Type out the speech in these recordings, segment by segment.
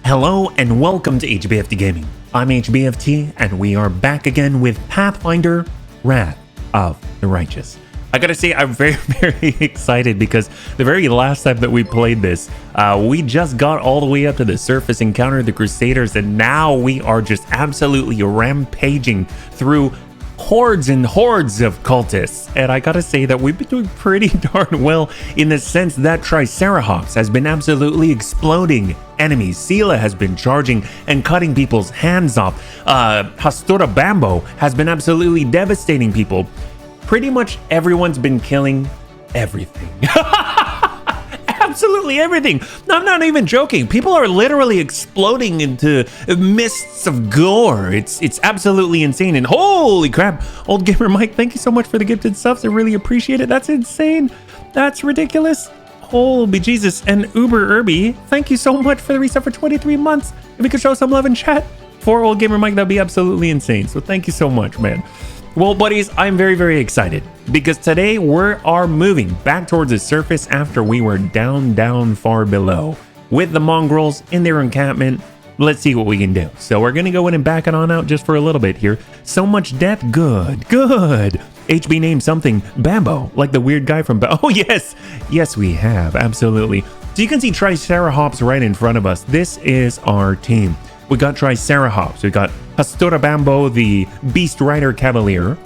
Hello and welcome to HBFT Gaming. I'm HBFT and we are back again with Pathfinder, Wrath of the Righteous. I gotta say, I'm very excited because the very last time that we played this, we just got all the way up to the surface, encountered the Crusaders, and now we are just absolutely rampaging through hordes and hordes of cultists. And I gotta say that we've been doing pretty darn well in the sense that Triceratops has been absolutely exploding enemies. Sela has been charging and cutting people's hands off. Hastura Bambo has been absolutely devastating people. Pretty much everyone's been killing everything. Absolutely everything. I'm not even joking. People are literally exploding into mists of gore. It's absolutely insane. And holy crap, Old Gamer Mike, thank you so much for the gifted subs. I really appreciate it. That's insane. That's ridiculous. Holy Jesus. And Uber Irby, thank you so much for the reset for 23 months. If we could show some love in chat for Old Gamer Mike, that'd be absolutely insane. So thank you so much, man. Well, buddies, I'm very excited because today we are moving back towards the surface after we were down far below with the mongrels in their encampment. Let's see what we can do. So we're going to go in and back it on out just for a little bit here. So much death. Good. HB named something Bambo, like the weird guy from... Oh, yes, we have. Absolutely. So you can see Triceratops right in front of us. This is our team. We got Triceratops. We got Hastura Bambo, the Beast Rider Cavalier.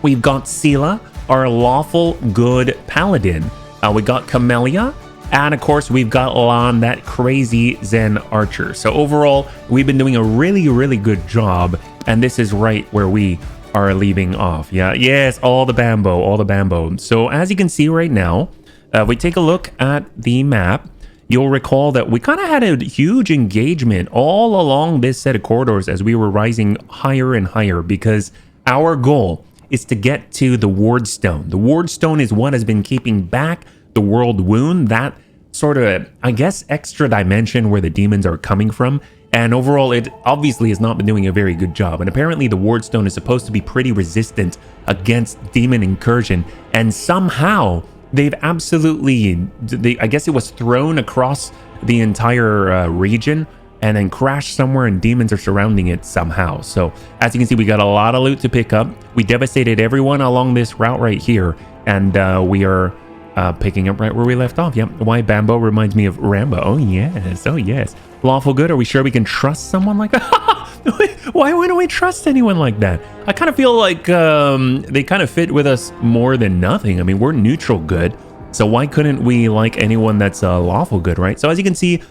We've got Sela, our lawful good paladin. We got Camellia. And of course, we've got Lan, that crazy Zen archer. So overall, we've been doing a really good job. And this is right where we are leaving off. Yeah, yes, all the Bambo. So as you can see right now, if we take a look at the map, you'll recall that we kind of had a huge engagement all along this set of corridors as we were rising higher and higher because our goal is to get to the Ward Stone. The Ward Stone is what has been keeping back the World Wound, that sort of, I guess, extra dimension where the demons are coming from. And overall, it obviously has not been doing a very good job. And apparently the Ward Stone is supposed to be pretty resistant against demon incursion. And somehow they've absolutely, I guess it was thrown across the entire region and then crashed somewhere and demons are surrounding it somehow. So as you can see, we got a lot of loot to pick up. We devastated everyone along this route right here. And we are picking up right where we left off. Yep. Why Bambo reminds me of Rambo. Oh yes. Lawful good. Are we sure we can trust someone like that? Why wouldn't we trust anyone like that? I kind of feel like they kind of fit with us more than nothing. I mean, we're neutral good, so why couldn't we like anyone that's lawful good, right? So as you can see,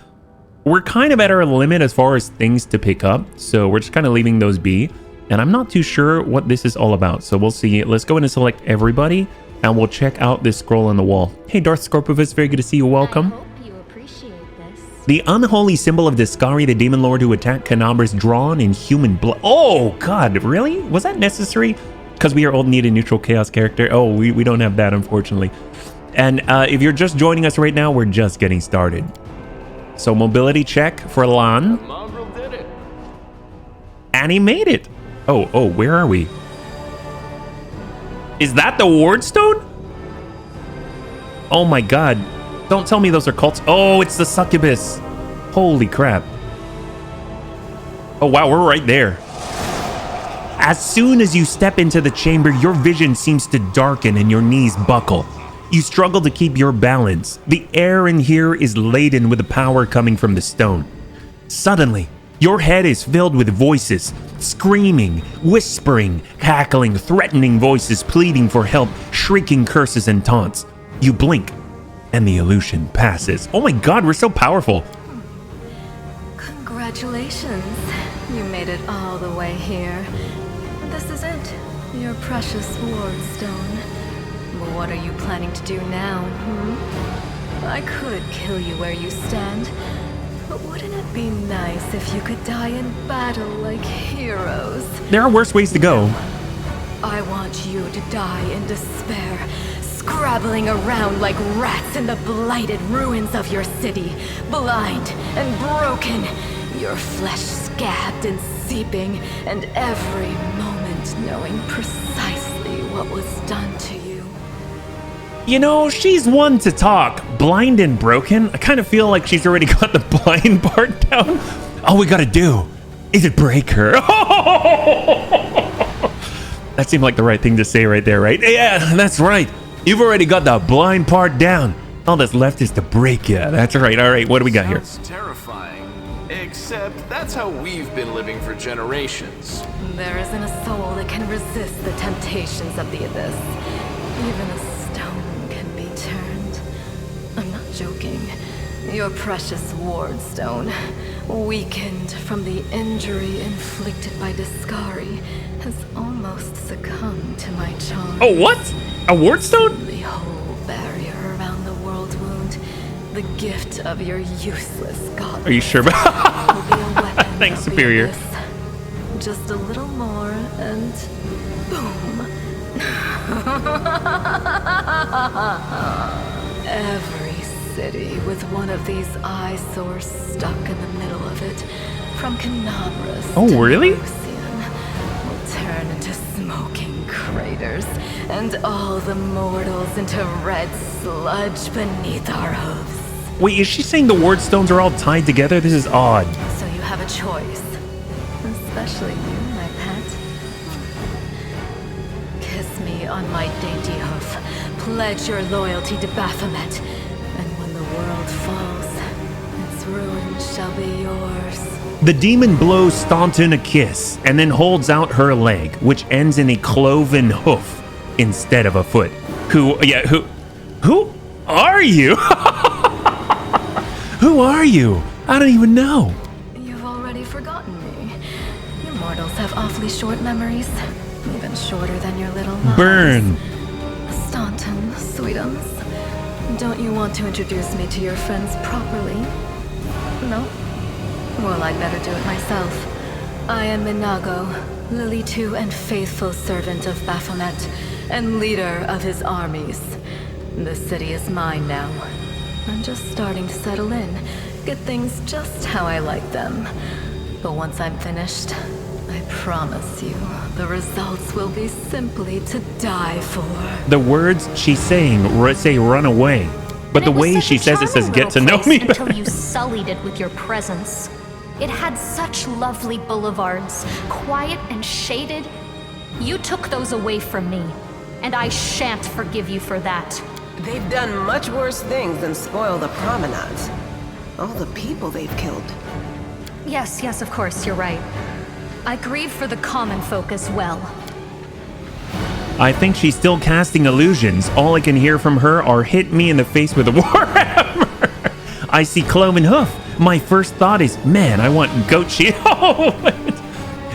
we're kind of at our limit as far as things to pick up, so we're just kind of leaving those be. And I'm not too sure what this is all about, so we'll see. Let's go in and select everybody, and we'll check out this scroll on the wall. Hey, Darth Scorpovus, very good to see you. Welcome. The unholy symbol of Discari, the demon lord who attacked Canabras, drawn in human blood. Oh, God, really? Was that necessary? Because we are all need a neutral chaos character. Oh, we don't have that, unfortunately. And if you're just joining us right now, we're just getting started. So mobility check for Lan. The mongrel did it. And he made it. Oh, where are we? Is that the Ward Stone? Oh, my God. Don't tell me those are cults. Oh, it's the succubus. Holy crap. Oh, wow, we're right there. As soon as you step into the chamber, your vision seems to darken and your knees buckle. You struggle to keep your balance. The air in here is laden with the power coming from the stone. Suddenly, your head is filled with voices, screaming, whispering, cackling, threatening voices pleading for help, shrieking curses and taunts. You blink, and the illusion passes. Oh my God, we're so powerful. Congratulations. You made it all the way here. This is it, your precious Ward Stone. But what are you planning to do now, I could kill you where you stand, but wouldn't it be nice if you could die in battle like heroes? There are worse ways to go. I want you to die in despair, scrabbling around like rats in the blighted ruins of your city, blind and broken, your flesh scabbed and seeping, and every moment knowing precisely what was done to you. You know, she's one to talk. Blind and broken? I kind of feel like she's already got the blind part down. All we gotta do is break her. That seemed like the right thing to say right there, right? Yeah, that's right. You've already got the blind part down. All that's left is to break you. That's right. All right, what do we got here? Sounds terrifying. Except that's how we've been living for generations. There isn't a soul that can resist the temptations of the abyss. Even a stone can be turned. I'm not joking. Your precious ward stone, weakened from the injury inflicted by Discari, has almost succumbed to my charm. Oh, what? A ward stone? The whole barrier around the world wound, the gift of your useless god. Are you sure about will be a weapon Thanks, of the Superior. abyss. Just a little more and boom. Every city with one of these eyesores stuck in the middle of it, from Canabras Oh, to really? Lucian, will turn into smoking craters, and all the mortals into red sludge beneath our hooves. Wait, is she saying the ward stones are all tied together? This is odd. So you have a choice, especially you, my pet. Kiss me on my dainty hoof, pledge your loyalty to Baphomet, and when the world falls, its ruin shall be yours. The demon blows Staunton a kiss and then holds out her leg, which ends in a cloven hoof instead of a foot. Who are you? Who are you? I don't even know. You've already forgotten me. You mortals have awfully short memories, even shorter than your little lives. Burn. Staunton, sweetums, don't you want to introduce me to your friends properly? No? Well, I'd better do it myself. I am Minago, Lily 2 and faithful servant of Baphomet, and leader of his armies. The city is mine now. I'm just starting to settle in, get things just how I like them. But once I'm finished, I promise you, the results will be simply to die for. The words she's saying say run away. But the way she says it says get to know me better. Until you sullied it with your presence. It had such lovely boulevards, quiet and shaded. You took those away from me, and I shan't forgive you for that. They've done much worse things than spoil the promenades. All the people they've killed. Yes, of course, you're right. I grieve for the common folk as well. I think she's still casting illusions. All I can hear from her are hit me in the face with a warhammer. I see cloven hoof. My first thought is, man, I want goat shit.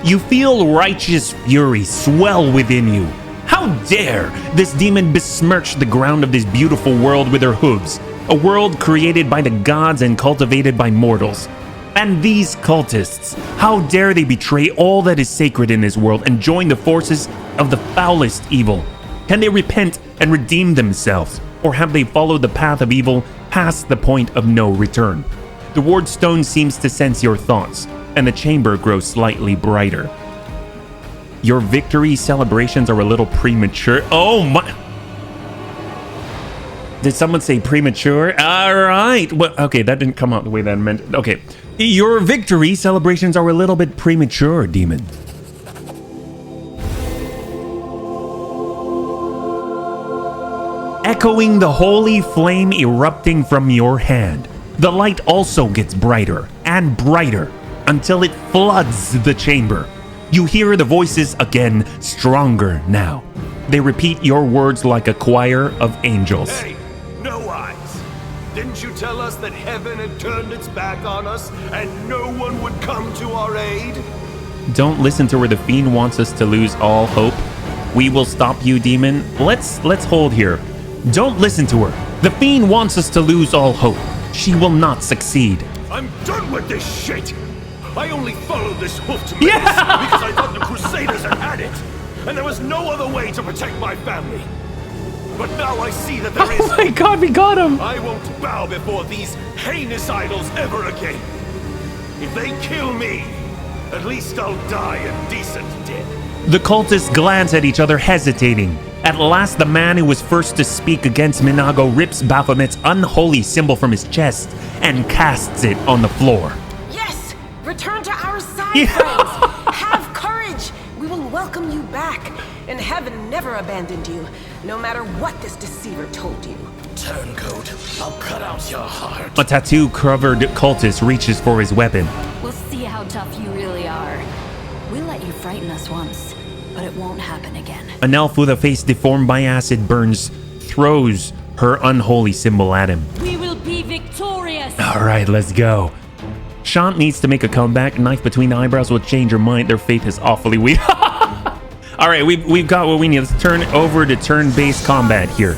You feel righteous fury swell within you. How dare this demon besmirch the ground of this beautiful world with her hooves, a world created by the gods and cultivated by mortals. And these cultists, how dare they betray all that is sacred in this world and join the forces of the foulest evil? Can they repent and redeem themselves, or have they followed the path of evil past the point of no return? The ward stone seems to sense your thoughts, and the chamber grows slightly brighter. Your victory celebrations are a little premature. Oh my... Did someone say premature? All right. Well, okay, that didn't come out the way that I meant. Okay. Your victory celebrations are a little bit premature, demon. Echoing the holy flame erupting from your hand, the light also gets brighter and brighter until it floods the chamber. You hear the voices again, stronger now. They repeat your words like a choir of angels. Hey, no eyes. Didn't you tell us that heaven had turned its back on us and no one would come to our aid? Don't listen to her. The fiend wants us to lose all hope. We will stop you, demon. Let's hold here. Don't listen to her. The fiend wants us to lose all hope. She will not succeed. I'm done with this shit. I only followed this hoof to Mace because I thought the Crusaders had it, and there was no other way to protect my family. But now I see that there is. Oh my god, we got him! I won't bow before these heinous idols ever again. If they kill me, at least I'll die a decent death. The cultists glance at each other, hesitating. At last, the man who was first to speak against Minago rips Baphomet's unholy symbol from his chest and casts it on the floor. Yes! Return to our side, Yeah. friends! Have courage! We will welcome you back. And heaven never abandoned you, no matter what this deceiver told you. Turncoat, I'll cut out your heart. A tattoo-covered cultist reaches for his weapon. We'll see how tough you really are. We let you frighten us once, but it won't happen again. An elf with a face deformed by acid burns throws her unholy symbol at him. We will be victorious! All right, let's go. Shant needs to make a comeback. Knife between the eyebrows will change her mind. Their faith is awfully weak. All right, we've got what we need. Let's turn over to turn-based combat here.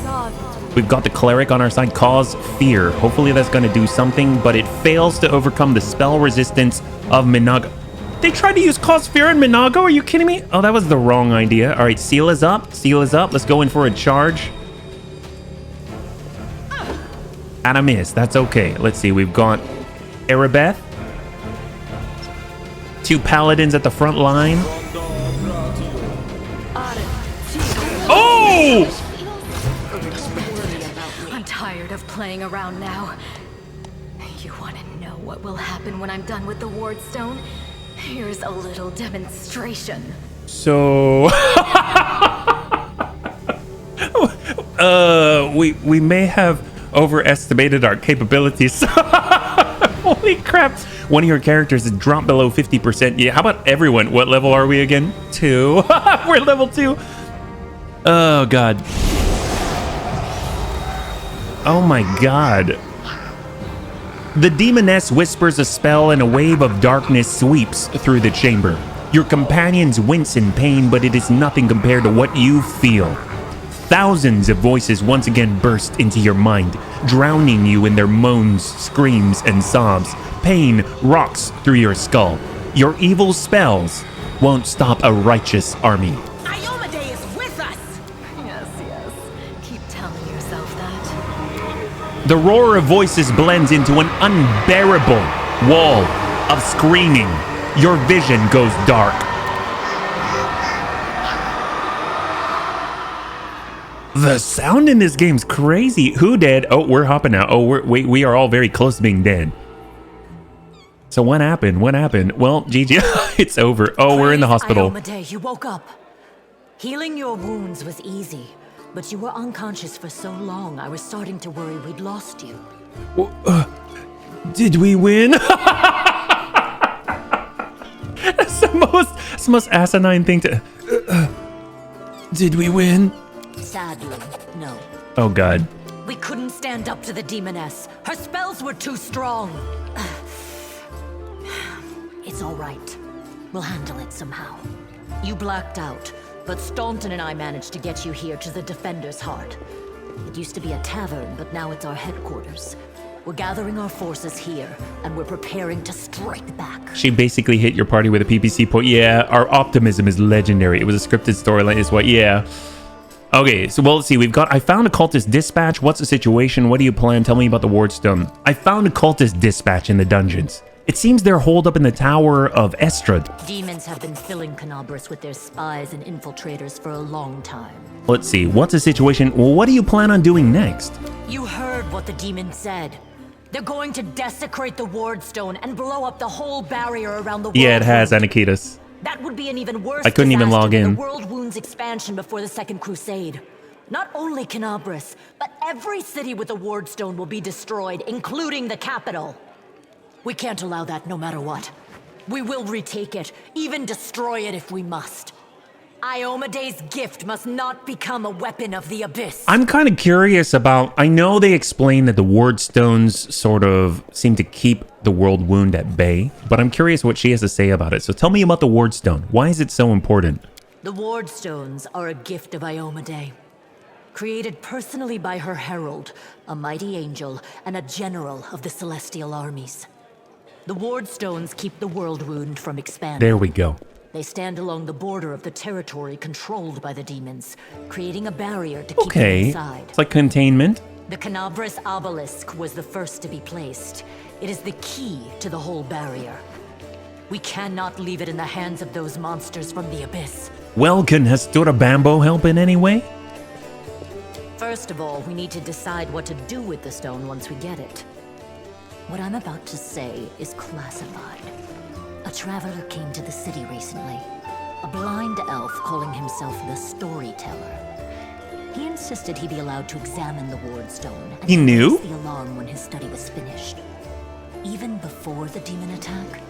We've got the cleric on our side, cause fear. Hopefully that's going to do something, but it fails to overcome the spell resistance of Minago. They tried to use cause fear in Minago? Are you kidding me? Oh, that was the wrong idea. All right, seal is up. Seal is up. Let's go in for a charge. And a miss. That's okay. Let's see. We've got Erebeth. 2 paladins at the front line. Oh! I'm tired of playing around now. You want to know what will happen when I'm done with the ward stone? Here's a little demonstration. So, we may have overestimated our capabilities. Holy crap! One of your characters is dropped below 50%. Yeah, how about everyone? What level are we again? 2. We're level 2. Oh god. Oh my god. The demoness whispers a spell and a wave of darkness sweeps through the chamber. Your companions wince in pain, but it is nothing compared to what you feel. Thousands of voices once again burst into your mind, drowning you in their moans, screams, and sobs. Pain rocks through your skull. Your evil spells won't stop a righteous army. Iomade is with us! Yes. Keep telling yourself that. The roar of voices blends into an unbearable wall of screaming. Your vision goes dark. The sound in this game's crazy. Who dead? Oh, we're hopping out. Oh, we are all very close to being dead. So what happened? What happened? Well, GG, it's over. Oh, we're in the hospital. Iomade, you woke up. Healing your wounds was easy, but you were unconscious for so long, I was starting to worry we'd lost you. Did we win? That's the most asinine thing to... did we win? Sadly, no. Oh, God. We couldn't stand up to the demoness. Her spells were too strong. It's all right. We'll handle it somehow. You blacked out, but Staunton and I managed to get you here to the Defender's Heart. It used to be a tavern, but now it's our headquarters. We're gathering our forces here, and we're preparing to strike back. She basically hit your party with a PPC point. Yeah, our optimism is legendary. It was a scripted storyline is what, yeah. Okay, so well, let's see. I found a cultist dispatch. What's the situation? What do you plan? Tell me about the wardstone. I found a cultist dispatch in the dungeons. It seems they're holed up in the Tower of Estrad. Demons have been filling Canabras with their spies and infiltrators for a long time. Let's see. What's the situation? Well, what do you plan on doing next? You heard what the demon said. They're going to desecrate the wardstone and blow up the whole barrier around the world. Yeah, it has, Anakitas. That would be an even worse I couldn't even log disaster than in. the World Wounds expansion before the Second Crusade. Not only Canabras, but every city with a wardstone will be destroyed, including the capital. We can't allow that no matter what. We will retake it, even destroy it if we must. Iomade's gift must not become a weapon of the abyss. I'm kind of curious about... I know they explain that the wardstones sort of seem to keep the world wound at bay, but I'm curious what she has to say about it. So tell me about the wardstone. Why is it so important? The wardstones are a gift of Iomade. Created personally by her herald, a mighty angel, and a general of the celestial armies. The wardstones keep the world wound from expanding. There we go. They stand along the border of the territory controlled by the demons, creating a barrier to keep them Okay, inside. it's like containment. The Canabras obelisk was the first to be placed. It is the key to the whole barrier. We cannot leave it in the hands of those monsters from the abyss. Well, can Hestura Bambo help in any way? First of all, we need to decide what to do with the stone once we get it. What I'm about to say is classified. A traveler came to the city recently. A blind elf calling himself the Storyteller. He insisted he be allowed to examine the ward stone. And He knew? raised the alarm when his study was finished. Even before the demon attack,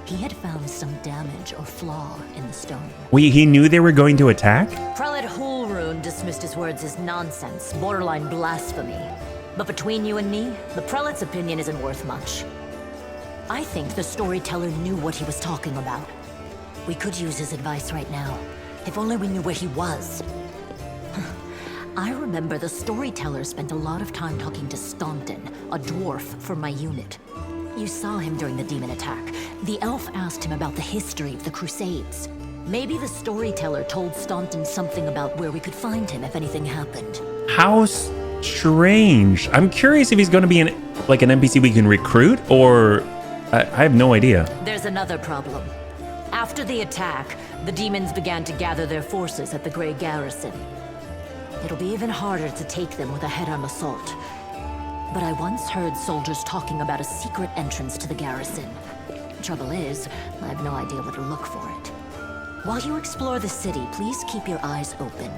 he had found some damage or flaw in the stone. Wait, he knew they were going to attack? Prelate Hulrune dismissed his words as nonsense, borderline blasphemy. But between you and me, the prelate's opinion isn't worth much. I think the Storyteller knew what he was talking about. We could use his advice right now, if only we knew where he was. I remember the Storyteller spent a lot of time talking to Staunton, a dwarf from my unit. You saw him during the demon attack. The elf asked him about the history of the Crusades. Maybe the Storyteller told Staunton something about where we could find him if anything happened. How strange. I'm curious if he's going to be an NPC we can recruit, or I have no idea. There's another problem. After the attack, the demons began to gather their forces at the Grey Garrison. It'll be even harder to take them with a head-on assault. But I once heard soldiers talking about a secret entrance to the garrison. Trouble is, I have no idea where to look for it. While you explore the city, please keep your eyes open,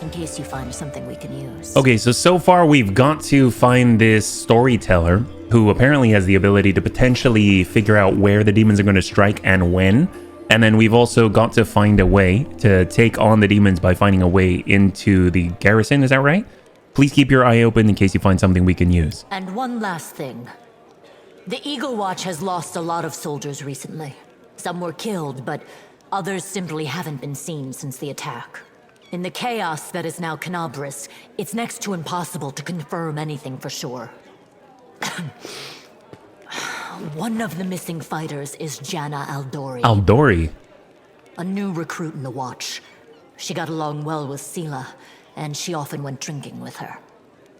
in case you find something we can use. Okay, so far we've got to find this Storyteller, who apparently has the ability to potentially figure out where the demons are going to strike and when. And then we've also got to find a way to take on the demons by finding a way into the garrison, is that right? Please keep your eye open in case you find something we can use. And one last thing. The Eagle Watch has lost a lot of soldiers recently. Some were killed, but others simply haven't been seen since the attack. In the chaos that is now Canabris, it's next to impossible to confirm anything for sure. One of the missing fighters is Janna Aldori. Aldori? A new recruit in the Watch. She got along well with Sela, and she often went drinking with her.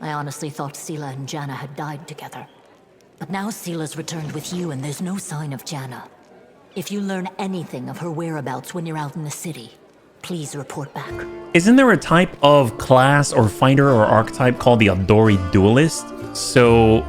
I honestly thought Sela and Janna had died together. But now Sela's returned with you, and there's no sign of Janna. If you learn anything of her whereabouts when you're out in the city, please report back. Isn't there a type of class or fighter or archetype called the Aldori Duelist? So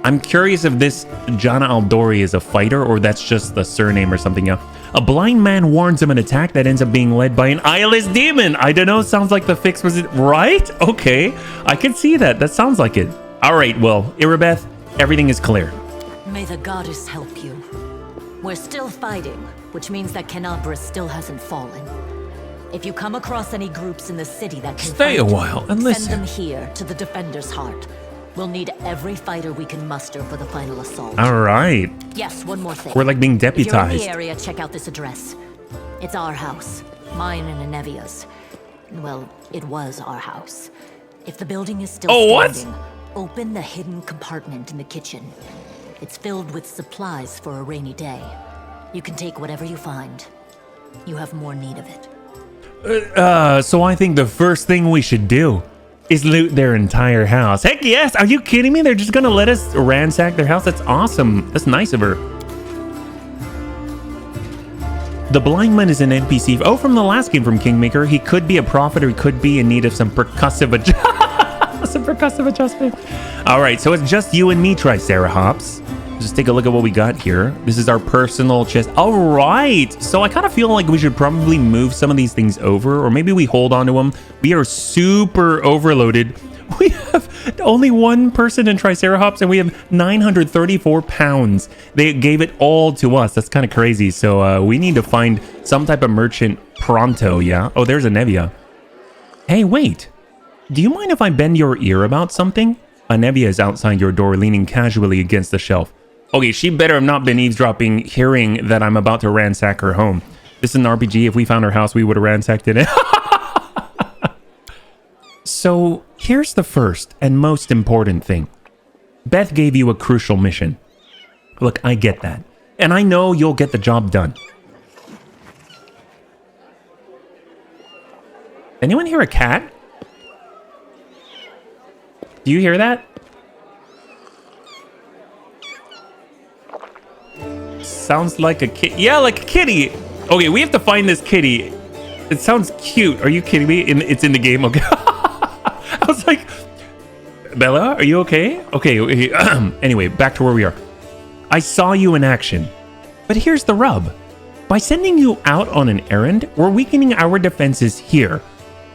I'm curious if this Janna Aldori is a fighter or that's just the surname or something else. A blind man warns of an attack that ends up being led by an eyeless demon. I don't know, sounds like the fix was it right? Okay, I can see that. That sounds like it. All right, well, Irabeth, everything is clear. May the goddess help you. We're still fighting, which means that Canabris still hasn't fallen. If you come across any groups in the city that can Stay a fight, while and listen. Send them here to the Defender's Heart. We'll need every fighter we can muster for the final assault. All right. Yes, one more thing. We're like being If you're in deputized. the area, check out this address. It's our house. Mine and Anevia's. Well, it was our house. If the building is still standing, open the hidden compartment in the kitchen. It's filled with supplies for a rainy day. You can take whatever you find. You have more need of it. So I think the first thing we should do is loot their entire house. Heck yes! Are you kidding me? They're just gonna let us ransack their house? That's awesome. That's nice of her. The blind man is an NPC. Oh, from the last game from Kingmaker. He could be a prophet or he could be in need of some percussive adjustment. All right, so it's just you and me, Triceratops. Just take a look at what we got here. This is our personal chest. All right. So I kind of feel like we should probably move some of these things over, or maybe we hold on to them. We are super overloaded. We have only one person in Triceratops and we have 934 pounds. They gave it all to us. That's kind of crazy. So we need to find some type of merchant pronto, yeah? Oh, there's Anevia. Hey, wait. Do you mind if I bend your ear about something? Anevia is outside your door, leaning casually against the shelf. Okay, she better have not been eavesdropping, hearing that I'm about to ransack her home. This is an RPG. If we found her house, we would have ransacked it. So, here's the first and most important thing. Beth gave you a crucial mission. Look, I get that. And I know you'll get the job done. Anyone hear a cat? Do you hear that? Sounds like a kid. Yeah, like a kitty. Okay, we have to find this kitty. It sounds cute. Are you kidding me? It's in the game. Okay. I was like, Bella, are you okay? Okay, anyway, back to where we are. I saw you in action. But here's the rub. By sending you out on an errand, we're weakening our defenses here.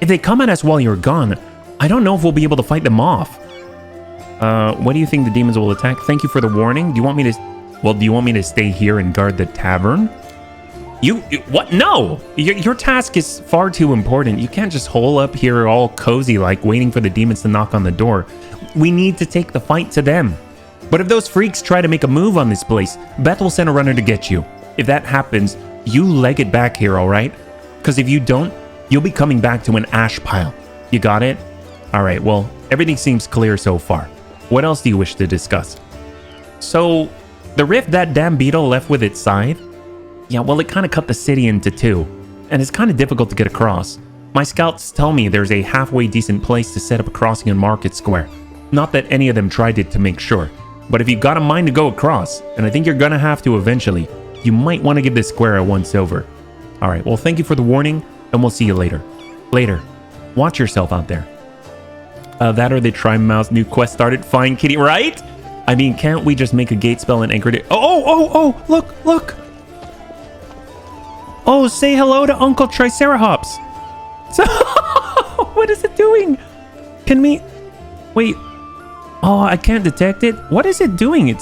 If they come at us while you're gone, I don't know if we'll be able to fight them off. What do you think the demons will attack? Thank you for the warning. Do you want me to stay here and guard the tavern? What? No! Your task is far too important. You can't just hole up here all cozy like waiting for the demons to knock on the door. We need to take the fight to them. But if those freaks try to make a move on this place, Beth will send a runner to get you. If that happens, you leg it back here, alright? Because if you don't, you'll be coming back to an ash pile. You got it? Alright, well, everything seems clear so far. What else do you wish to discuss? So, the rift that damn beetle left with its scythe? Yeah, well, it kind of cut the city into two, and it's kind of difficult to get across. My scouts tell me there's a halfway decent place to set up a crossing in Market Square. Not that any of them tried it to make sure, but if you got a mind to go across, and I think you're gonna have to eventually, you might want to give this square a once over. Alright, well, thank you for the warning, and we'll see you later. Later. Watch yourself out there. That or the Trimouth's new quest started. Fine, kitty, right? I mean, can't we just make a gate spell and anchor it? Oh, look. Oh, say hello to Uncle Triceratops. So, what is it doing? Can we... Wait. Oh, I can't detect it. What is it doing?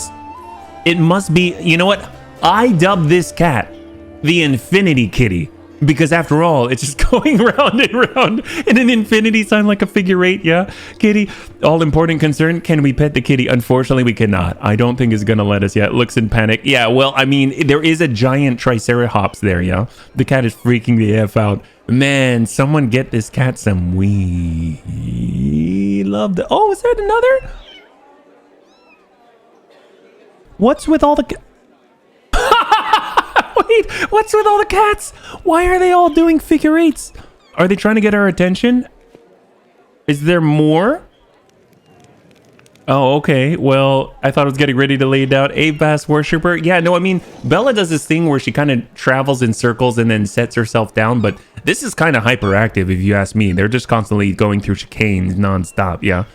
It must be... You know what? I dubbed this cat the Infinity Kitty. Because after all, it's just going round and round in an infinity sign like a figure eight, yeah? Kitty, all important concern, can we pet the kitty? Unfortunately, we cannot. I don't think it's gonna let us yet. Looks in panic. Yeah, well, I mean, there is a giant Triceratops there, yeah? The cat is freaking the F out. Man, someone get this cat some we love the... Oh, is that another? What's with all the... Wait, what's with all the cats? Why are they all doing figure eights? Are they trying to get our attention? Is there more? Oh, okay. Well, I thought I was getting ready to lay down a bass worshiper. Yeah, no, I mean, Bella does this thing where she kind of travels in circles and then sets herself down, but this is kind of hyperactive if you ask me. They're just constantly going through chicanes nonstop, yeah?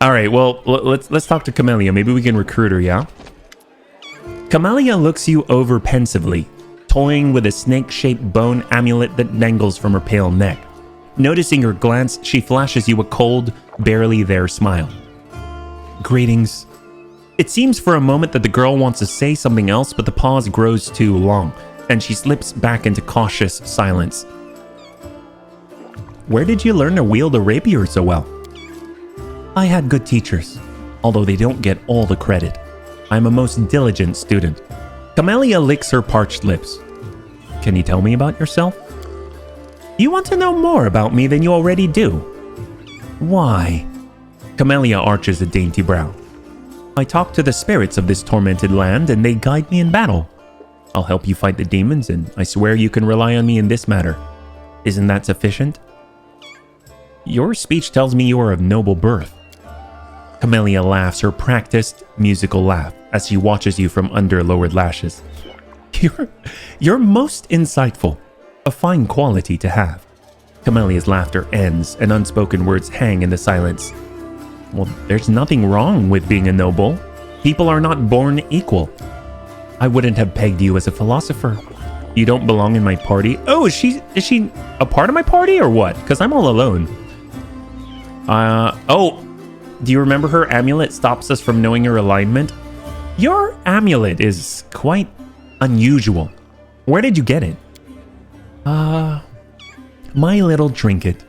All right, well, let's talk to Camellia. Maybe we can recruit her, yeah? Camellia looks you over pensively, toying with a snake-shaped bone amulet that dangles from her pale neck. Noticing your glance, she flashes you a cold, barely there smile. Greetings. It seems for a moment that the girl wants to say something else, but the pause grows too long, and she slips back into cautious silence. Where did you learn to wield a rapier so well? I had good teachers, although they don't get all the credit. I'm a most diligent student. Camellia licks her parched lips. Can you tell me about yourself? You want to know more about me than you already do? Why? Camellia arches a dainty brow. I talk to the spirits of this tormented land and they guide me in battle. I'll help you fight the demons and I swear you can rely on me in this matter. Isn't that sufficient? Your speech tells me you are of noble birth. Camellia laughs her practiced musical laugh as she watches you from under lowered lashes. You're most insightful. A fine quality to have. Camellia's laughter ends and unspoken words hang in the silence. Well, there's nothing wrong with being a noble. People are not born equal. I wouldn't have pegged you as a philosopher. You don't belong in my party. Oh, is she a part of my party or what? Because I'm all alone. Oh, do you remember her amulet stops us from knowing her alignment? Your amulet is quite unusual. Where did you get it? My little trinket.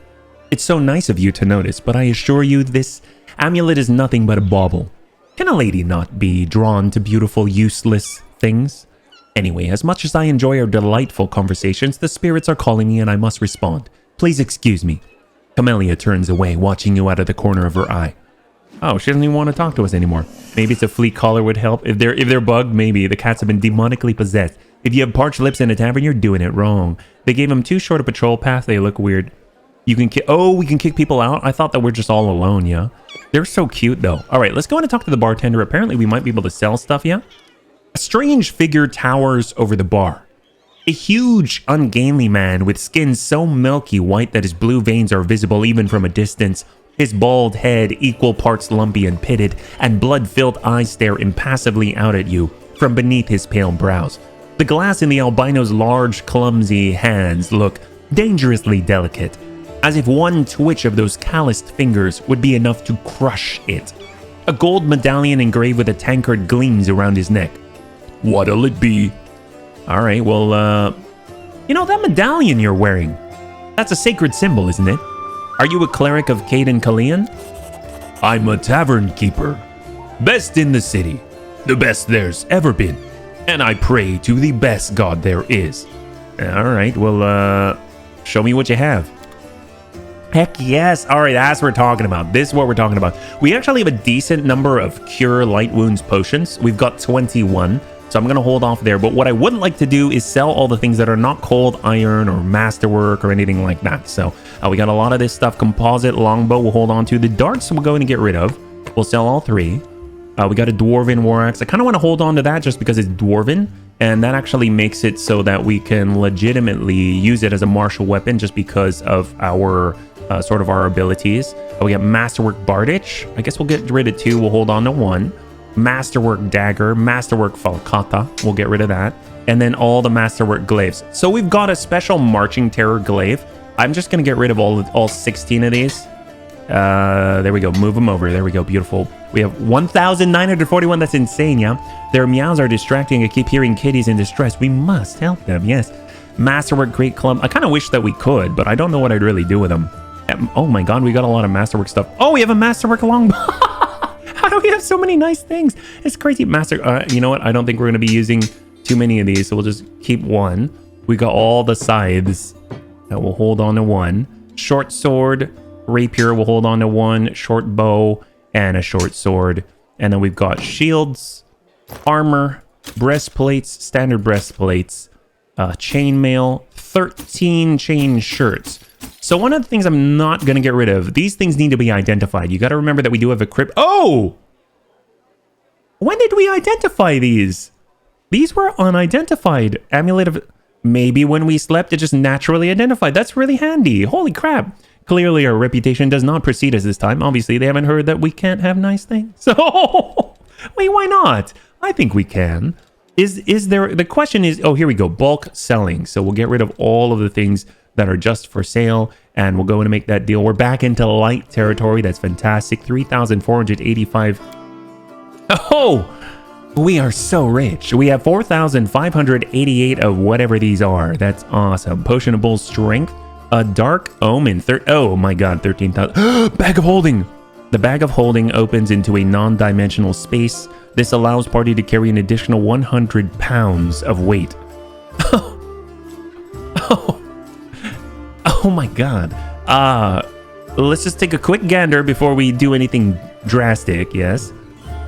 It's so nice of you to notice, but I assure you this amulet is nothing but a bauble. Can a lady not be drawn to beautiful, useless things? Anyway, as much as I enjoy our delightful conversations, the spirits are calling me and I must respond. Please excuse me. Camellia turns away, watching you out of the corner of her eye. Oh, she doesn't even want to talk to us anymore. Maybe it's a flea collar would help. If they're bugged, maybe. The cats have been demonically possessed. If you have parched lips in a tavern, you're doing it wrong. They gave them too short a patrol path. They look weird. You can we can kick people out? I thought that we're just all alone, yeah? They're so cute, though. All right, let's go in and talk to the bartender. Apparently, we might be able to sell stuff, yeah? A strange figure towers over the bar. A huge, ungainly man with skin so milky white that his blue veins are visible even from a distance His bald head, equal parts lumpy and pitted, and blood-filled eyes stare impassively out at you from beneath his pale brows. The glass in the albino's large, clumsy hands look dangerously delicate, as if one twitch of those calloused fingers would be enough to crush it. A gold medallion engraved with a tankard gleams around his neck. What'll it be? All right, well, you know, that medallion you're wearing, that's a sacred symbol, isn't it? Are you a cleric of Caden Callian? I'm a tavern keeper. Best in the city. The best there's ever been. And I pray to the best god there is. All right, well, show me what you have. Heck yes. All right, that's what we're talking about. This is what we're talking about. We actually have a decent number of Cure Light Wounds potions. We've got 21. So I'm going to hold off there. But what I would like to do is sell all the things that are not cold iron or masterwork or anything like that. So we got a lot of this stuff. Composite, longbow, we'll hold on to. The darts we're going to get rid of. We'll sell all 3. We got a dwarven war axe. I kind of want to hold on to that just because it's dwarven. And that actually makes it so that we can legitimately use it as a martial weapon just because of our sort of our abilities. We got masterwork bardage. I guess we'll get rid of 2. We'll hold on to 1. Masterwork dagger, masterwork falcata, we'll get rid of that, and then all the masterwork glaives. So we've got a special marching terror glaive. I'm just gonna get rid of all 16 of these. There we go, move them over. There we go, beautiful. We have 1,941. That's insane. Yeah, their meows are distracting. I keep hearing kitties in distress. We must help them. Yes. Masterwork great club. I kind of wish that we could, but I don't know what I'd really do with them. Oh my god, we got a lot of masterwork stuff. Oh, we have a masterwork longbow. How do we have so many nice things? It's crazy. You know what? I don't think we're going to be using too many of these, so we'll just keep 1. We got all the scythes. We'll hold on to 1. Short sword, rapier, we'll hold on to 1. Short bow, and a short sword. And then we've got shields, armor, breastplates, standard breastplates, chainmail, 13 chain shirts. So one of the things I'm not going to get rid of, these things need to be identified. You got to remember that we do have a crypt. Oh! When did we identify these? These were unidentified. Amulet of... Maybe when we slept, it just naturally identified. That's really handy. Holy crap. Clearly our reputation does not precede us this time. Obviously, they haven't heard that we can't have nice things. So, wait, why not? I think we can. Is there... The question is... Oh, here we go. Bulk selling. So we'll get rid of all of the things that are just for sale, and we'll go in and make that deal. We're back into light territory. That's fantastic. 3,485. Oh, we are so rich. We have 4,588 of whatever these are. That's awesome. Potionable strength, a dark omen. Oh my god, 13,000. Bag of holding. The bag of holding opens into a non-dimensional space. This allows party to carry an additional 100 pounds of weight. Oh my god. Let's just take a quick gander before we do anything drastic, yes?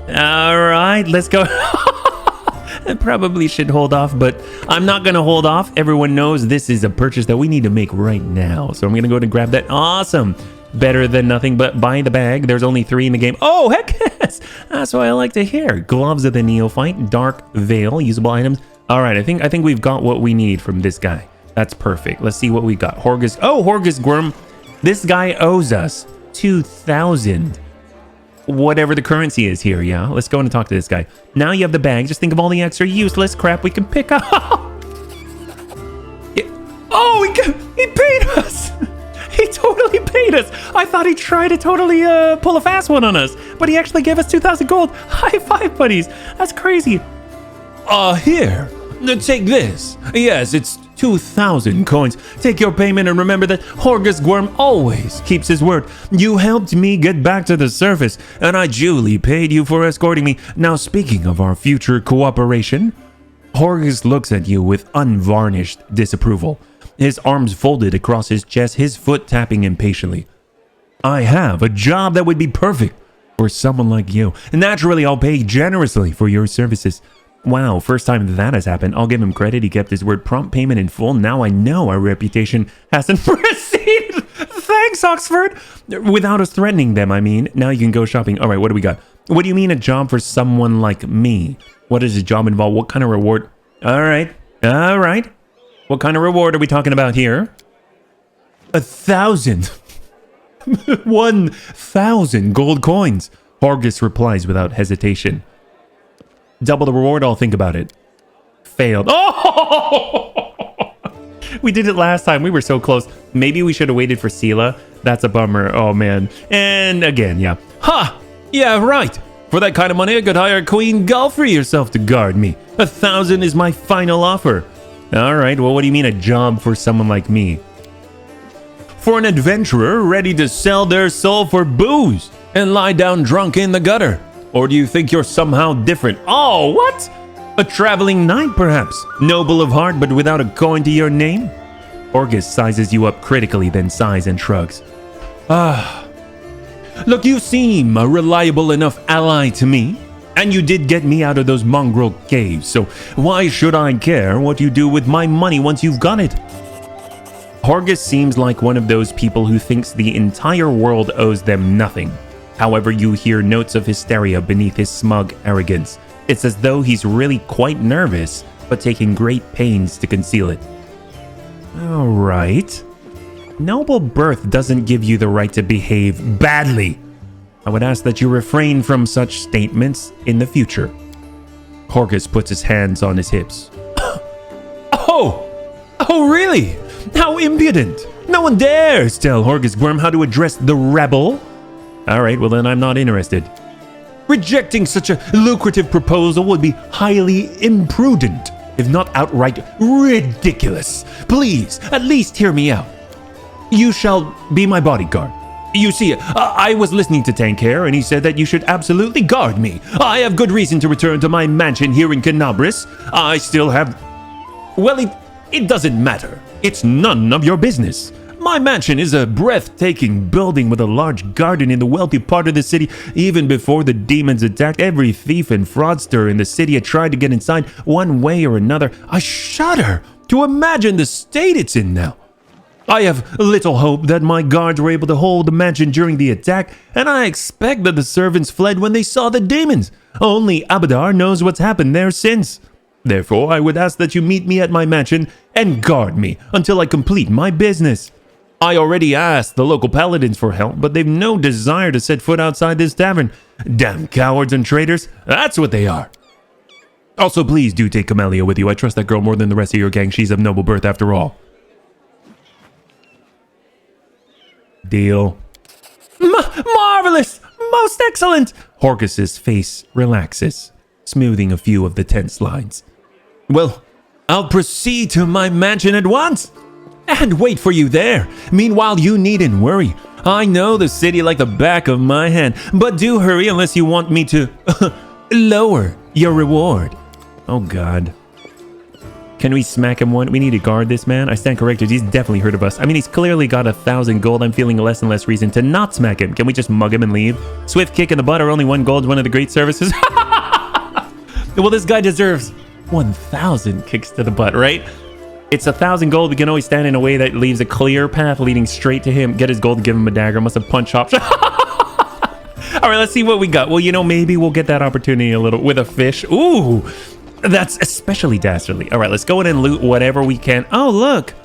Alright, let's go. I probably should hold off, but I'm not going to hold off. Everyone knows this is a purchase that we need to make right now. So I'm going to go ahead and grab that. Awesome. Better than nothing, but buy the bag. There's only 3 in the game. Oh, heck yes. That's what I like to hear. Gloves of the Neophyte, dark veil, usable items. Alright, I think we've got what we need from this guy. That's perfect. Let's see what we got. Horgus. Oh, Horgus Gworm. This guy owes us 2,000. Whatever the currency is here, yeah? Let's go and talk to this guy. Now you have the bag. Just think of all the extra useless crap we can pick up. Oh, he paid us. He totally paid us. I thought he tried to totally pull a fast one on us, but he actually gave us 2,000 gold. High five, buddies. That's crazy. Here. Take this. Yes, it's 2,000 coins. Take your payment and remember that Horgus Gworm always keeps his word. You helped me get back to the surface, and I duly paid you for escorting me. Now, speaking of our future cooperation, Horgus looks at you with unvarnished disapproval. His arms folded across his chest, his foot tapping impatiently. I have a job that would be perfect for someone like you. Naturally, I'll pay generously for your services. Wow, first time that has happened. I'll give him credit. He kept his word. Prompt payment in full. Now I know our reputation hasn't proceeded. Thanks, Oxford. Without us threatening them, I mean. Now you can go shopping. All right, what do we got? What do you mean a job for someone like me? What does a job involve? What kind of reward? All right. What kind of reward are we talking about here? 1,000. 1,000 gold coins. Horgus replies without hesitation. Double the reward, I'll think about it. Failed. Oh! We did it last time. We were so close. Maybe we should have waited for Sela. That's a bummer. Oh, man. And again, yeah. Ha! Yeah, right. For that kind of money, I could hire Queen Gulfrey herself to guard me. 1,000 is my final offer. All right, well, what do you mean a job for someone like me? For an adventurer ready to sell their soul for booze and lie down drunk in the gutter. Or do you think you're somehow different? Oh, what? A traveling knight, perhaps? Noble of heart, but without a coin to your name? Horgus sizes you up critically, then sighs and shrugs. Look, you seem a reliable enough ally to me. And you did get me out of those mongrel caves, so why should I care what you do with my money once you've got it? Horgus seems like one of those people who thinks the entire world owes them nothing. However, you hear notes of hysteria beneath his smug arrogance. It's as though he's really quite nervous, but taking great pains to conceal it. All right. Noble birth doesn't give you the right to behave badly. I would ask that you refrain from such statements in the future. Horgus puts his hands on his hips. Oh, really? How impudent! No one dares tell Horgus Worm how to address the rebel. All right, well then I'm not interested. Rejecting such a lucrative proposal would be highly imprudent, if not outright ridiculous. Please, at least hear me out. You shall be my bodyguard. You see, I was listening to Tankhair, and he said that you should absolutely guard me. I have good reason to return to my mansion here in Canabris. I still have... Well, it doesn't matter. It's none of your business. My mansion is a breathtaking building with a large garden in the wealthy part of the city. Even before the demons attacked, every thief and fraudster in the city had tried to get inside one way or another. I shudder to imagine the state it's in now. I have little hope that my guards were able to hold the mansion during the attack, and I expect that the servants fled when they saw the demons. Only Abadar knows what's happened there since. Therefore, I would ask that you meet me at my mansion and guard me until I complete my business. I already asked the local paladins for help, but they've no desire to set foot outside this tavern. Damn cowards and traitors, that's what they are. Also, please do take Camellia with you. I trust that girl more than the rest of your gang. She's of noble birth after all. Deal. Marvelous! Most excellent! Horgus's face relaxes, smoothing a few of the tense lines. Well, I'll proceed to my mansion at once and wait for you there. Meanwhile, you needn't worry. I know the city like the back of my hand, but do hurry unless you want me to lower your reward. Oh, God. Can we smack him one? We need to guard this man. I stand corrected. He's definitely heard of us. I mean, he's clearly got 1,000 gold. I'm feeling less and less reason to not smack him. Can we just mug him and leave? Swift kick in the butt or only 1 gold, one of the great services. Well, this guy deserves 1,000 kicks to the butt, right? It's 1,000 gold. We can always stand in a way that leaves a clear path leading straight to him. Get his gold, give him a dagger. Must have punch option. All right, let's see what we got. Well, you know, maybe we'll get that opportunity a little with a fish. Ooh. That's especially dastardly. All right, let's go in and loot whatever we can. Oh, look.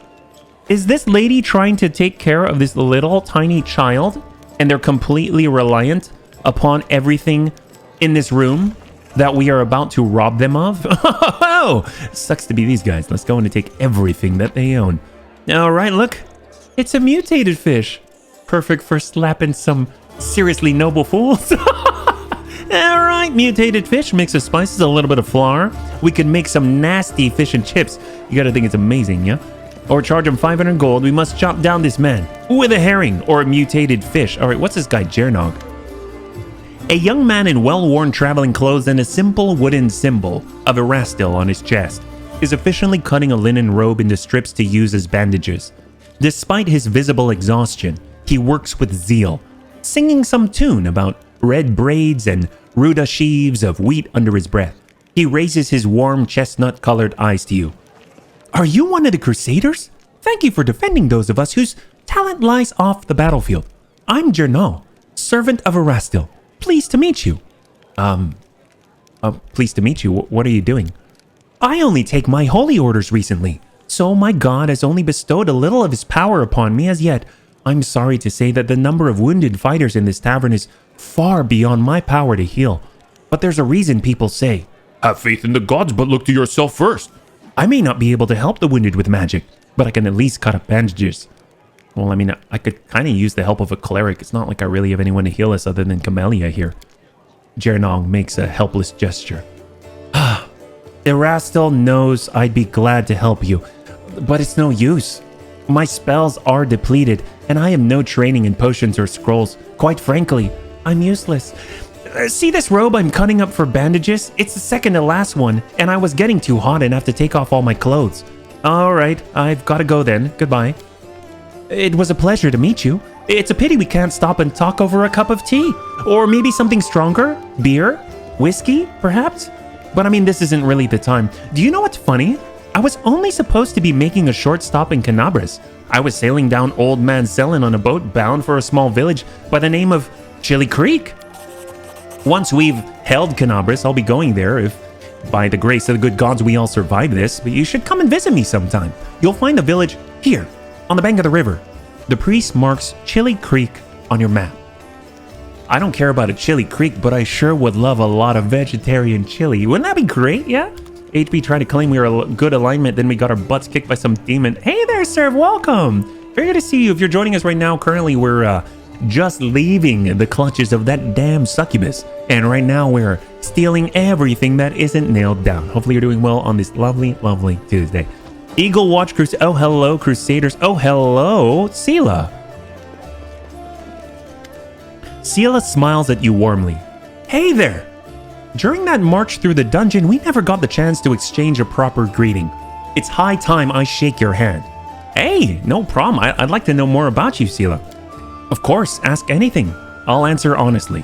Is this lady trying to take care of this little tiny child? And they're completely reliant upon everything in this room that we are about to rob them of? Oh, sucks to be these guys. Let's go in and take everything that they own. All right, look. It's a mutated fish. Perfect for slapping some seriously noble fools. Alright, mutated fish, mix of spices, a little bit of flour. We can make some nasty fish and chips. You gotta think it's amazing, yeah? Or charge him 500 gold. We must chop down this man with a herring or a mutated fish. Alright, what's this guy, Jerenog? A young man in well-worn traveling clothes and a simple wooden symbol of Erastil on his chest is efficiently cutting a linen robe into strips to use as bandages. Despite his visible exhaustion, he works with zeal, singing some tune about red braids and ruda sheaves of wheat under his breath. He raises his warm chestnut-colored eyes to you. Are you one of the Crusaders? Thank you for defending those of us whose talent lies off the battlefield. I'm Jerenog, servant of Erastil. Pleased to meet you. Pleased to meet you. What are you doing? I only take my holy orders recently, so my god has only bestowed a little of his power upon me as yet. I'm sorry to say that the number of wounded fighters in this tavern is far beyond my power to heal. But there's a reason people say, Have faith in the gods, but look to yourself first. I may not be able to help the wounded with magic, but I can at least cut up bandages. Well, I mean, I could kind of use the help of a cleric. It's not like I really have anyone to heal us other than Camellia here. Jerenog makes a helpless gesture. Erastil knows I'd be glad to help you, but it's no use. My spells are depleted, and I have no training in potions or scrolls. Quite frankly, I'm useless. See this robe I'm cutting up for bandages? It's the second to last one, and I was getting too hot and have to take off all my clothes. Alright, I've got to go then. Goodbye. It was a pleasure to meet you. It's a pity we can't stop and talk over a cup of tea. Or maybe something stronger? Beer? Whiskey, perhaps? But I mean, this isn't really the time. Do you know what's funny? I was only supposed to be making a short stop in Canabras. I was sailing down Old Man Selin on a boat bound for a small village by the name of Chili Creek. Once we've held Canabras, I'll be going there if, by the grace of the good gods, we all survive this. But you should come and visit me sometime. You'll find the village here, on the bank of the river. The priest marks Chili Creek on your map. I don't care about a Chili Creek, but I sure would love a lot of vegetarian chili. Wouldn't that be great, yeah? HB tried to claim we were a good alignment, then we got our butts kicked by some demon. Hey there, sir, welcome! Very good to see you. If you're joining us right now, currently we're just leaving the clutches of that damn succubus. And right now we're stealing everything that isn't nailed down. Hopefully you're doing well on this lovely, lovely Tuesday. Eagle Watch Crusade. Oh, hello, Crusaders. Oh, hello, Sela. Sela smiles at you warmly. Hey there. During that march through the dungeon, we never got the chance to exchange a proper greeting. It's high time I shake your hand. Hey, no problem. I'd like to know more about you, Sela. Of course, ask anything. I'll answer honestly.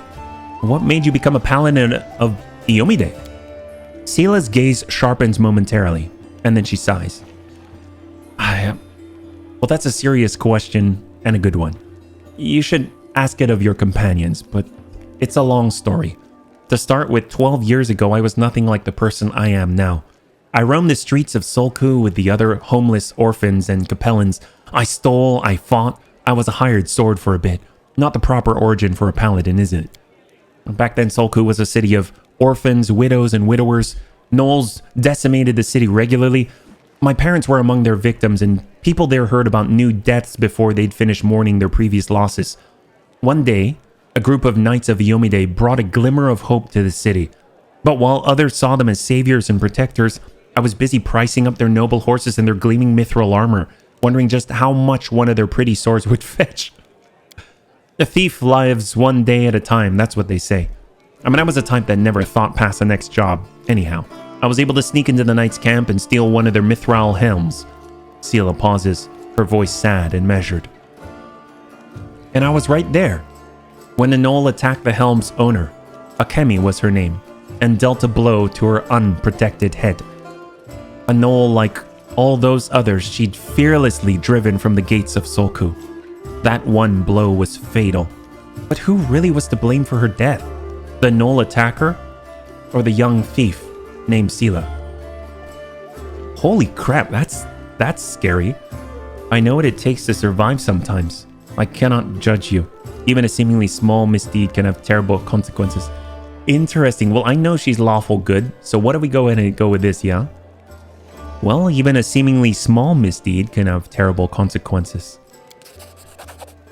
What made you become a paladin of Iomide? Sela's gaze sharpens momentarily, and then she sighs. Well, that's a serious question and a good one. You should ask it of your companions, but it's a long story. To start with, 12 years ago, I was nothing like the person I am now. I roamed the streets of Solku with the other homeless orphans and capellans. I stole, I fought, I was a hired sword for a bit. Not the proper origin for a paladin, is it? Back then, Solku was a city of orphans, widows, and widowers. Gnolls decimated the city regularly. My parents were among their victims, and people there heard about new deaths before they'd finished mourning their previous losses. One day, a group of knights of Iomide brought a glimmer of hope to the city. But while others saw them as saviors and protectors, I was busy pricing up their noble horses and their gleaming mithril armor, wondering just how much one of their pretty swords would fetch. A thief lives one day at a time, that's what they say. I mean, I was a type that never thought past the next job. Anyhow, I was able to sneak into the knight's camp and steal one of their mithril helms. Sela pauses, her voice sad and measured. And I was right there when the gnoll attacked the helm's owner. Akemi was her name, and dealt a blow to her unprotected head. A gnoll like all those others she'd fearlessly driven from the gates of Solku. That one blow was fatal. But who really was to blame for her death? The gnoll attacker? Or the young thief named Sela? Holy crap, that's scary. I know what it takes to survive sometimes. I cannot judge you. Even a seemingly small misdeed can have terrible consequences. Interesting. Well, I know she's lawful good, so what if we go ahead and go with this, yeah? Well, even a seemingly small misdeed can have terrible consequences.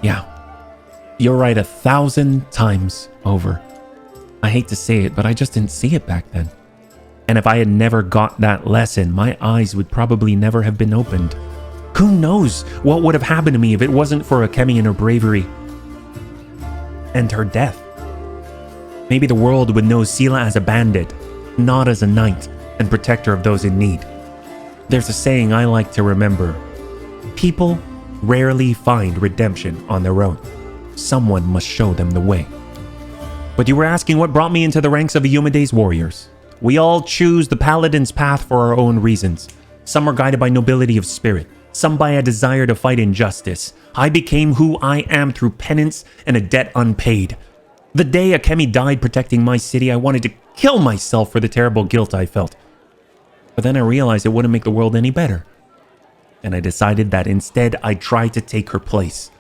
Yeah. You're right 1,000 times over. I hate to say it, but I just didn't see it back then. And if I had never got that lesson, my eyes would probably never have been opened. Who knows what would have happened to me if it wasn't for Akemi and her bravery and her death. Maybe the world would know Sela as a bandit, not as a knight and protector of those in need. There's a saying I like to remember. People rarely find redemption on their own. Someone must show them the way. But you were asking what brought me into the ranks of Iomide's warriors. We all choose the paladin's path for our own reasons. Some are guided by nobility of spirit, some by a desire to fight injustice. I became who I am through penance and a debt unpaid. The day Akemi died protecting my city, I wanted to kill myself for the terrible guilt I felt. But then I realized it wouldn't make the world any better. And I decided that instead I'd try to take her place.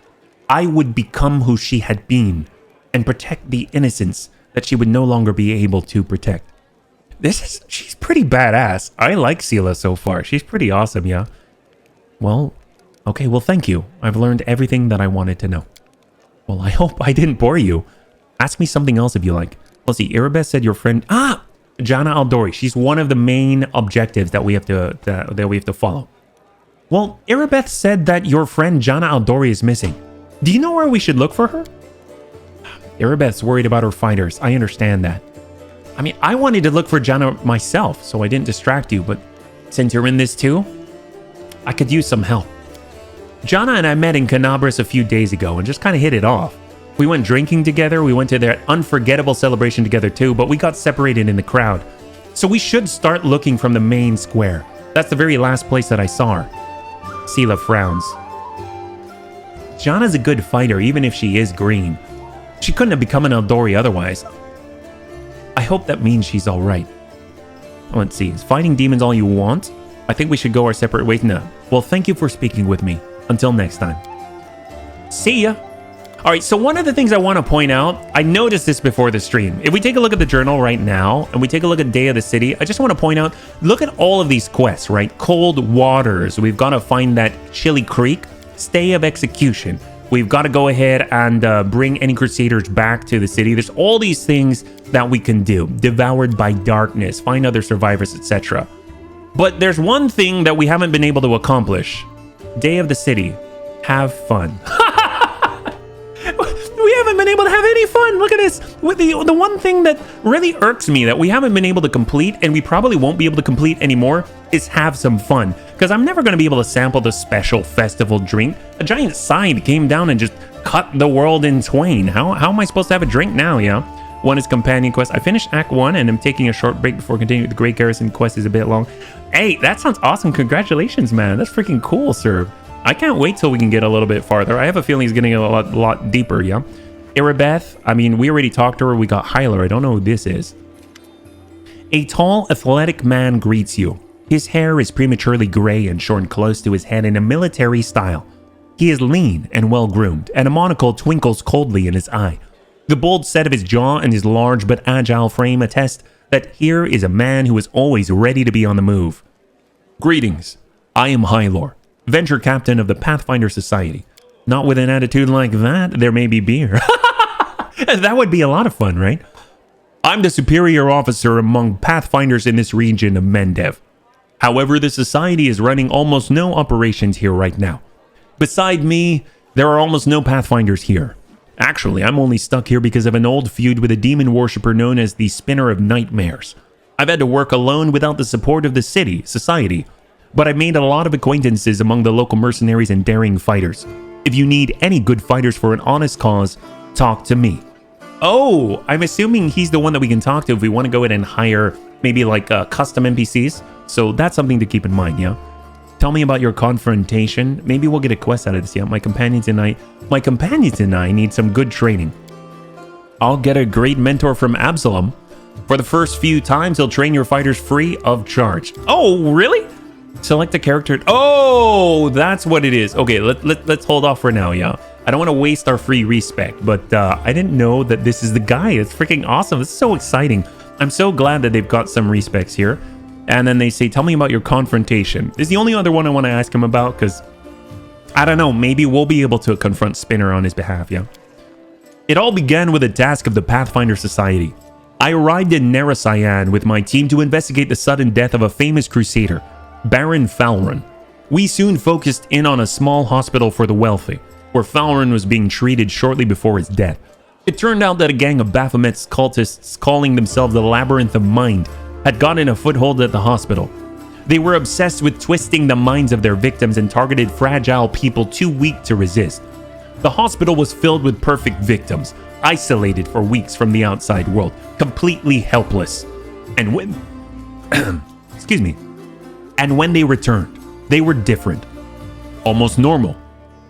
I would become who she had been and protect the innocence that she would no longer be able to protect. She's pretty badass. I like Sela so far. She's pretty awesome, yeah. Well, okay, well, thank you. I've learned everything that I wanted to know. Well, I hope I didn't bore you. Ask me something else if you like. Let's see, Erebeth said your friend... Jana Aldori. She's one of the main objectives that we have to follow. Well, Erebeth said that your friend Jana Aldori is missing. Do you know where we should look for her? Erebeth's worried about her fighters. I understand that. I mean, I wanted to look for Jana myself, so I didn't distract you, but since you're in this too, I could use some help. Jana and I met in Canabras a few days ago and just kind of hit it off. We went drinking together, we went to their unforgettable celebration together too, but we got separated in the crowd. So we should start looking from the main square. That's the very last place that I saw her. Sela frowns. Jana's a good fighter, even if she is green. She couldn't have become an Eldori otherwise. I hope that means she's alright. Let's see, is fighting demons all you want? I think we should go our separate ways now. Well, thank you for speaking with me. Until next time. See ya! Alright, so one of the things I want to point out, I noticed this before the stream. If we take a look at the journal right now, and we take a look at Day of the City, I just want to point out, look at all of these quests, right? Cold Waters, we've got to find that Chilly Creek, Stay of Execution. We've got to go ahead and bring any Crusaders back to the city. There's all these things that we can do. Devoured by Darkness, find other survivors, etc. But there's one thing that we haven't been able to accomplish. Day of the City. Have fun. We haven't been able to have any fun. Look at this. With the one thing that really irks me that we haven't been able to complete, and we probably won't be able to complete anymore, is have some fun. Because I'm never going to be able to sample the special festival drink. A giant scythe came down and just cut the world in twain. How am I supposed to have a drink now, yeah? One is companion quest. I finished Act 1 and I'm taking a short break before continuing. The Great Garrison quest is a bit long. Hey, that sounds awesome. Congratulations, man. That's freaking cool, sir. I can't wait till we can get a little bit farther. I have a feeling he's getting a lot deeper, yeah? Erebeth, I mean, we already talked to her. We got Hylor. I don't know who this is. A tall, athletic man greets you. His hair is prematurely gray and shorn close to his head in a military style. He is lean and well-groomed, and a monocle twinkles coldly in his eye. The bold set of his jaw and his large but agile frame attest that here is a man who is always ready to be on the move. Greetings. I am Hylor, venture captain of the Pathfinder Society. Not with an attitude like that, there may be beer. That would be a lot of fun, right? I'm the superior officer among Pathfinders in this region of Mendev. However, the Society is running almost no operations here right now. Beside me, there are almost no Pathfinders here. Actually, I'm only stuck here because of an old feud with a demon worshipper known as the Spinner of Nightmares. I've had to work alone without the support of the society, but I've made a lot of acquaintances among the local mercenaries and daring fighters. If you need any good fighters for an honest cause, talk to me. Oh, I'm assuming he's the one that we can talk to if we want to go ahead and hire maybe like custom NPCs. So that's something to keep in mind, yeah? Tell me about your confrontation. Maybe we'll get a quest out of this, yeah? My companions and I need some good training. I'll get a great mentor from Absalom. For the first few times, he'll train your fighters free of charge. Oh, really? Select a character. Oh, that's what it is. Okay, let's hold off for now, yeah? I don't want to waste our free respect, but I didn't know that this is the guy. It's freaking awesome. It's so exciting. I'm so glad that they've got some respects here. And then they say, tell me about your confrontation. This is the only other one I want to ask him about, because I don't know, maybe we'll be able to confront Spinner on his behalf, yeah? It all began with a task of the Pathfinder Society. I arrived in Nerasyan with my team to investigate the sudden death of a famous crusader, Baron Falrun. We soon focused in on a small hospital for the wealthy, where Falrun was being treated shortly before his death. It turned out that a gang of Baphomet's cultists calling themselves the Labyrinth of Mind had gotten a foothold at the hospital. They were obsessed with twisting the minds of their victims and targeted fragile people too weak to resist. The hospital was filled with perfect victims, isolated for weeks from the outside world, completely helpless. And when And when they returned, they were different, almost normal.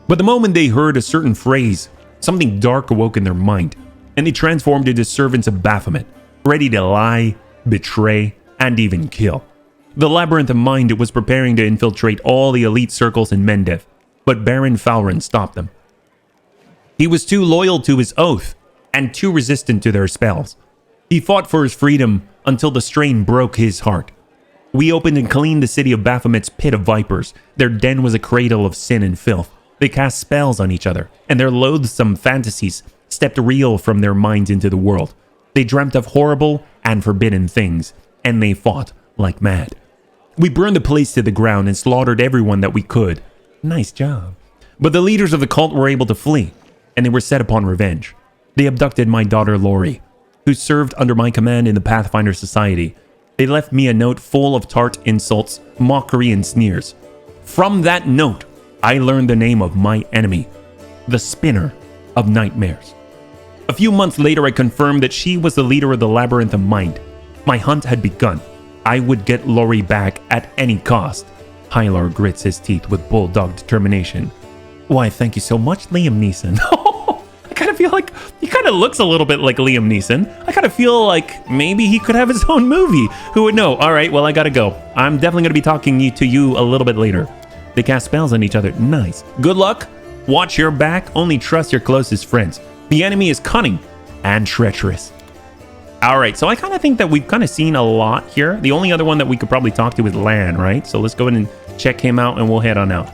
But the moment they heard a certain phrase, something dark awoke in their mind, and they transformed into servants of Baphomet, ready to lie, betray, and even kill. The Labyrinth of Mind was preparing to infiltrate all the elite circles in Mendev, but Baron Falrun stopped them. He was too loyal to his oath and too resistant to their spells. He fought for his freedom until the strain broke his heart. We opened and cleaned the city of Baphomet's pit of vipers. Their den was a cradle of sin and filth. They cast spells on each other, and their loathsome fantasies stepped real from their minds into the world. They dreamt of horrible and forbidden things, and they fought like mad. We burned the place to the ground and slaughtered everyone that we could. Nice job. But the leaders of the cult were able to flee, and they were set upon revenge. They abducted my daughter Lori, who served under my command in the Pathfinder Society. They left me a note full of tart insults, mockery, and sneers. From that note, I learned the name of my enemy, the Spinner of Nightmares. A few months later, I confirmed that she was the leader of the Labyrinth of Mind. My hunt had begun. I would get Lori back at any cost. Hylor grits his teeth with bulldog determination. Why, thank you so much, Liam Neeson. I kind of feel like he kind of looks a little bit like Liam Neeson. I kind of feel like maybe he could have his own movie. Who would know? All right, well, I gotta go. I'm definitely gonna be talking to you a little bit later. They cast spells on each other. Nice. Good luck. Watch your back. Only trust your closest friends. The enemy is cunning and treacherous. All right, so I kind of think that we've kind of seen a lot here. The only other one that we could probably talk to is Lan, right? So let's go ahead and check him out and we'll head on out.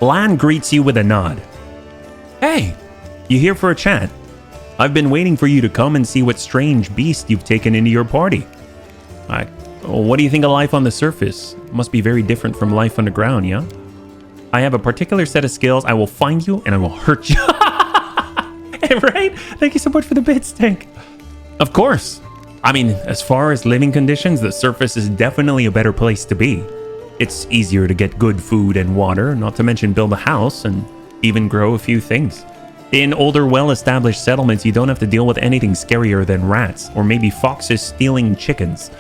Lan greets you with a nod. Hey, you here for a chat? I've been waiting for you to come and see what strange beast you've taken into your party. What do you think of life on the surface? Must be very different from life underground, yeah? I have a particular set of skills. I will find you and I will hurt you. Right? Thank you so much for the bits, Tank. Of course. I mean, as far as living conditions, the surface is definitely a better place to be. It's easier to get good food and water, not to mention build a house and even grow a few things. In older, well-established settlements, you don't have to deal with anything scarier than rats or maybe foxes stealing chickens.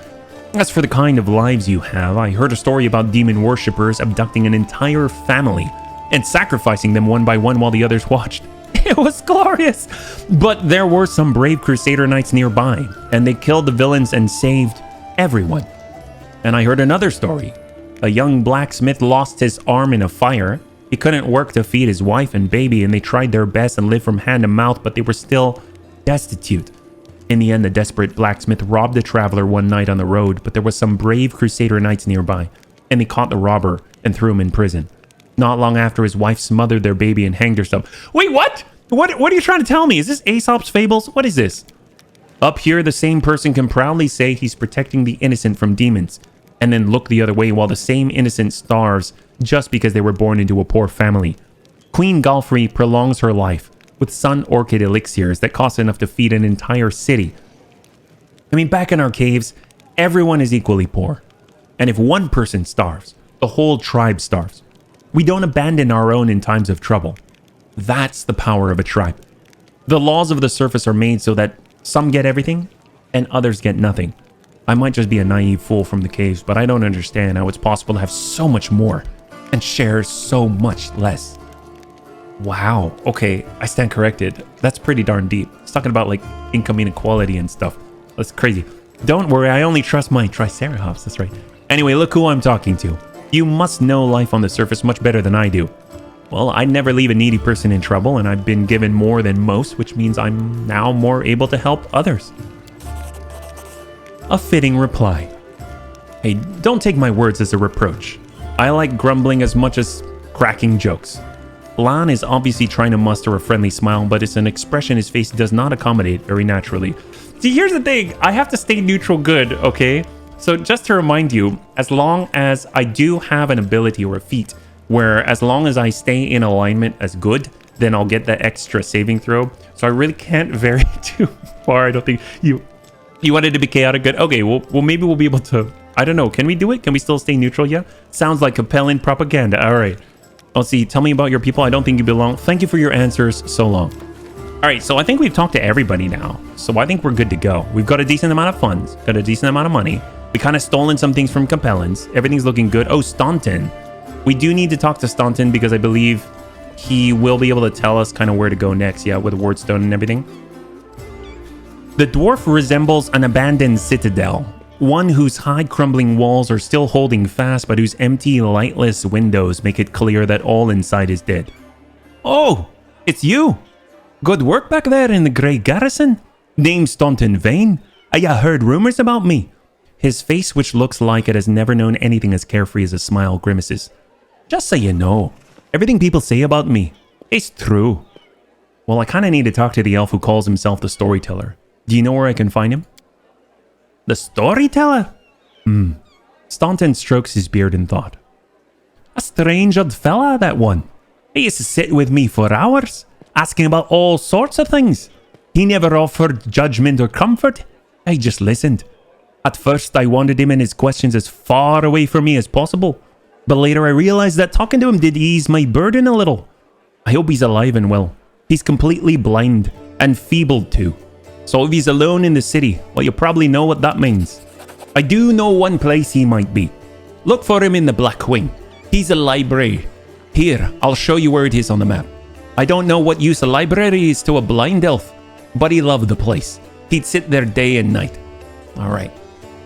As for the kind of lives you have, I heard a story about demon worshippers abducting an entire family and sacrificing them one by one while the others watched. It was glorious! But there were some brave Crusader knights nearby, and they killed the villains and saved everyone. And I heard another story. A young blacksmith lost his arm in a fire. He couldn't work to feed his wife and baby, and they tried their best and lived from hand to mouth, but they were still destitute. In the end, the desperate blacksmith robbed a traveler one night on the road, but there was some brave Crusader knights nearby, and they caught the robber and threw him in prison. Not long after, his wife smothered their baby and hanged herself. Wait, what? What are you trying to tell me? Is this Aesop's Fables? What is this? Up here, the same person can proudly say he's protecting the innocent from demons, and then look the other way while the same innocent starves just because they were born into a poor family. Queen Galfrey prolongs her life with sun orchid elixirs that cost enough to feed an entire city. I mean, back in our caves, everyone is equally poor. And if one person starves, the whole tribe starves. We don't abandon our own in times of trouble. That's the power of a tribe. The laws of the surface are made so that some get everything and others get nothing. I might just be a naive fool from the caves, but I don't understand how it's possible to have so much more and share so much less. Wow. Okay, I stand corrected. That's pretty darn deep. It's talking about like income inequality and stuff. That's crazy. Don't worry, I only trust my Triceratops. That's right. Anyway, look who I'm talking to. You must know life on the surface much better than I do. Well, I never leave a needy person in trouble, and I've been given more than most, which means I'm now more able to help others. A fitting reply. Hey, don't take my words as a reproach. I like grumbling as much as cracking jokes. Lan is obviously trying to muster a friendly smile, but it's an expression his face does not accommodate very naturally. See, here's the thing. I have to stay neutral good, okay? So just to remind you, as long as I do have an ability or a feat, where as long as I stay in alignment as good, then I'll get that extra saving throw. So I really can't vary too far. I don't think you wanted to be chaotic good. Okay, well maybe we'll be able to. I don't know. Can we do it? Can we still stay neutral? Yeah. Sounds like compelling propaganda. All right. I'll see. Tell me about your people. I don't think you belong. Thank you for your answers so long. All right. So I think we've talked to everybody now. So I think we're good to go. We've got a decent amount of funds. Got a decent amount of money. We kind of stolen some things from Compellins. Everything's looking good. Oh, Staunton. We do need to talk to Staunton because I believe he will be able to tell us kind of where to go next. Yeah, with Wardstone and everything. The dwarf resembles an abandoned citadel. One whose high crumbling walls are still holding fast, but whose empty, lightless windows make it clear that all inside is dead. Oh, It's you. Good work back there in the Grey Garrison. Name Staunton Vane. I heard rumors about me. His face, which looks like it has never known anything as carefree as a smile, grimaces. Just so you know, everything people say about me is true. Well, I kind of need to talk to the elf who calls himself the Storyteller. Do you know where I can find him? The Storyteller? Staunton strokes his beard in thought. A strange old fella, that one. He used to sit with me for hours, asking about all sorts of things. He never offered judgment or comfort. I just listened. At first, I wanted him and his questions as far away from me as possible. But later I realized that talking to him did ease my burden a little. I hope he's alive and well. He's completely blind and feeble too. So if he's alone in the city, well, you probably know what that means. I do know one place he might be. Look for him in the Black Wing. He's a library. Here, I'll show you where it is on the map. I don't know what use a library is to a blind elf, but he loved the place. He'd sit there day and night. All right.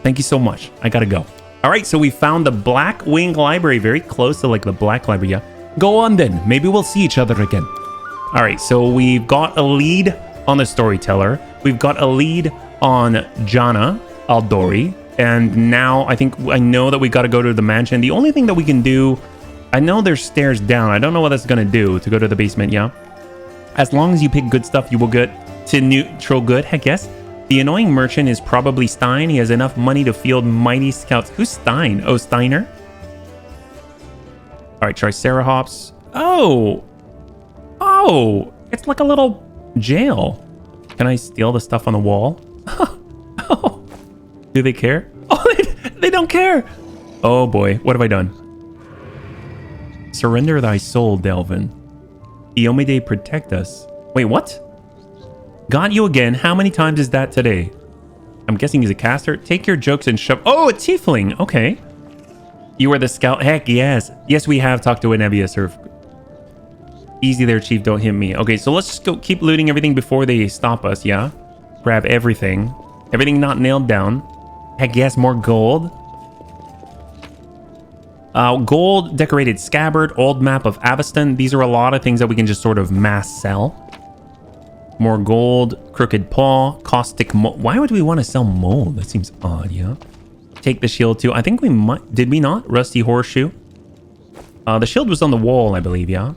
Thank you so much. I gotta go. All right, so we found the Black Wing Library, very close to like the Black Library. Yeah. Go on then. Maybe we'll see each other again. All right, so we've got a lead on the Storyteller. We've got a lead on Jana Aldori. And now I know that we got to go to the mansion. The only thing that we can do, I know there's stairs down. I don't know what that's going to do to go to the basement, yeah? As long as you pick good stuff, you will get to neutral good, I guess. The annoying merchant is probably Stein. He has enough money to field mighty scouts. Who's Stein? Oh, Steiner? All right, Triceratops. Oh, it's like a little jail. Can I steal the stuff on the wall? Oh, do they care? Oh, they don't care. Oh boy, what have I done? Surrender thy soul, Delvin. Iomide, protect us. Wait, what? Got you again. How many times is that today? I'm guessing he's a caster. Take your jokes and shove. Oh, a tiefling. Okay. You were the scout. Heck yes. Yes, we have talked to Anevia, sir. Easy there, chief. Don't hit me. Okay, so let's just go keep looting everything before they stop us, yeah? Grab everything. Everything not nailed down. Heck yes, more gold. Gold, decorated scabbard, old map of Aveston. These are a lot of things that we can just sort of mass sell. More gold, crooked paw, caustic mold. Why would we want to sell mold? That seems odd, yeah? Take the shield too. I think we might. Did we not? Rusty horseshoe. The shield was on the wall, I believe, yeah?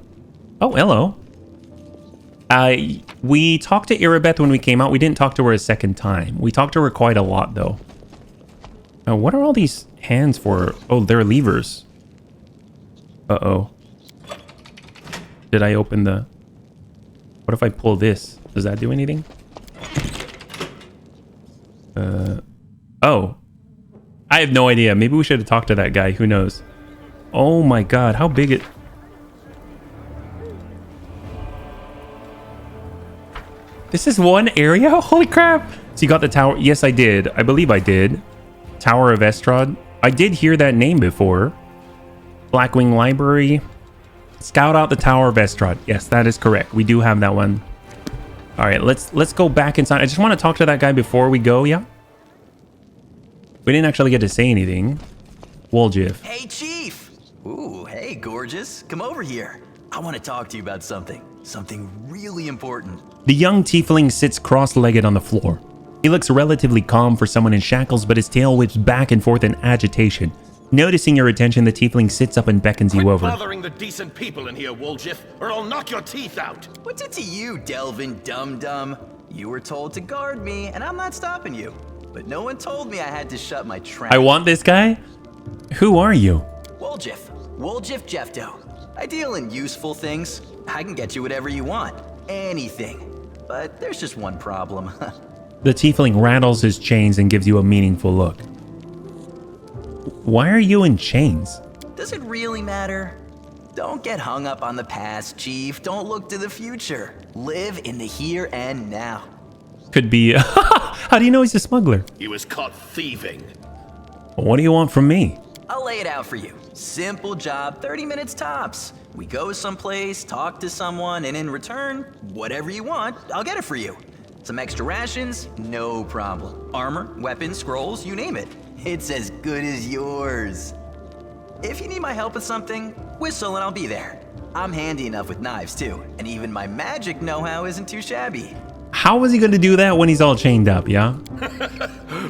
Oh, hello. We talked to Irabeth when we came out. We didn't talk to her a second time. We talked to her quite a lot, though. What are all these hands for? Oh, they're levers. Uh-oh. Did I open the... What if I pull this? Does that do anything? Oh. I have no idea. Maybe we should have talked to that guy. Who knows? Oh my god, how big it... This is one area? Holy crap! So you got the tower. Yes, I did. I believe I did. Tower of Estrad. I did hear that name before. Blackwing Library. Scout out the Tower of Estrad. Yes, that is correct. We do have that one. All right, let's go back inside. I just want to talk to that guy before we go, yeah? We didn't actually get to say anything. Woljif. Hey, Chief! Ooh, hey, gorgeous. Come over here. I want to talk to you about something. Something really important. The young tiefling sits cross-legged on the floor. He looks relatively calm for someone in shackles, but his tail whips back and forth in agitation. Noticing your attention, the tiefling sits up and beckons you over. Quit bothering the decent people in here, Woljif, or I'll knock your teeth out. What's it to you, Delvin Dum-Dum? You were told to guard me, and I'm not stopping you. But no one told me I had to shut my trap. I want this guy? Who are you? Woljif. Woljif Jefto. I deal in useful things. I can get you whatever you want. Anything. But there's just one problem. The tiefling rattles his chains and gives you a meaningful look. Why are you in chains? Does it really matter? Don't get hung up on the past, Chief. Don't look to the future. Live in the here and now. Could be... How do you know he's a smuggler? He was caught thieving. What do you want from me? I'll lay it out for you. Simple job, 30 minutes tops. We go someplace, talk to someone, and in return, whatever you want, I'll get it for you. Some extra rations, no problem. Armor, weapons, scrolls, you name it. It's as good as yours. If you need my help with something, whistle and I'll be there. I'm handy enough with knives too, and even my magic know-how isn't too shabby. How is he going to do that when he's all chained up, yeah?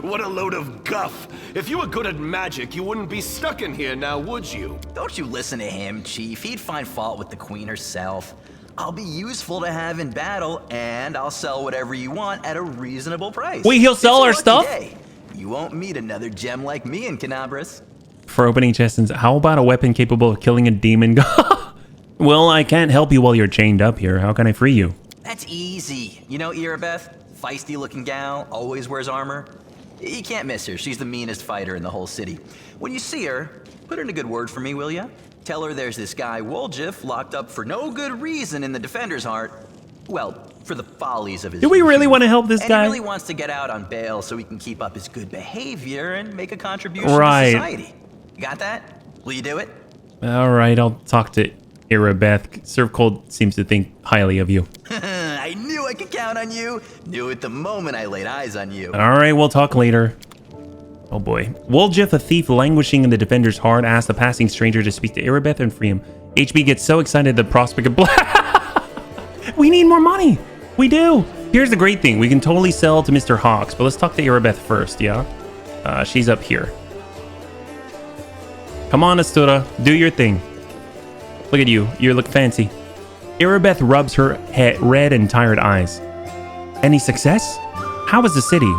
What a load of guff. If you were good at magic, you wouldn't be stuck in here now, would you? Don't you listen to him, Chief. He'd find fault with the Queen herself. I'll be useful to have in battle, and I'll sell whatever you want at a reasonable price. Wait, he'll sell our stuff? Day. You won't meet another gem like me in Canabras. For opening chests, and how about a weapon capable of killing a demon? Well, I can't help you while you're chained up here. How can I free you? That's easy. You know Irabeth? Feisty-looking gal, always wears armor. You can't miss her. She's the meanest fighter in the whole city. When you see her, put in a good word for me, will ya? Tell her there's this guy, Woljif, locked up for no good reason in the Defender's Heart. Well, for the follies of his... Do we really want to help this guy? He really wants to get out on bail so he can keep up his good behavior and make a contribution right. to society. You got that? Will you do it? All right, I'll talk to Irabeth. Serve Cold seems to think highly of you. I knew I could count on you. Knew it the moment I laid eyes on you. All right, we'll talk later. Oh boy. Woljif, a thief languishing in the Defender's Heart, asks the passing stranger to speak to Irabeth and free him. HB gets so excited at the prospect of... We need more money. We do. Here's the great thing. We can totally sell to Mr. Hawks, but let's talk to Irabeth first, yeah? She's up here. Come on, Astura. Do your thing. Look at you. You look fancy. Irabeth rubs her red and tired eyes. Any success? How is the city?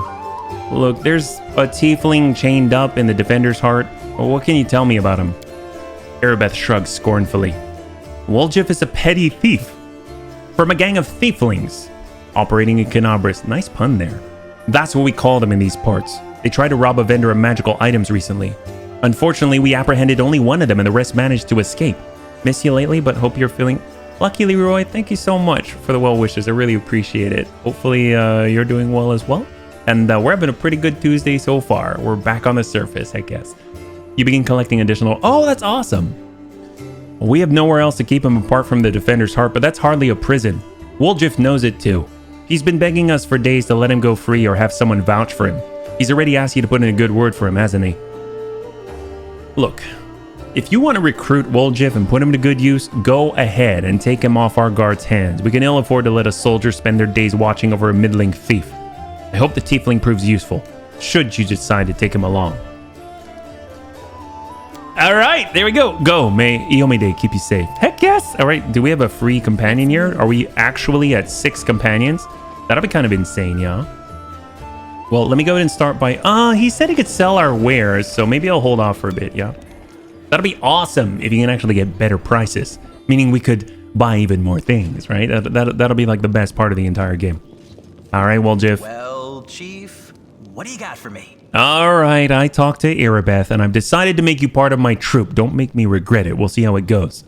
Look, there's a tiefling chained up in the Defender's Heart. Well, what can you tell me about him? Irabeth shrugs scornfully. Woljif is a petty thief from a gang of tieflings operating in Canabras. Nice pun there. That's what we call them in these parts. They tried to rob a vendor of magical items recently. Unfortunately, we apprehended only one of them and the rest managed to escape. Miss you lately, but hope you're feeling... Lucky Leroy, thank you so much for the well wishes. I really appreciate it. Hopefully you're doing well as well. And we're having a pretty good Tuesday so far. We're back on the surface, I guess. You begin collecting additional... Oh, that's awesome. We have nowhere else to keep him apart from the Defender's Heart, but that's hardly a prison. Woljif knows it too. He's been begging us for days to let him go free or have someone vouch for him. He's already asked you to put in a good word for him, hasn't he? Look, if you want to recruit Woljif and put him to good use, go ahead and take him off our guards' hands. We can ill afford to let a soldier spend their days watching over a middling thief. I hope the tiefling proves useful, should you decide to take him along. All right, there we go. Go, may Iomide keep you safe. Heck yes. All right, do we have a free companion here? Are we actually at 6 companions? That'll be kind of insane, yeah? Well, let me go ahead and start by... he said he could sell our wares, so maybe I'll hold off for a bit, yeah? That'll be awesome if you can actually get better prices, meaning we could buy even more things, right? That'll be like the best part of the entire game. All right, Woljif. Well, Chief, what do you got for me? All right, I talked to Irabeth, and I've decided to make you part of my troop. Don't make me regret it. We'll see how it goes.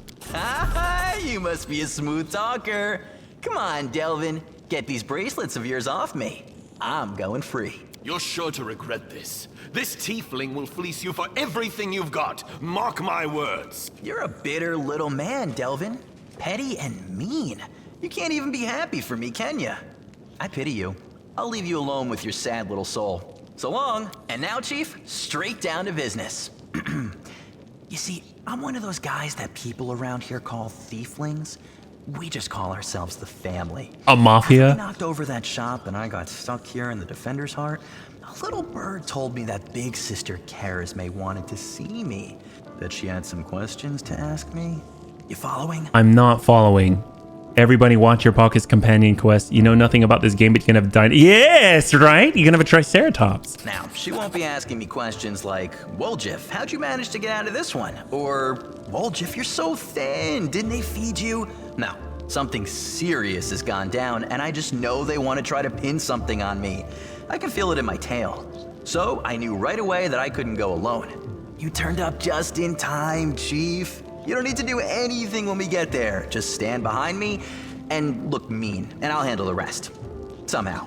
You must be a smooth talker. Come on, Delvin. Get these bracelets of yours off me. I'm going free. You're sure to regret this. This tiefling will fleece you for everything you've got. Mark my words. You're a bitter little man, Delvin. Petty and mean. You can't even be happy for me, can you? I pity you. I'll leave you alone with your sad little soul. So long. And now, Chief, straight down to business. You see, I'm one of those guys that people around here call thieflings. We just call ourselves the family. A mafia? After I knocked over that shop and I got stuck here in the Defender's Heart, a little bird told me that big sister Charisme wanted to see me. That she had some questions to ask me. You following? I'm not following. Everybody watch your Pocket's companion quest. You know nothing about this game, but you can have Yes, right? You can have a Triceratops. Now, she won't be asking me questions like, Woljif, how'd you manage to get out of this one? Or, Woljif, you're so thin, didn't they feed you? No, something serious has gone down, and I just know they want to try to pin something on me. I can feel it in my tail. So, I knew right away that I couldn't go alone. You turned up just in time, Chief. You don't need to do anything when we get there. Just stand behind me and look mean, and I'll handle the rest. Somehow.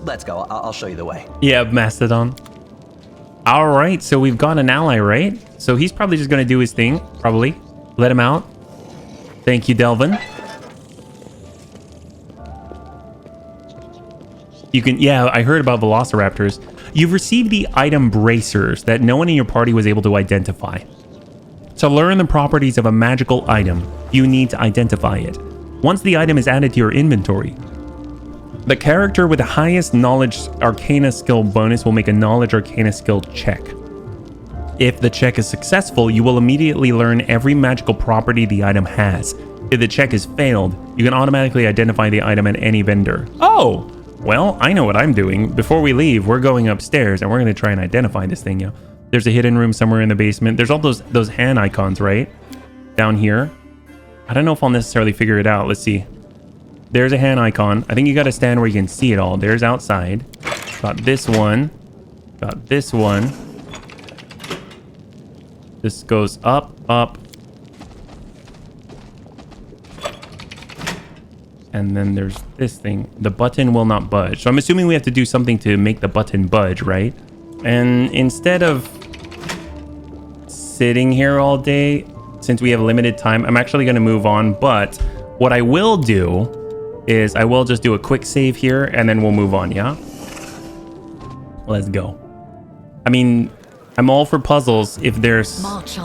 Let's go. I'll show you the way. Yeah, Mastodon. All right, so we've got an ally, right? So he's probably just going to do his thing, probably. Let him out. Thank you, Delvin. You can... Yeah, I heard about velociraptors. You've received the item bracers that no one in your party was able to identify. To learn the properties of a magical item, you need to identify it. Once the item is added to your inventory, the character with the highest knowledge arcana skill bonus will make a knowledge arcana skill check. If the check is successful, you will immediately learn every magical property the item has. If the check is failed, you can automatically identify the item at any vendor. Oh, well, I know what I'm doing. Before we leave, we're going upstairs and we're going to try and identify this thing. Yeah, there's a hidden room somewhere in the basement. There's all those hand icons, right? Down here. I don't know if I'll necessarily figure it out. Let's see. There's a hand icon. I think you got to stand where you can see it all. There's outside. Got this one. Got this one. This goes up, up. And then there's this thing. The button will not budge. So I'm assuming we have to do something to make the button budge, right? And instead of sitting here all day, since we have limited time, I'm actually going to move on. But what I will do is I will just do a quick save here and then we'll move on, yeah? Let's go. I mean, I'm all for puzzles if there's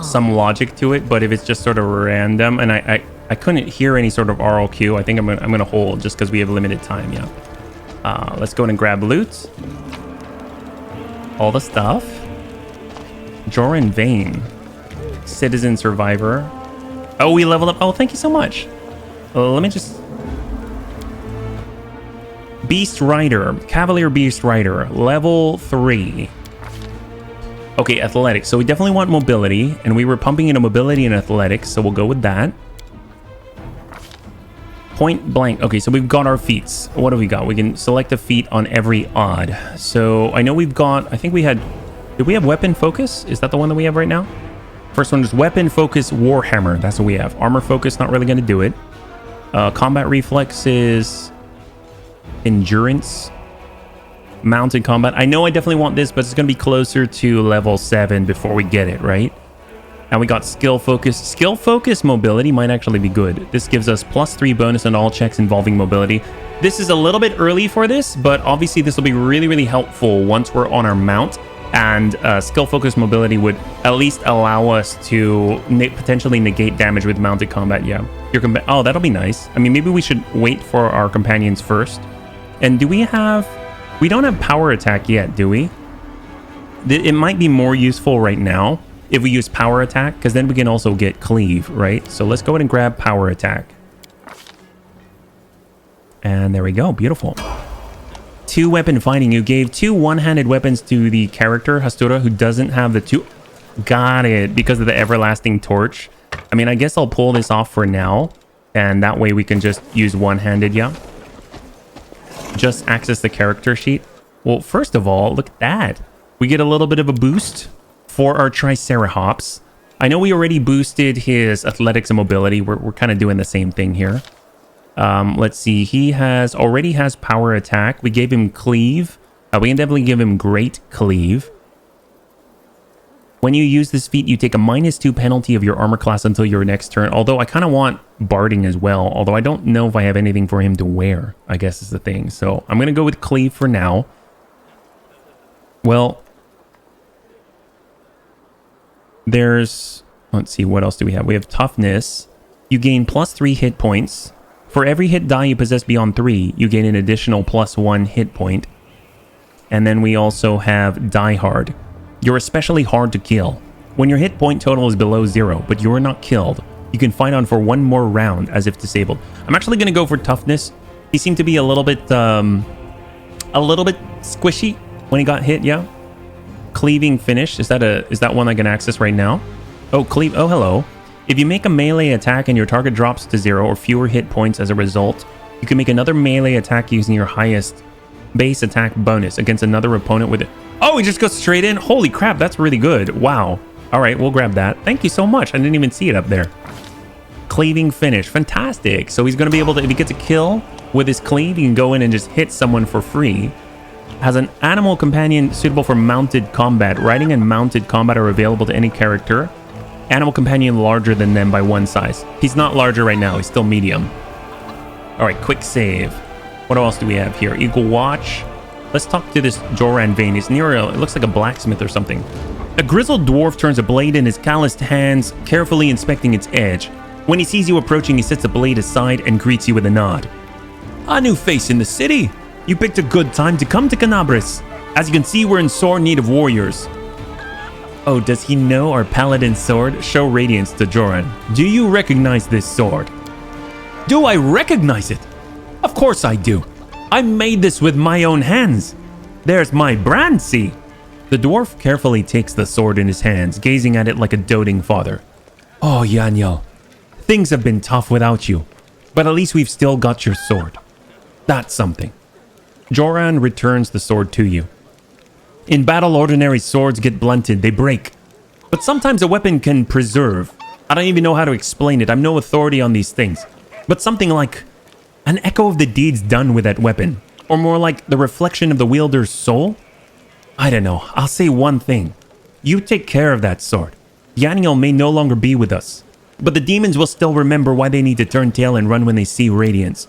some logic to it, but if it's just sort of random, and I couldn't hear any sort of RLQ, I think I'm gonna hold just because we have limited time, yeah. Let's go and grab loot. All the stuff. Joran Vane. Citizen Survivor. Oh, we leveled up. Oh, thank you so much. Let me just... Beast Rider. Cavalier Beast Rider. Level 3. Okay, athletics. So we definitely want mobility, and we were pumping into mobility and athletics, so we'll go with that. Point blank. Okay, so we've got our feats. What have we got? We can select a feat on every odd. So I know we've got, I think we had, did we have weapon focus? Is that the one that we have right now? First one is weapon focus Warhammer. That's what we have. Armor focus, not really going to do it. Combat reflex is endurance. Mounted combat. I know I definitely want this, but it's going to be closer to level 7 before we get it, right? And we got skill focus. Skill focus mobility might actually be good. This gives us +3 bonus on all checks involving mobility. This is a little bit early for this, but obviously this will be really, really helpful once we're on our mount. And skill focus mobility would at least allow us to potentially negate damage with mounted combat. Yeah. Oh, that'll be nice. I mean, maybe we should wait for our companions first. And do we have... We don't have power attack yet, do we? It might be more useful right now if we use power attack, because then we can also get cleave, right? So let's go ahead and grab power attack. And there we go. Beautiful. 2 weapon fighting. You gave 2 one-handed weapons to the character, Hastura, who doesn't have the 2... Got it. Because of the everlasting torch. I mean, I guess I'll pull this off for now. And that way we can just use one-handed, yeah? Just access the character sheet. Well, first of all, look at that. We get a little bit of a boost for our Triceratops. I know we already boosted his athletics and mobility. We're kind of doing the same thing here. Let's see. He already has power attack. We gave him cleave. We can definitely give him great cleave. When you use this feat, you take a -2 penalty of your armor class until your next turn. Although I kind of want barding as well. Although I don't know if I have anything for him to wear, I guess is the thing. So I'm going to go with cleave for now. Well, there's... Let's see, what else do we have? We have toughness. You gain +3 hit points. For every hit die you possess beyond 3, you gain an additional +1 hit point. And then we also have Die Hard. You're especially hard to kill. When your hit point total is below 0, but you are not killed, you can fight on for 1 more round as if disabled. I'm actually going to go for toughness. He seemed to be a little bit squishy when he got hit, yeah? Cleaving finish. Is that one I can access right now? Oh, cleave. Oh, hello. If you make a melee attack and your target drops to 0 or fewer hit points as a result, you can make another melee attack using your highest base attack bonus against another opponent with it. Oh, he just goes straight in? Holy crap, that's really good. Wow. All right, we'll grab that. Thank you so much. I didn't even see it up there. Cleaving finish. Fantastic. So he's going to be able to, if he gets a kill with his cleave, he can go in and just hit someone for free. Has an animal companion suitable for mounted combat. Riding and mounted combat are available to any character. Animal companion larger than them by 1 size. He's not larger right now. He's still medium. All right, quick save. What else do we have here? Eagle Watch. Let's talk to this Joran Vane. He's near it looks like a blacksmith or something. A grizzled dwarf turns a blade in his calloused hands, carefully inspecting its edge. When he sees you approaching, he sets the blade aside and greets you with a nod. A new face in the city. You picked a good time to come to Canabris. As you can see, we're in sore need of warriors. Oh, does he know our paladin sword? Show radiance to Joran. Do you recognize this sword? Do I recognize it? Of course I do. I made this with my own hands. There's my brand, see? The dwarf carefully takes the sword in his hands, gazing at it like a doting father. Oh, Yaniel, things have been tough without you, but at least we've still got your sword. That's something. Joran returns the sword to you. In battle, ordinary swords get blunted, they break. But sometimes a weapon can preserve. I don't even know how to explain it, I'm no authority on these things. But something like an echo of the deeds done with that weapon. Or more like the reflection of the wielder's soul? I don't know, I'll say one thing. You take care of that sword. Yaniel may no longer be with us, but the demons will still remember why they need to turn tail and run when they see radiance.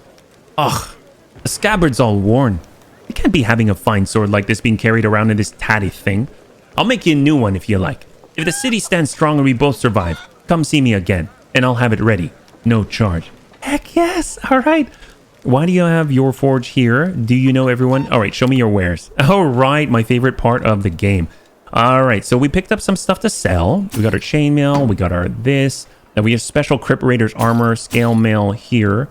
Ugh, the scabbard's all worn. You can't be having a fine sword like this being carried around in this tatty thing. I'll make you a new one if you like. If the city stands strong and we both survive, come see me again, and I'll have it ready. No charge. Heck yes, alright. Why do you have your forge here? Do you know everyone? Alright, show me your wares. Alright, my favorite part of the game. Alright, so we picked up some stuff to sell. We got our chainmail, we got our this. Now we have special Crypt Raiders armor, scale mail here.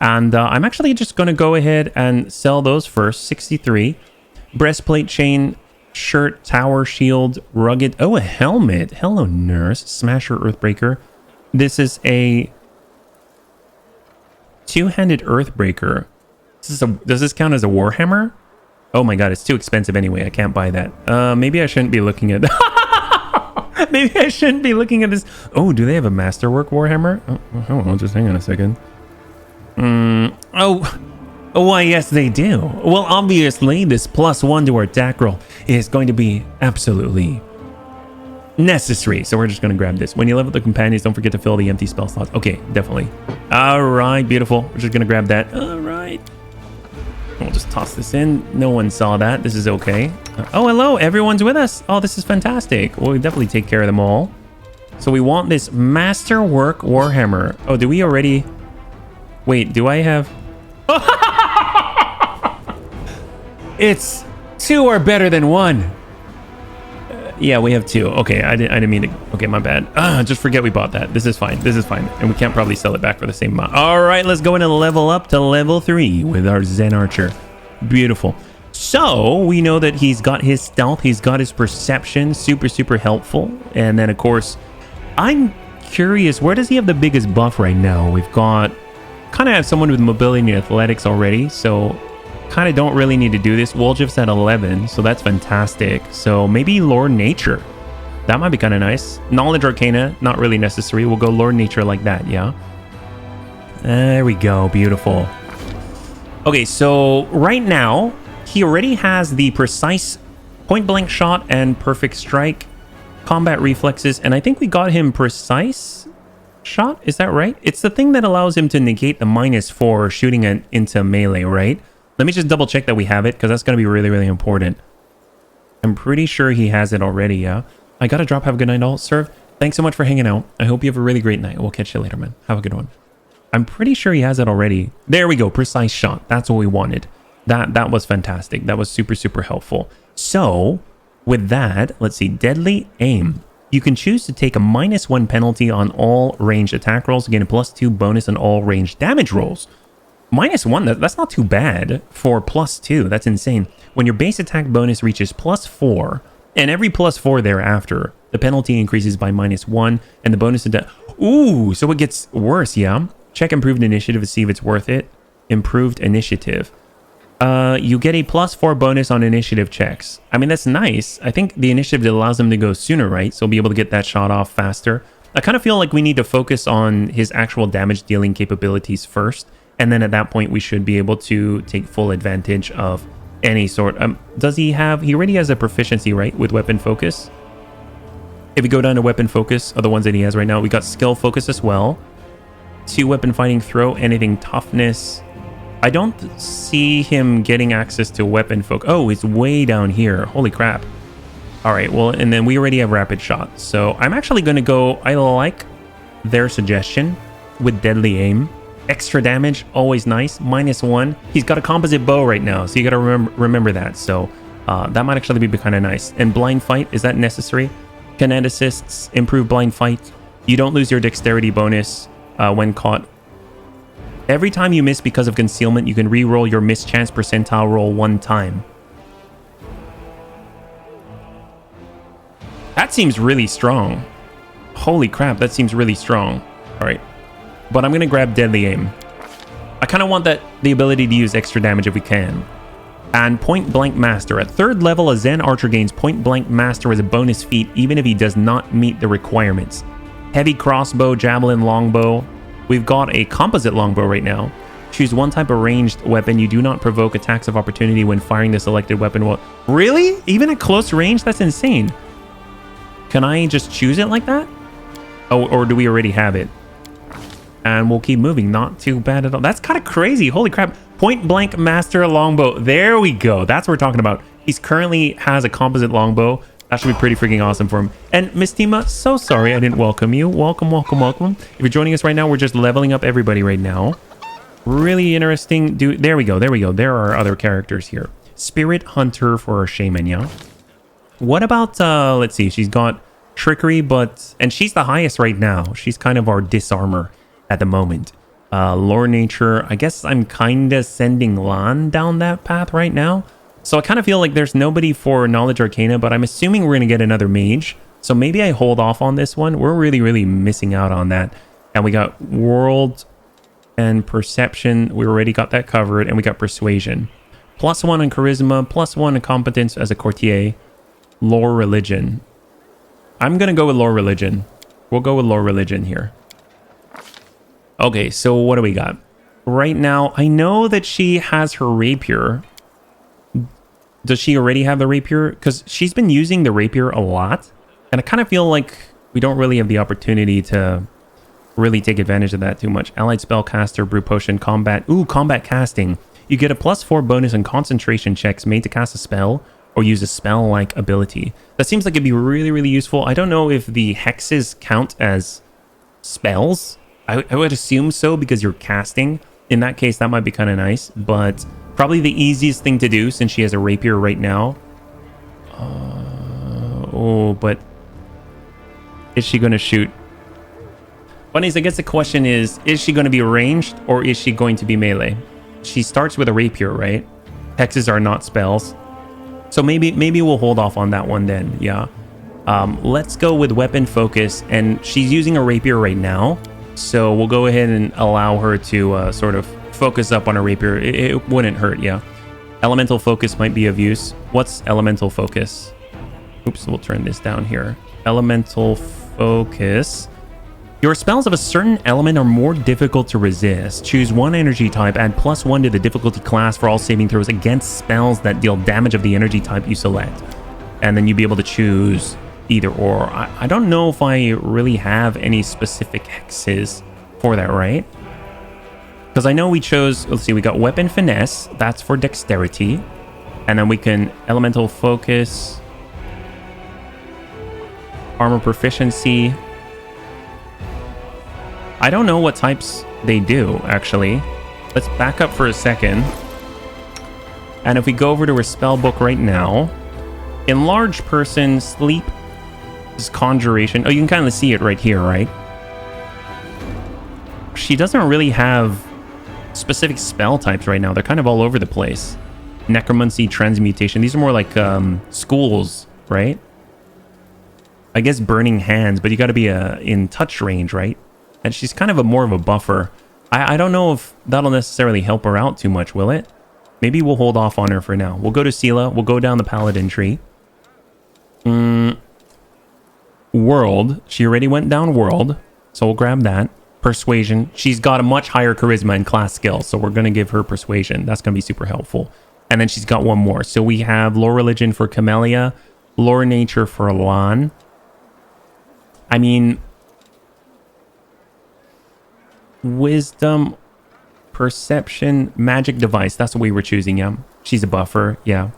And I'm actually just going to go ahead and sell those first. 63. Breastplate, chain, shirt, tower, shield, rugged. Oh, a helmet. Hello, nurse. Smasher, Earthbreaker. This is a two-handed Earthbreaker. Does this count as a Warhammer? Oh my god, it's too expensive anyway. I can't buy that. Maybe I shouldn't be looking at... Maybe I shouldn't be looking at this. Oh, do they have a Masterwork Warhammer? Oh, hold on, just hang on a second. Oh, why yes they do. Well, obviously, this +1 to our attack roll is going to be absolutely necessary. So we're just going to grab this. When you level the companions, don't forget to fill the empty spell slots. Okay, definitely. All right, beautiful. We're just going to grab that. All right. We'll just toss this in. No one saw that. This is okay. Oh, hello. Everyone's with us. Oh, this is fantastic. We'll definitely take care of them all. So we want this Masterwork Warhammer. Oh, do we already... Wait, do I have... It's 2 are better than 1. Yeah, we have 2. Okay, I didn't mean to... Okay, my bad. Just forget we bought that. This is fine. This is fine. And we can't probably sell it back for the same amount. All right, let's go in and level up to level 3 with our Zen Archer. Beautiful. So, we know that he's got his stealth. He's got his perception. Super, super helpful. And then, of course, I'm curious. Where does he have the biggest buff right now? We've got... Kind of have someone with mobility and athletics already. So... Kind of don't really need to do this. Woljif's at 11, so that's fantastic. So maybe Lore Nature. That might be kind of nice. Knowledge Arcana, not really necessary. We'll go Lore Nature like that, yeah? There we go, beautiful. Okay, so right now, he already has the precise point-blank shot and perfect strike, combat reflexes, and I think we got him precise shot, is that right? It's the thing that allows him to negate the -4 shooting it into melee, right? Let me just double check that we have it, because that's going to be really, really important. I'm pretty sure he has it already, yeah? I gotta drop. Have a good night, all. Serve, thanks so much for hanging out. I hope you have a really great night. We'll catch you later, man. Have a good one. I'm pretty sure he has it already. There we go. Precise shot. That's what we wanted. That was fantastic. That was super, super helpful. So, with that, let's see. Deadly Aim. You can choose to take a -1 penalty on all ranged attack rolls. Again, a +2 bonus on all ranged damage rolls. -1, that's not too bad for +2. That's insane. When your base attack bonus reaches +4, and every +4 thereafter, the penalty increases by -1, and the bonus attack... Ooh, so it gets worse, yeah? Check Improved Initiative to see if it's worth it. Improved Initiative. You get a +4 bonus on initiative checks. I mean, that's nice. I think the initiative allows them to go sooner, right? So we'll be able to get that shot off faster. I kind of feel like we need to focus on his actual damage dealing capabilities first. And then at that point, we should be able to take full advantage of any sort. Does he have... He already has a proficiency, right? With weapon focus. If we go down to weapon focus, are the ones that he has right now. We got skill focus as well. 2 weapon fighting throw. Anything toughness. I don't see him getting access to weapon focus. Oh, it's way down here. Holy crap. All right, well, and then we already have rapid shot. So I'm actually going to go, I like their suggestion with deadly aim. Extra damage, always nice. -1. He's got a composite bow right now, so you got to remember that. So that might actually be kind of nice. And blind fight, is that necessary? Kinet assists, improve blind fight. You don't lose your dexterity bonus when caught. Every time you miss because of concealment, you can re-roll your mischance percentile roll 1 time. That seems really strong. Holy crap, that seems really strong. All right, but I'm gonna grab deadly aim. I kind of want the ability to use extra damage if we can. And point blank master. At 3rd level, a Zen archer gains point blank master as a bonus feat, even if he does not meet the requirements. Heavy crossbow, javelin, longbow. We've got a composite longbow right now. Choose one type of ranged weapon. You do not provoke attacks of opportunity when firing the selected weapon. Well, really? Even at close range? That's insane. Can I just choose it like that? Oh, or do we already have it? And we'll keep moving. Not too bad at all. That's kind of crazy. Holy crap. Point blank master longbow. There we go. That's what we're talking about. He's currently has a composite longbow. That should be pretty freaking awesome for him. And Miss Tima, so sorry I didn't welcome you. Welcome, welcome, welcome. If you're joining us right now, we're just leveling up everybody right now. Really interesting. There we go. There we go. There are other characters here. Spirit Hunter for our Shaman, yeah? What about, let's see. She's got trickery, and she's the highest right now. She's kind of our disarmor at the moment. Lore nature. I guess I'm kind of sending Lan down that path right now. So I kind of feel like there's nobody for knowledge arcana, but I'm assuming we're going to get another mage. So maybe I hold off on this one. We're really, really missing out on that. And we got world and perception. We already got that covered. And we got persuasion. +1 on charisma, +1 on competence as a courtier. Lore religion. I'm going to go with lore religion. We'll go with lore religion here. Okay, so what do we got? Right now, I know that she has her rapier. Does she already have the rapier? Because she's been using the rapier a lot. And I kind of feel like we don't really have the opportunity to really take advantage of that too much. Allied spellcaster, brew potion, combat. Ooh, combat casting. You get a +4 bonus on concentration checks made to cast a spell or use a spell-like ability. That seems like it'd be really, really useful. I don't know if the hexes count as spells. I would assume so because you're casting. In that case, that might be kind of nice. But probably the easiest thing to do since she has a rapier right now. But is she going to shoot? Bunnies, I guess the question is she going to be ranged or is she going to be melee? She starts with a rapier, right? Hexes are not spells. So maybe we'll hold off on that one then, yeah. Let's go with weapon focus, and she's using a rapier right now. So we'll go ahead and allow her to sort of focus up on a rapier. It wouldn't hurt, yeah. Elemental focus might be of use. What's elemental focus? Oops, we'll turn this down here. Elemental focus. Your spells of a certain element are more difficult to resist. Choose one energy type, add +1 to the difficulty class for all saving throws against spells that deal damage of the energy type you select. And then you'll be able to choose either or. I don't know if I really have any specific hexes for that, right? Because I know we chose, let's see, we got weapon finesse. That's for dexterity. And then we can elemental focus, armor proficiency. I don't know what types they do, actually. Let's back up for a second. And if we go over to her spell book right now, enlarge person, sleep is conjuration. Oh, you can kind of see it right here, right? She doesn't really have specific spell types right now. They're kind of all over the place. Necromancy, transmutation. These are more like schools, right? I guess burning hands, but you got to be in touch range, right? And she's kind of more of a buffer. I don't know if that'll necessarily help her out too much, will it? Maybe we'll hold off on her for now. We'll go to Sela. We'll go down the paladin tree. World. She already went down world. So we'll grab that. Persuasion. She's got a much higher charisma and class skill. So we're going to give her persuasion. That's going to be super helpful. And then she's got one more. So we have lore religion for Camellia. Lore nature for Lan. I mean, wisdom, perception, magic device. That's what we were choosing, yeah. She's a buffer, yeah.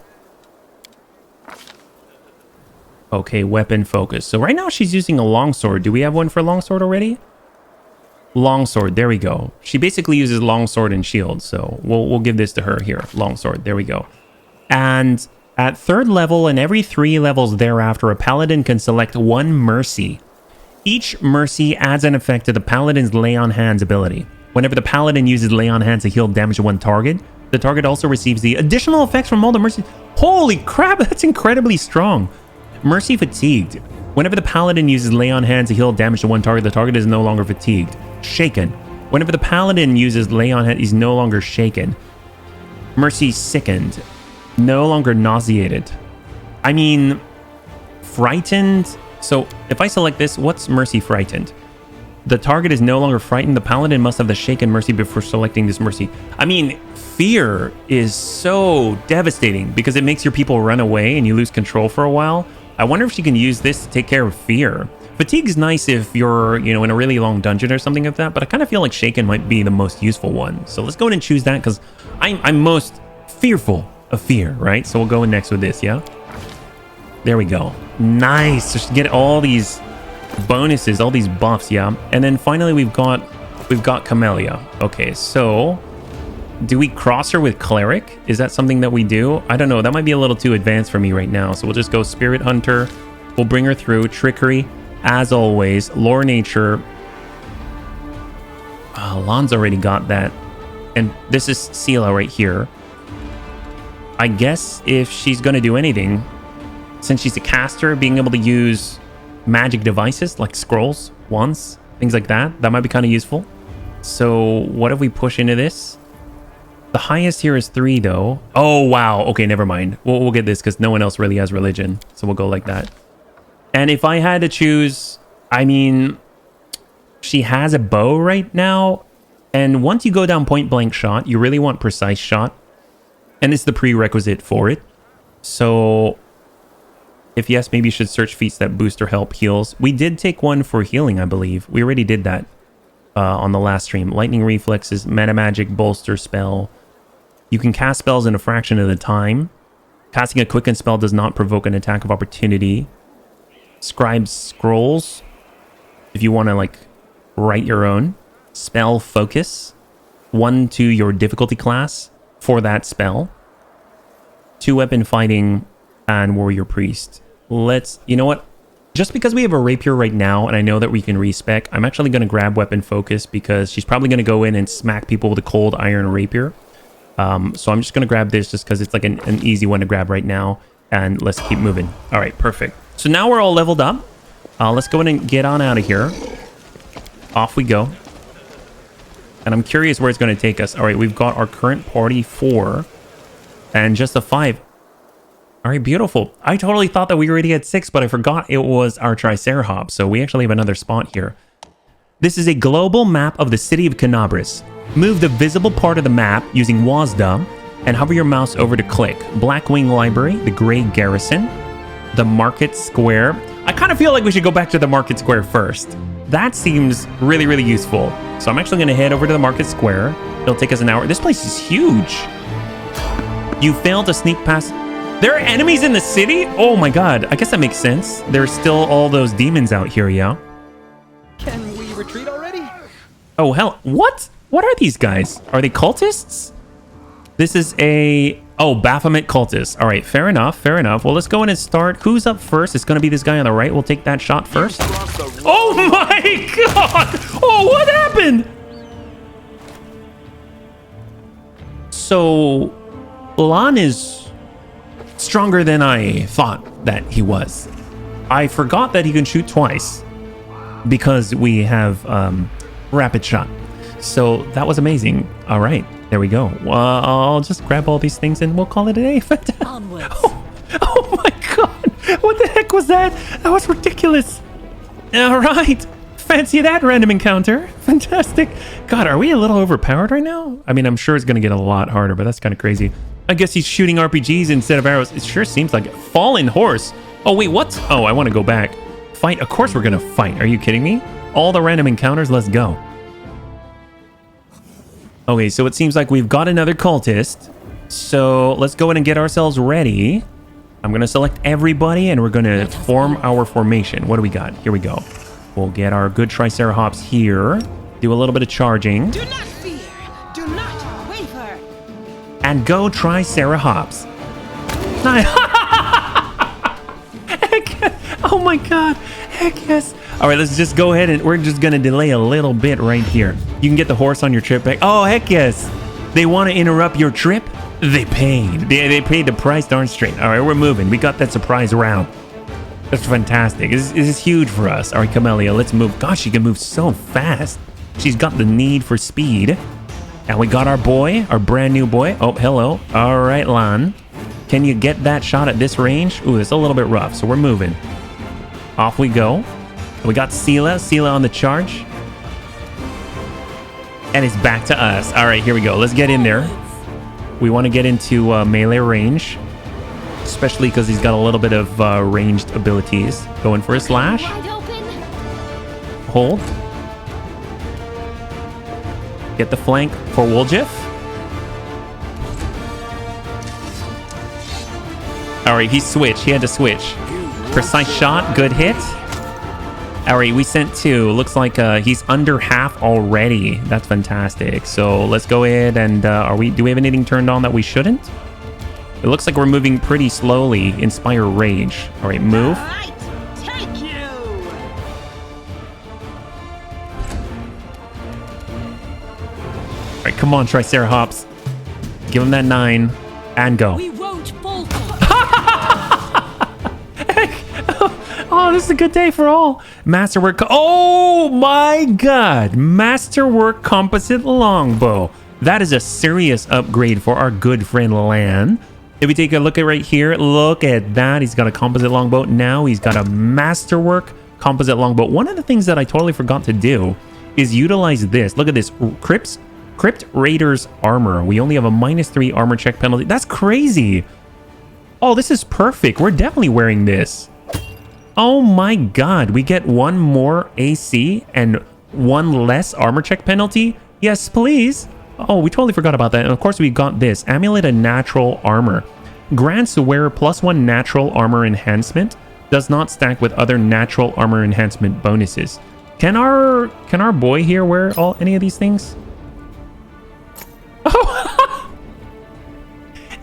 Okay, weapon focus. So right now she's using a longsword. Do we have one for longsword already? Longsword, there we go. She basically uses longsword and shield, so we'll give this to her here. Longsword, there we go. And at 3rd level and every 3 levels thereafter, a paladin can select 1 mercy. Each mercy adds an effect to the paladin's lay on hands ability. Whenever the paladin uses lay on hands to heal damage to one target, the target also receives the additional effects from all the mercy. Holy crap, that's incredibly strong. Mercy fatigued. Whenever the paladin uses lay on hands to heal damage to one target, the target is no longer fatigued. Shaken. Whenever the paladin uses lay on hands, he's no longer shaken. Mercy sickened. No longer nauseated. I mean, frightened. So if I select this, what's mercy frightened? The target is no longer frightened. The paladin must have the shaken mercy before selecting this mercy. I mean, fear is so devastating because it makes your people run away and you lose control for a while. I wonder if she can use this to take care of fear. Fatigue is nice if you're, you know, in a really long dungeon or something like that, but I kind of feel like shaken might be the most useful one. So let's go ahead and choose that because I'm most fearful of fear, right? So we'll go in next with this, yeah? There we go. Nice. Just get all these bonuses, all these buffs, yeah? And then finally we've got Camellia. Okay, so do we cross her with Cleric? Is that something that we do? I don't know. That might be a little too advanced for me right now. So we'll just go Spirit Hunter. We'll bring her through. Trickery, as always. Lore Nature. Lon's already got that. And this is Sela right here. I guess if she's going to do anything, since she's a caster, being able to use magic devices like scrolls, wands, things like that, that might be kind of useful. So what if we push into this? The highest here is 3 though. Oh, wow. Okay, never mind. We'll get this because no one else really has religion. So we'll go like that. And if I had to choose, I mean, she has a bow right now. And once you go down point blank shot, you really want precise shot. And it's the prerequisite for it. So if yes, maybe you should search feats that boost or help heals. We did take one for healing, I believe. We already did that on the last stream. Lightning reflexes, meta magic, bolster spell. You can cast spells in a fraction of the time. Casting a quicken spell does not provoke an attack of opportunity. Scribe scrolls, if you want to like write your own. Spell focus, 1 to your difficulty class for that spell. 2 weapon fighting and warrior priest. You know what? Just because we have a rapier right now and I know that we can respec, I'm actually going to grab weapon focus because she's probably going to go in and smack people with a cold iron rapier. So I'm just going to grab this just because it's like an easy one to grab right now. And let's keep moving. All right, perfect. So now we're all leveled up. Let's go in and get on out of here. Off we go. And I'm curious where it's going to take us. All right, we've got our current party 4 and just a 5. All right, beautiful. I totally thought that we already had 6, but I forgot it was our Triceratops. So we actually have another spot here. This is a global map of the city of Canabris. Move the visible part of the map using WASD and hover your mouse over to click. Blackwing Library, the Grey Garrison, the Market Square. I kind of feel like we should go back to the Market Square first. That seems really, really useful. So I'm actually going to head over to the Market Square. It'll take us an hour. This place is huge. You failed to sneak past... There are enemies in the city? Oh my god. I guess that makes sense. There's still all those demons out here, yeah? Can we retreat already? Oh, hell. What? What are these guys? Are they cultists? This is a... Oh, Baphomet cultists. All right, fair enough, fair enough. Well, let's go in and start. Who's up first? It's going to be this guy on the right. We'll take that shot first. Oh my god! Oh, what happened? So, Lan is stronger than I thought that he was. I forgot that he can shoot twice because we have rapid shot. So that was amazing. All right, there we go. I'll just grab all these things and we'll call it a day. Oh my god, what the heck was that? That was ridiculous. All right, fancy that random encounter. Fantastic. God, are we a little overpowered right now? I mean, I'm sure it's gonna get a lot harder, but that's kind of crazy. I guess he's shooting RPGs instead of arrows. It sure seems like it. Fallen horse. Oh wait, what? Oh, I want to go back. Fight? Of course we're gonna fight. Are you kidding me? All the random encounters, let's go. Okay, so it seems like we've got another cultist. So let's go in and get ourselves ready. I'm going to select everybody and we're going to form our formation. What do we got? Here we go. We'll get our good Triceratops here. Do a little bit of charging. Do not fear. Do not waver. And go Triceratops. Nice. Oh my god. Heck yes. All right, let's just go ahead and we're just going to delay a little bit right here. You can get the horse on your trip back. Oh, heck yes. They want to interrupt your trip? They paid. They paid the price darn straight. All right, we're moving. We got that surprise round. That's fantastic. This is huge for us. All right, Camellia, let's move. Gosh, she can move so fast. She's got the need for speed. And we got our boy, our brand new boy. Oh, hello. All right, Lan. Can you get that shot at this range? Ooh, it's a little bit rough, so we're moving. Off we go. We got Sela on the charge. And it's back to us. All right, here we go. Let's get in there. We want to get into melee range, especially because he's got a little bit of ranged abilities. Going for a slash. Hold. Get the flank for Woljif. All right, he switched. He had to switch. Precise shot. Good hit. All right, we sent 2. Looks like he's under half already. That's fantastic. So let's go ahead and do we have anything turned on that we shouldn't? It looks like we're moving pretty slowly. Inspire rage. All right, move. All right, take you. All right, come on, Triceratops. Give him that 9 and go. We won't falter. Oh, this is a good day for all. Masterwork. Oh my god. Masterwork composite longbow. That is a serious upgrade for our good friend Lan. If we take a look at right here, look at that. He's got a composite longbow. Now he's got a masterwork composite longbow. One of the things that I totally forgot to do is utilize this. Look at this. Crypt Raiders armor. We only have a -3 armor check penalty. That's crazy. Oh, this is perfect. We're definitely wearing this. Oh my god, we get 1 more AC and 1 less armor check penalty? Yes, please. Oh, we totally forgot about that. And of course, we got this. Amulet of Natural Armor. Grants the wearer +1 natural armor enhancement. Does not stack with other natural armor enhancement bonuses. Can our boy here wear any of these things? Oh!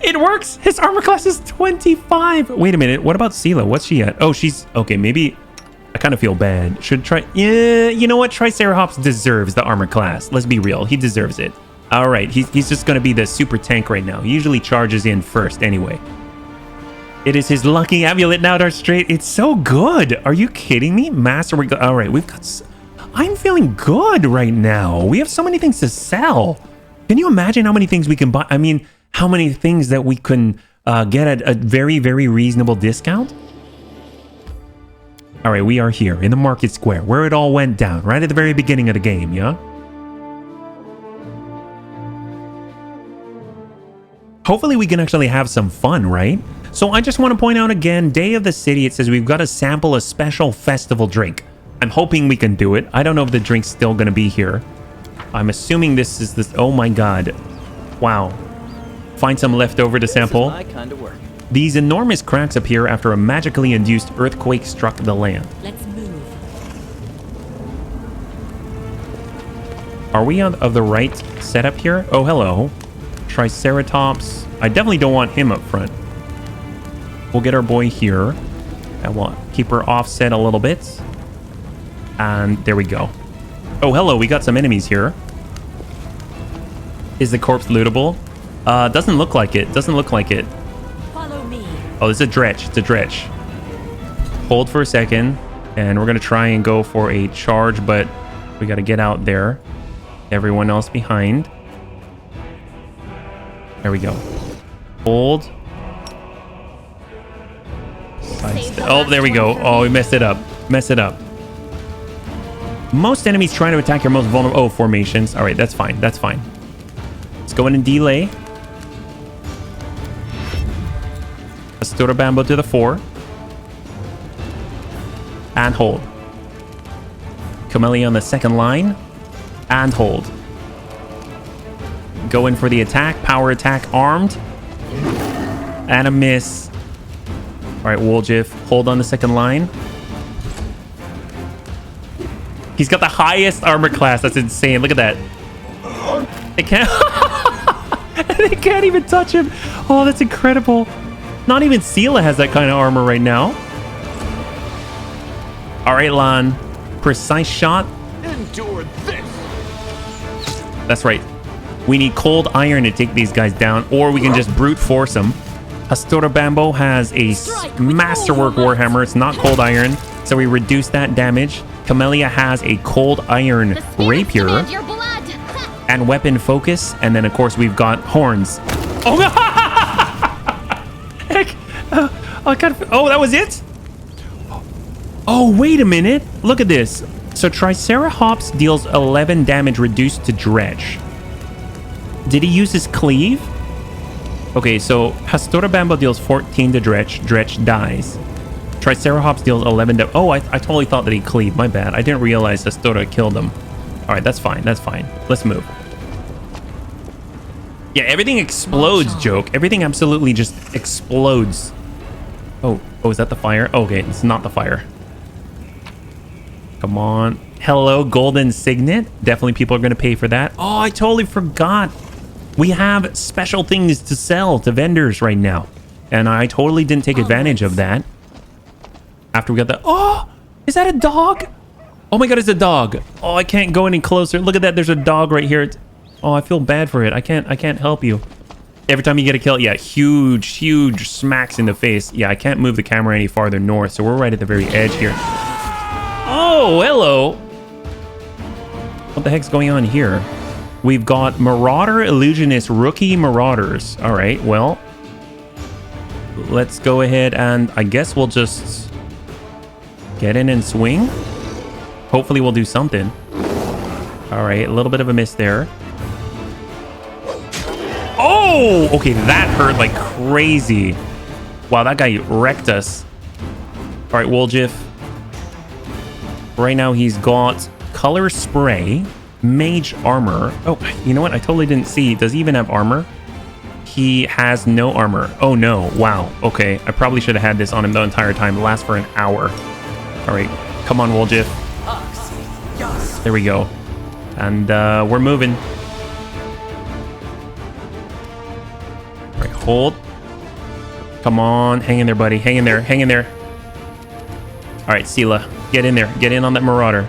It works! His armor class is 25! Wait a minute, what about Sela? What's she at? Oh, she's... Okay, maybe... I kind of feel bad. Should try... Yeah, you know what? Triceratops deserves the armor class. Let's be real. He deserves it. Alright, he's just gonna be the super tank right now. He usually charges in first anyway. It is his lucky amulet now, Dark Straight. It's so good! Are you kidding me? Masterwork... Alright, we've got... I'm feeling good right now. We have so many things to sell. Can you imagine how many things we can buy? I mean... How many things that we can get at a very, very reasonable discount? All right, we are here in the market square where it all went down right at the very beginning of the game, yeah? Hopefully we can actually have some fun, right? So I just want to point out again, Day of the City, it says we've got to sample a special festival drink. I'm hoping we can do it. I don't know if the drink's still going to be here. I'm assuming this is this. Oh my god. Wow. Find some left over to sample. This is my kind of work. These enormous cracks appear after a magically induced earthquake struck the land. Let's move. Are we of the right setup here? Oh, hello. Triceratops. I definitely don't want him up front. We'll get our boy here. I want keep her offset a little bit. And there we go. Oh, hello. We got some enemies here. Is the corpse lootable? Doesn't look like it. Doesn't look like it. Follow me. Oh, it's a dretch. It's a dretch. Hold for a second. And we're going to try and go for a charge, but we got to get out there. Everyone else behind. There we go. Hold. Oh, there we go. Oh, we messed it up. Mess it up. Most enemies trying to attack your most vulnerable... Oh, formations. All right, that's fine. That's fine. Let's go in and delay. Astura Bambo to the 4. And hold. Camellia on the second line. And hold. Go in for the attack. Power attack armed. And a miss. All right, Woljif, hold on the second line. He's got the highest armor class. That's insane. Look at that. They can't. They can't even touch him. Oh, that's incredible. Not even Sela has that kind of armor right now. All right, Lan. Precise shot. Endure this. That's right. We need cold iron to take these guys down, or we can just brute force them. Hastura Bambo has a masterwork warhammer. It's not cold iron, so we reduce that damage. Camellia has a cold iron rapier and weapon focus, and then of course we've got horns. Oh god! Heck! Oh, that was it? Oh, wait a minute. Look at this. So Triceratops deals 11 damage reduced to Dredge. Did he use his cleave? Okay, so Hastura Bambo deals 14 to Dredge. Dredge dies. Triceratops deals 11 to... Oh, I totally thought that he cleaved. My bad. I didn't realize Hastura killed him. All right, that's fine. That's fine. Let's move. Yeah, everything explodes, Joke. Everything absolutely just explodes. Oh, is that the fire? Okay, it's not the fire. Come on. Hello, golden signet. Definitely people are going to pay for that. Oh, I totally forgot. We have special things to sell to vendors right now. And I totally didn't take advantage of that. After we got that. Oh, is that a dog? Oh my god, it's a dog. Oh, I can't go any closer. Look at that. There's a dog right here. Oh, I feel bad for it. I can't help you. Every time you get a kill, yeah, huge smacks in the face. Yeah, I can't move the camera any farther north, so we're right at the very edge here. Oh, hello. What the heck's going on here? We've got Marauder, Illusionist, Rookie Marauders. All right, well, let's go ahead and I guess we'll just get in and swing. Hopefully we'll do something. All right, a little bit of a miss there. Oh, okay, that hurt like crazy. Wow, that guy wrecked us. All right, Woljif. Right now he's got color spray, mage armor. Oh, you know what? I totally didn't see. Does he even have armor? He has no armor. Oh no, wow. Okay, I probably should have had this on him the entire time. It lasts for an hour. All right, come on, Woljif. There we go. And we're moving. All right, hold. Come on, hang in there, buddy. Hang in there, hang in there. All right, Sela, get in there. Get in on that Marauder.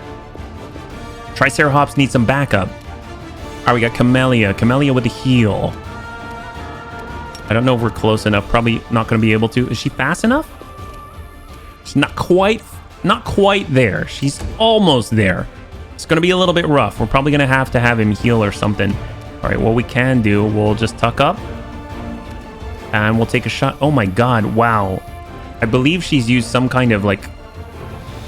Triceratops needs some backup. All right, we got Camellia. Camellia with the heal. I don't know if we're close enough. Probably not going to be able to. Is she fast enough? She's not quite there. She's almost there. It's going to be a little bit rough. We're probably going to have him heal or something. All right, what we can do, we'll just tuck up. And we'll take a shot. Oh my god, wow. I believe she's used some kind of like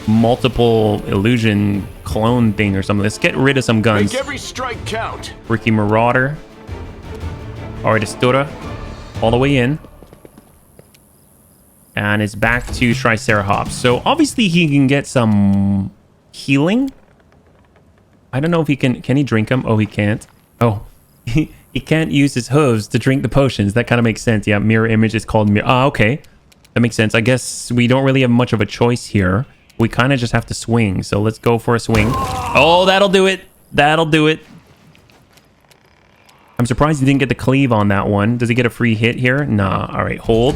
multiple illusion clone thing or something. Let's get rid of some guns. Make every strike count. Ricky Marauder. All right, Astura. All the way in. And it's back to Triceratops. So obviously he can get some healing. I don't know if he can he drink them? Oh, he can't. Oh, he can't use his hooves to drink the potions. That kind of makes sense. Yeah, mirror image is called mirror. Ah, okay. That makes sense. I guess we don't really have much of a choice here. We kind of just have to swing. So let's go for a swing. Oh, that'll do it. That'll do it. I'm surprised he didn't get the cleave on that one. Does he get a free hit here? Nah. All right, hold.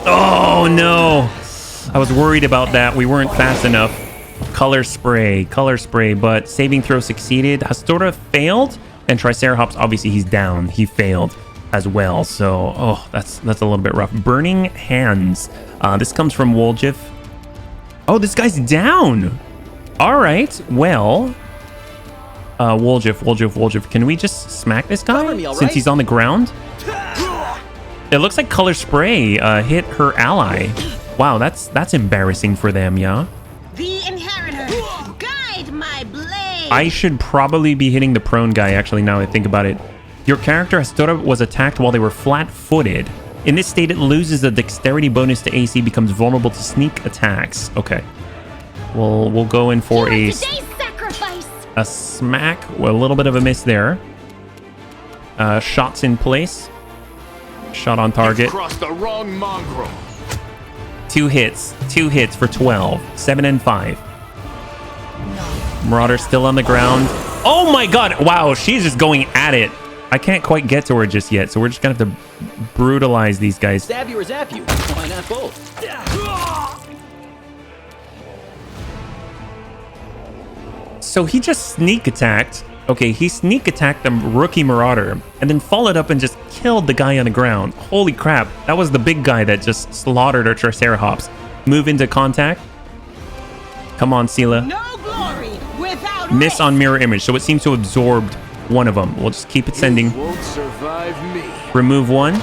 Oh, no. I was worried about that. We weren't fast enough. Color spray, but saving throw succeeded. Hastura failed, and Triceratops, obviously he's down. He failed as well. So, oh, that's a little bit rough. Burning hands. This comes from Woljif. Oh, this guy's down. All right, well, Woljif, can we just smack this guy since he's on the ground? It looks like color spray hit her ally. Wow, that's embarrassing for them, yeah. The inheritor, guide my blade. I should probably be hitting the prone guy, actually, now I think about it. Your character Hastura was attacked while they were flat-footed. In this state, it loses the dexterity bonus to AC, becomes vulnerable to sneak attacks. Okay. We'll go in for a smack. Well, a little bit of a miss there. Shots in place. Shot on target. Crossed the wrong mongrel. 2 hits. 2 hits for 12. 7 and 5. Marauder still on the ground. Oh my god. Wow, she's just going at it. I can't quite get to her just yet, so we're just gonna have to brutalize these guys. Stab you or zap you? Why not both? So he just sneak attacked. Okay, he sneak attacked the rookie Marauder and then followed up and just killed the guy on the ground. Holy crap. That was the big guy that just slaughtered our Triceratops. Move into contact. Come on, Sela. No glory without Miss on mirror image, so it seems to have absorbed one of them. We'll just keep it sending. You won't survive me. Remove 1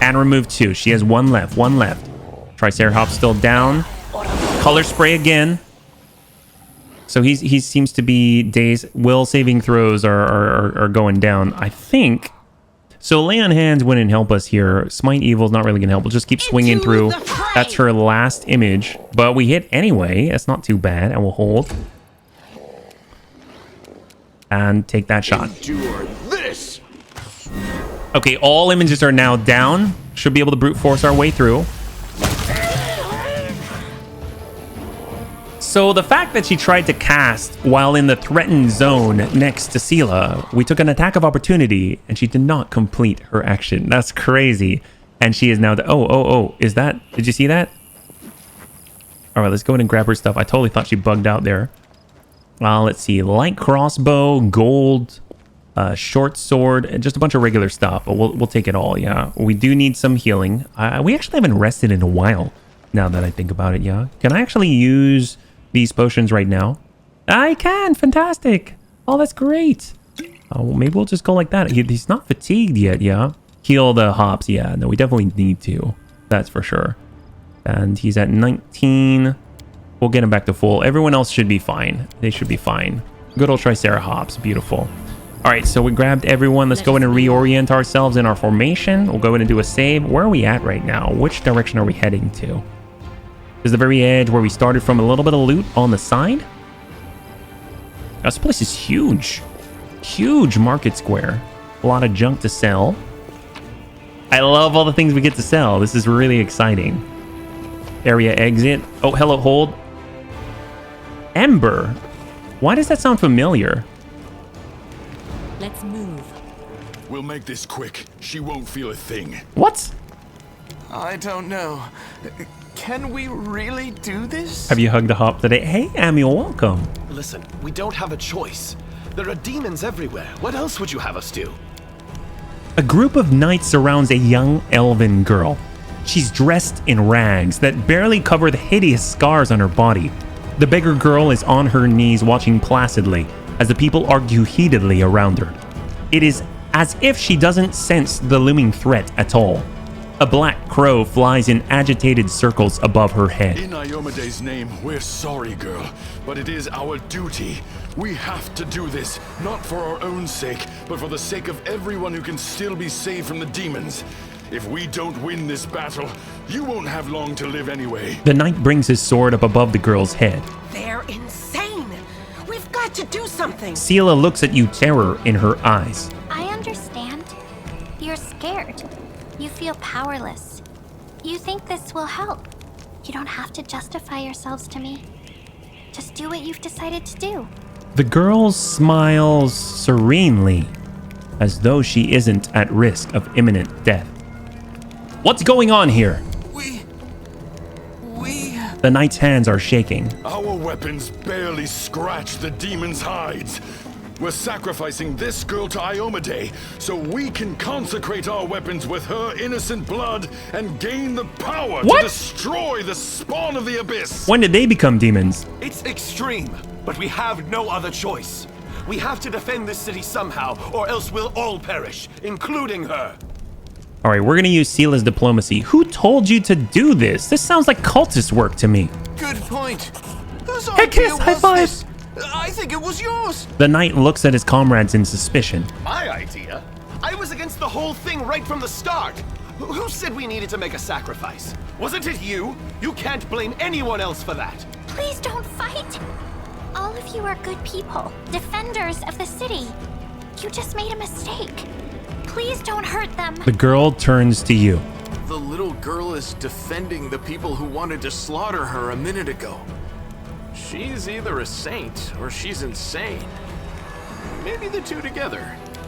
and remove 2. She has 1 left. 1 left. Triceratops still down. Color spray again. So he seems to be dazed. Will saving throws are going down, I think. So lay on hands wouldn't help us here. Smite evil's not really gonna help. We'll just keep swinging through. That's her last image, but we hit anyway. That's not too bad, and we'll hold and take that shot. Endure this. Okay, all images are now down. Should be able to brute force our way through. So the fact that she tried to cast while in the threatened zone next to Sela, we took an attack of opportunity and she did not complete her action. That's crazy. And she is now is that, did you see that? All right, let's go in and grab her stuff. I totally thought she bugged out there. Let's see, light crossbow, gold, short sword, and just a bunch of regular stuff. But we'll take it all, yeah. We do need some healing. We actually haven't rested in a while, now that I think about it, yeah. Can I actually use these potions right now? I can. Fantastic. Oh, that's great. Well, maybe we'll just go like that. He's not fatigued yet, yeah. Heal the hops, yeah. No, we definitely need to. That's for sure. And he's at 19. We'll get him back to full. Everyone else should be fine. They should be fine. Good old Triceratops. Beautiful. All right, so we grabbed everyone. Let's go in and reorient ourselves in our formation. We'll go in and do a save. Where are we at right now? Which direction are we heading to? This is the very edge where we started from. A little bit of loot on the side. This place is huge. Huge market square. A lot of junk to sell. I love all the things we get to sell. This is really exciting. Area exit. Oh, hello, hold. Ember. Why does that sound familiar? Let's move. We'll make this quick. She won't feel a thing. What? I don't know. Can we really do this? Have you hugged a hop today? Hey, Amiel, welcome. Listen, we don't have a choice. There are demons everywhere. What else would you have us do? A group of knights surrounds a young elven girl. She's dressed in rags that barely cover the hideous scars on her body. The beggar girl is on her knees watching placidly as the people argue heatedly around her. It is as if she doesn't sense the looming threat at all. A black crow flies in agitated circles above her head. In Iomede's name, we're sorry, girl, but it is our duty. We have to do this, not for our own sake, but for the sake of everyone who can still be saved from the demons. If we don't win this battle, you won't have long to live anyway. The knight brings his sword up above the girl's head. They're insane. We've got to do something. Sela looks at you, terror in her eyes. I understand. You're scared. You feel powerless. You think this will help. You don't have to justify yourselves to me. Just do what you've decided to do. The girl smiles serenely, as though she isn't at risk of imminent death. What's going on here? We... The knight's hands are shaking. Our weapons barely scratch the demon's hides. We're sacrificing this girl to Iomede so we can consecrate our weapons with her innocent blood and gain the power to destroy the spawn of the abyss. When did they become demons? It's extreme, but we have no other choice. We have to defend this city somehow, or else we'll all perish, including her. All right, we're gonna use Sela's diplomacy. Who told you to do this? This sounds like cultist work to me. Good point. Whose Hey, kiss, idea high was five. this? I think it was yours. The knight looks at his comrades in suspicion. My idea? I was against the whole thing right from the start. Who said we needed to make a sacrifice? Wasn't it you? You can't blame anyone else for that. Please don't fight. All of you are good people, defenders of the city. You just made a mistake. Please don't hurt them. The girl turns to you. The little girl is defending the people who wanted to slaughter her a minute ago. She's either a saint or she's insane. Maybe the two together.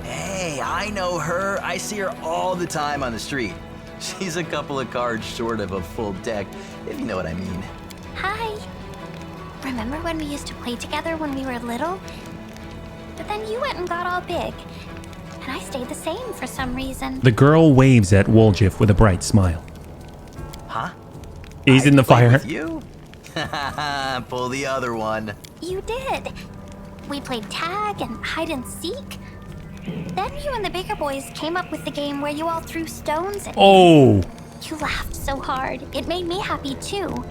Hey, I know her. I see her all the time on the street. She's a couple of cards short of a full deck, if you know what I mean. Hi. Remember when we used to play together when we were little? But then you went and got all big. And I stayed the same for some reason. The girl waves at Woljif with a bright smile. Huh? He's in the fire. With you? Pull the other one. You did. We played tag and hide and seek. Then you and the bigger boys came up with the game where you all threw stones at me. Oh. You laughed so hard. It made me happy too.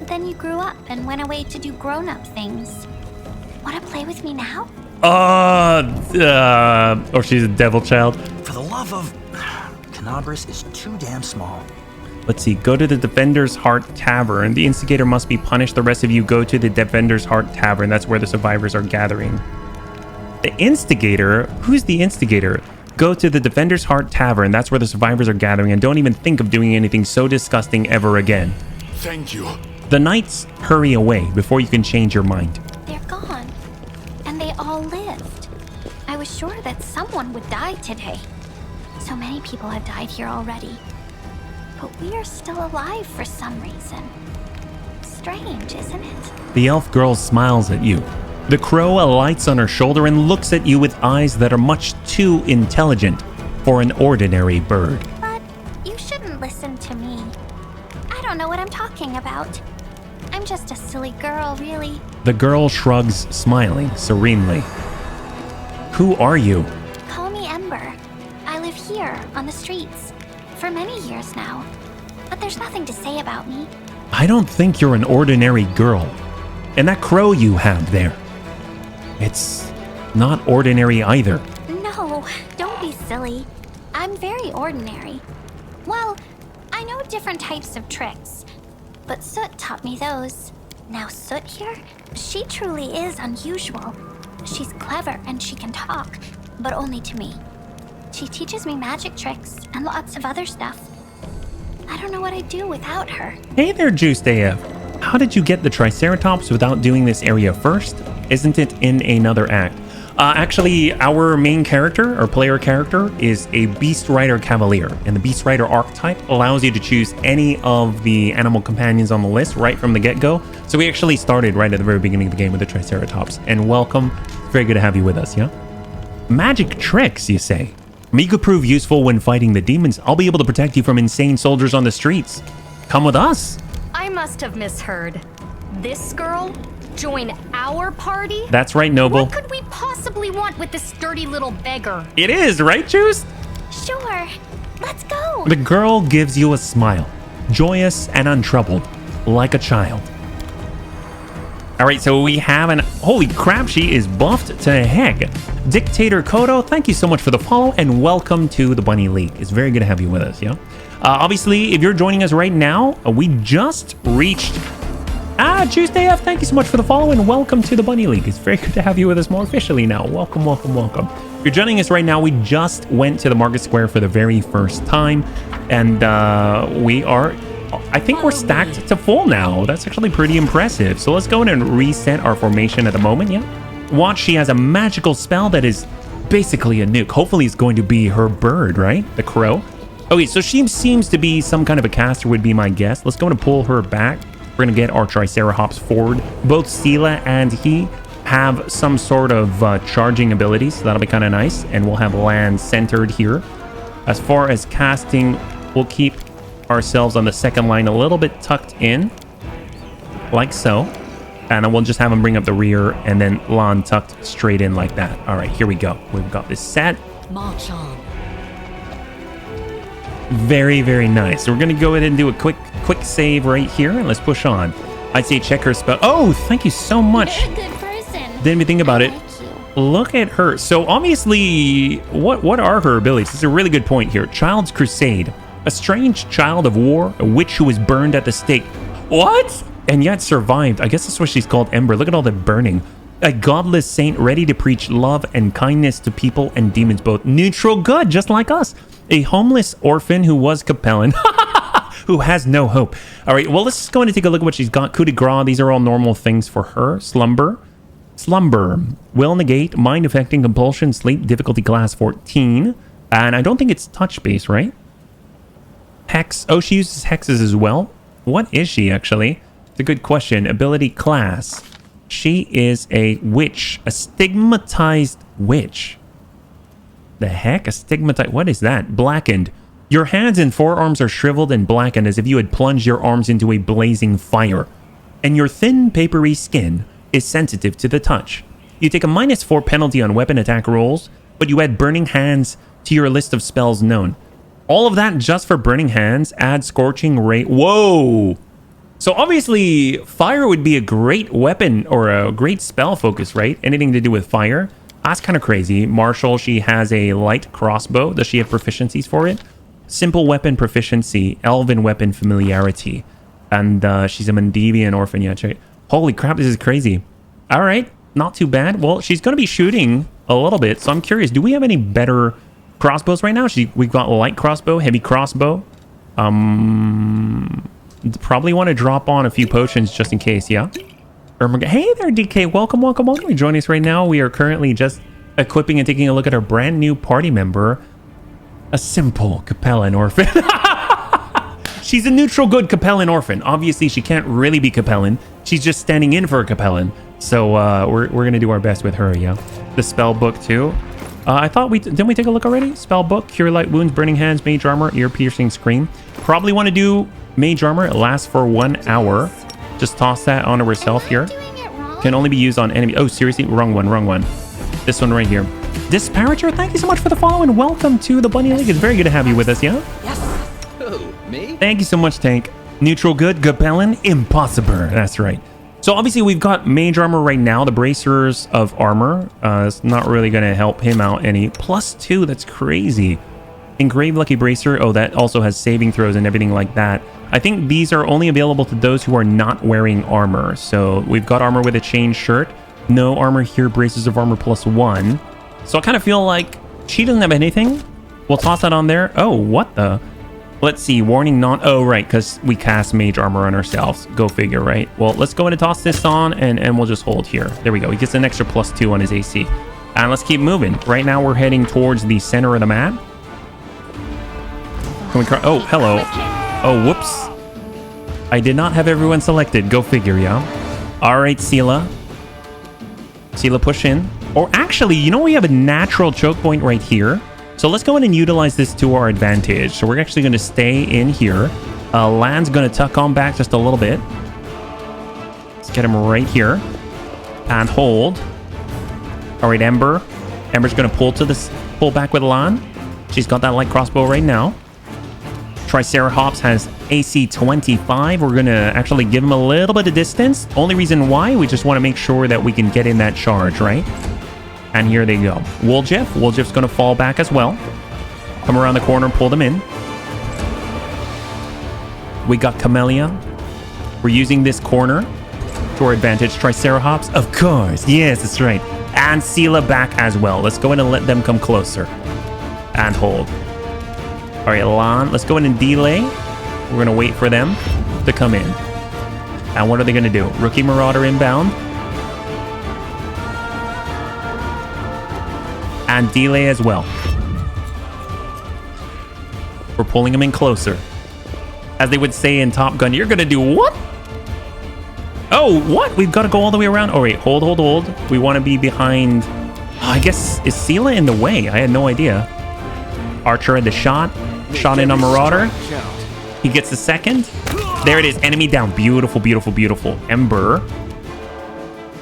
Then you grew up and went away to do grown-up things. Want to play with me now? Or she's a devil child. For the love of... Canabris is too damn small. Let's see. Go to the Defender's Heart Tavern. The instigator must be punished. The rest of you go to the Defender's Heart Tavern. That's where the survivors are gathering. The instigator? Who's the instigator? Go to the Defender's Heart Tavern. That's where the survivors are gathering. And don't even think of doing anything so disgusting ever again. Thank you. The knights hurry away before you can change your mind. They're gone. And they all lived. I was sure that someone would die today. So many people have died here already. But we are still alive for some reason. Strange, isn't it? The elf girl smiles at you. The crow alights on her shoulder and looks at you with eyes that are much too intelligent for an ordinary bird. But you shouldn't listen to me. I don't know what I'm talking about. I'm just a silly girl, really. The girl shrugs, smiling serenely. Who are you? Call me Ember. I live here, on the streets, for many years now. But there's nothing to say about me. I don't think you're an ordinary girl. And that crow you have there, it's not ordinary either. No, don't be silly. I'm very ordinary. Well, I know different types of tricks, but Soot taught me those. Now Soot here, she truly is unusual. She's clever and she can talk, but only to me. She teaches me magic tricks and lots of other stuff. I don't know what I'd do without her. Hey there, Juiced AF. How did you get the Triceratops without doing this area first? Isn't it in another act? Actually, our main character, or player character, is a Beast Rider Cavalier. And the Beast Rider archetype allows you to choose any of the animal companions on the list right from the get-go. So we actually started right at the very beginning of the game with the Triceratops. And welcome. Very good to have you with us, yeah? Magic tricks, you say? Me could prove useful when fighting the demons. I'll be able to protect you from insane soldiers on the streets. Come with us. I must have misheard. This girl? Join our party? That's right, Noble. What could we possibly want with this sturdy little beggar? It is, right, Juice? Sure. Let's go. The girl gives you a smile, joyous and untroubled, like a child. All right, so we have an... Holy crap, she is buffed to heck. Dictator Kodo, thank you so much for the follow, and welcome to the Bunny League. It's very good to have you with us, yeah? Obviously, if you're joining us right now, we just reached... Juiced AF, thank you so much for the follow, and welcome to the Bunny League. It's very good to have you with us more officially now. Welcome, welcome, welcome. If you're joining us right now, we just went to the Market Square for the very first time, and we are... I think we're stacked to full now. That's actually pretty impressive. So let's go in and reset our formation at the moment, yeah? Watch, she has a magical spell that is basically a nuke. Hopefully it's going to be her bird, right? The crow. Okay, so she seems to be some kind of a caster would be my guess. Let's go and pull her back. We're going to get our Triceratops forward. Both Sela and he have some sort of charging abilities, so that'll be kind of nice. And we'll have land centered here. As far as casting, we'll keep ourselves on the second line a little bit tucked in, like so. And then we'll just have him bring up the rear and then Lan tucked straight in like that. All right, here we go. We've got this set. March on. Very, very nice. So we're going to go ahead and do a quick save right here, and let's push on. I'd say check her spell. Oh, thank you so much. You're a good person. Didn't even think about it. Look at her. So obviously, what are her abilities? This is a really good point here. Child's Crusade. A strange child of war, a witch who was burned at the stake. What? And yet survived. I guess that's what she's called, Ember. Look at all the burning. A godless saint ready to preach love and kindness to people and demons both. Neutral good, just like us. A homeless orphan who was Capellan. Who has no hope. All right, well, let's go in and take a look at what she's got. Coup de grace, these are all normal things for her. Slumber. Will negate, mind affecting, compulsion, sleep, difficulty class 14. And I don't think it's touch based, right? Hex. Oh, she uses hexes as well. What is she actually? It's a good question. Ability class. She is a witch. A stigmatized witch. The heck? A stigmatized... What is that? Blackened. Your hands and forearms are shriveled and blackened as if you had plunged your arms into a blazing fire. And your thin, papery skin is sensitive to the touch. You take a -4 penalty on weapon attack rolls, but you add Burning Hands to your list of spells known. All of that just for Burning Hands. Add Scorching Ray. Whoa! So obviously, fire would be a great weapon or a great spell focus, right? Anything to do with fire. That's kind of crazy. Marshall, she has a light crossbow. Does she have proficiencies for it? Simple weapon proficiency, elven weapon familiarity, and she's a Mandevian orphan. Yeah, check it. Holy crap, this is crazy. All right, not too bad. Well, she's going to be shooting a little bit, so I'm curious. Do we have any better crossbows right now? We've got light crossbow, heavy crossbow. Probably want to drop on a few potions just in case. Yeah. Hey there, DK. Welcome. You're joining us right now. We are currently just equipping and taking a look at our brand new party member. A simple Capellan orphan. She's a neutral good Capellan orphan. Obviously, she can't really be Capellan. She's just standing in for a Capellan. So we're going to do our best with her, yeah. The spell book, too. I thought didn't we take a look already? Spell book, Cure Light Wounds, Burning Hands, Mage Armor, Ear Piercing Scream. Probably want to do Mage Armor. It lasts for 1 hour. Just toss that onto herself here. Can only be used on enemy. Oh, seriously? Wrong one. This one right here. Disparager, thank you so much for the follow and welcome to the Bunny League. It's very good to have you with us, yeah? Yes. Who, me? Thank you so much, Tank. Neutral good, Capellan, impossible. That's right. So obviously we've got Mage Armor right now, the Bracers of Armor. It's not really going to help him out any. +2, that's crazy. Engraved Lucky Bracer, oh, that also has saving throws and everything like that. I think these are only available to those who are not wearing armor. So we've got armor with a chain shirt. No armor here, Bracers of Armor +1. So I kind of feel like she doesn't have anything. We'll toss that on there. Oh, what the? Let's see. Warning non... Oh, right, because we cast Mage Armor on ourselves. Go figure, right? Well, let's go ahead and toss this on, and we'll just hold here. There we go. He gets an extra +2 on his AC. And let's keep moving. Right now, we're heading towards the center of the map. Can we... Oh, hello. Oh, whoops. I did not have everyone selected. Go figure, yeah. All right, Sela. Sela, push in. Or actually, you know, we have a natural choke point right here. So let's go in and utilize this to our advantage. So we're actually going to stay in here. Land's going to tuck on back just a little bit. Let's get him right here. And hold. All right, Ember. Ember's going to pull back with Lan. She's got that light crossbow right now. Triceratops has AC 25. We're going to actually give him a little bit of distance. Only reason why, we just want to make sure that we can get in that charge, right? And here they go. Woljeff going to fall back as well. Come around the corner and pull them in. We got Camellia. We're using this corner to our advantage. Triceratops, of course. Yes, that's right. And Sela back as well. Let's go in and let them come closer. And hold. All right, Lan, let's go in and delay. We're going to wait for them to come in. And what are they going to do? Rookie Marauder inbound. And delay as well. We're pulling them in closer. As they would say in Top Gun, you're going to do what? Oh, what? We've got to go all the way around. Oh, wait, hold. We want to be behind... Oh, I guess, is Sela in the way? I had no idea. Archer had the shot. Shot in on Marauder. He gets the second. There it is. Enemy down. Beautiful, beautiful, beautiful. Ember.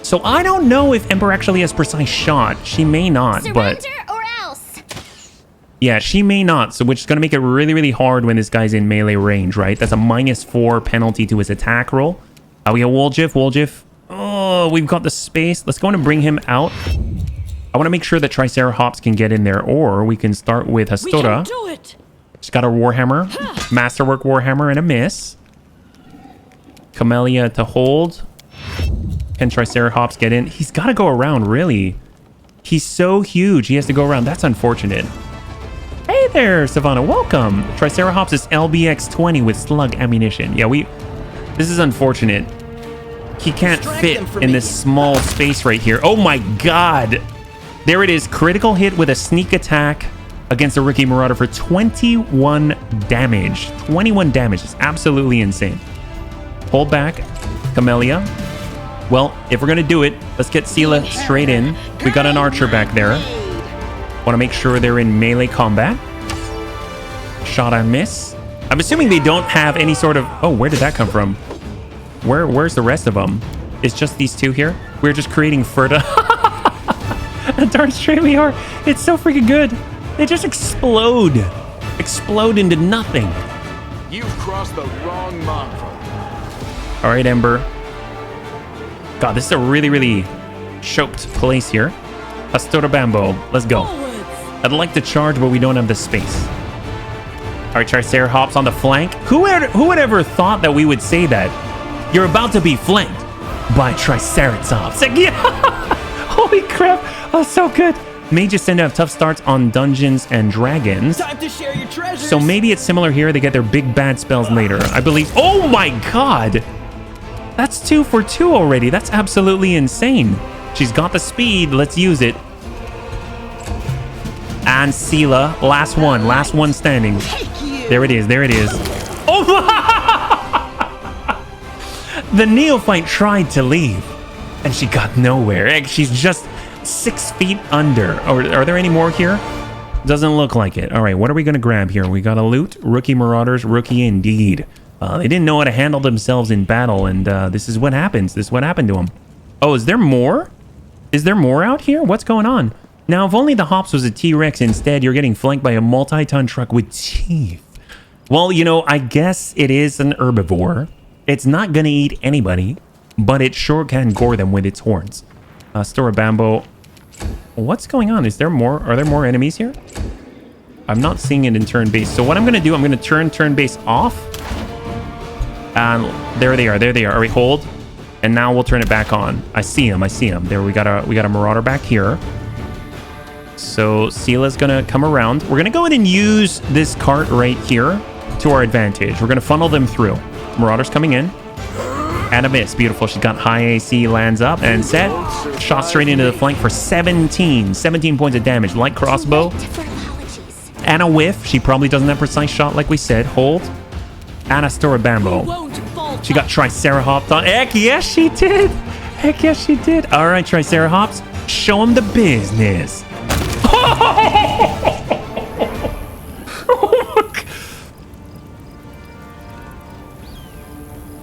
So I don't know if Ember actually has precise shot. She may not, but... or else. Yeah, she may not. So which is going to make it really, really hard when this guy's in melee range, right? That's a -4 penalty to his attack roll. We got Woljeff. Oh, we've got the space. Let's go in and bring him out. I want to make sure that Triceratops can get in there, or we can start with Hastora. We can do it. She's got her Warhammer. Masterwork Warhammer and a miss. Camellia to hold. Can Triceratops get in? He's got to go around, really. He's so huge. He has to go around. That's unfortunate. Hey there, Savannah. Welcome. Triceratops is LBX-20 with slug ammunition. Yeah, this is unfortunate. He can't fit in this small space right here. Oh my god. There it is. Critical hit with a sneak attack against a rookie marauder for 21 damage. 21 damage. It's absolutely insane. Hold back. Camellia. Well, if we're going to do it, let's get Sela straight in. We got an archer back there. Want to make sure they're in melee combat. Shot and miss. I'm assuming they don't have any sort of... Oh, where did that come from? Where's the rest of them? It's just these two here. We're just creating Ferta. Darn straight we are. It's so freaking good. They just explode. Explode into nothing. You've crossed the wrong mongrel. All right, Ember. God, this is a really, really choked place here. Pastora Bambo. Let's go. I'd like to charge, but we don't have the space. All right, Triceratops on the flank. Who would ever thought that we would say that? You're about to be flanked by Triceratops. Like, yeah. Holy crap. Oh, so good. Mages tend to have tough starts on Dungeons and Dragons. Time to share your treasures. So maybe it's similar here. They get their big bad spells later. I believe. Oh my god. That's 2 for 2 already. That's absolutely insane. She's got the speed. Let's use it. And Sela. Last one standing. There it is. There it is. Oh my. The neophyte tried to leave. And she got nowhere. She's just 6 feet under. Are there any more here? Doesn't look like it. All right, what are we going to grab here? We got to loot. Rookie Marauders. Rookie indeed. They didn't know how to handle themselves in battle, and this is what happens. This is what happened to them. Oh, is there more? Is there more out here? What's going on? Now, if only the Hops was a T-Rex, instead you're getting flanked by a multi-ton truck with teeth. Well, you know, I guess it is an herbivore. It's not going to eat anybody, but it sure can gore them with its horns. Store Bambo. What's going on? Is there more? Are there more enemies here? I'm not seeing it in turn base. So what I'm going to do, I'm going to turn base off. And there they are. There they are. All right, hold. And now we'll turn it back on. I see him. I see him. There, we got a marauder back here. So Sela's going to come around. We're going to go in and use this cart right here to our advantage. We're going to funnel them through. Marauders coming in. And a miss. Beautiful. She's got high AC, lands up and set. Shot straight into the flank for 17 points of damage. Light crossbow. And a whiff. She probably doesn't have precise shot like we said. Hold. And a Stora Bambo. She got Triceratops on. Heck yes, she did. Heck yes, she did. All right, Triceratops. Show him the business.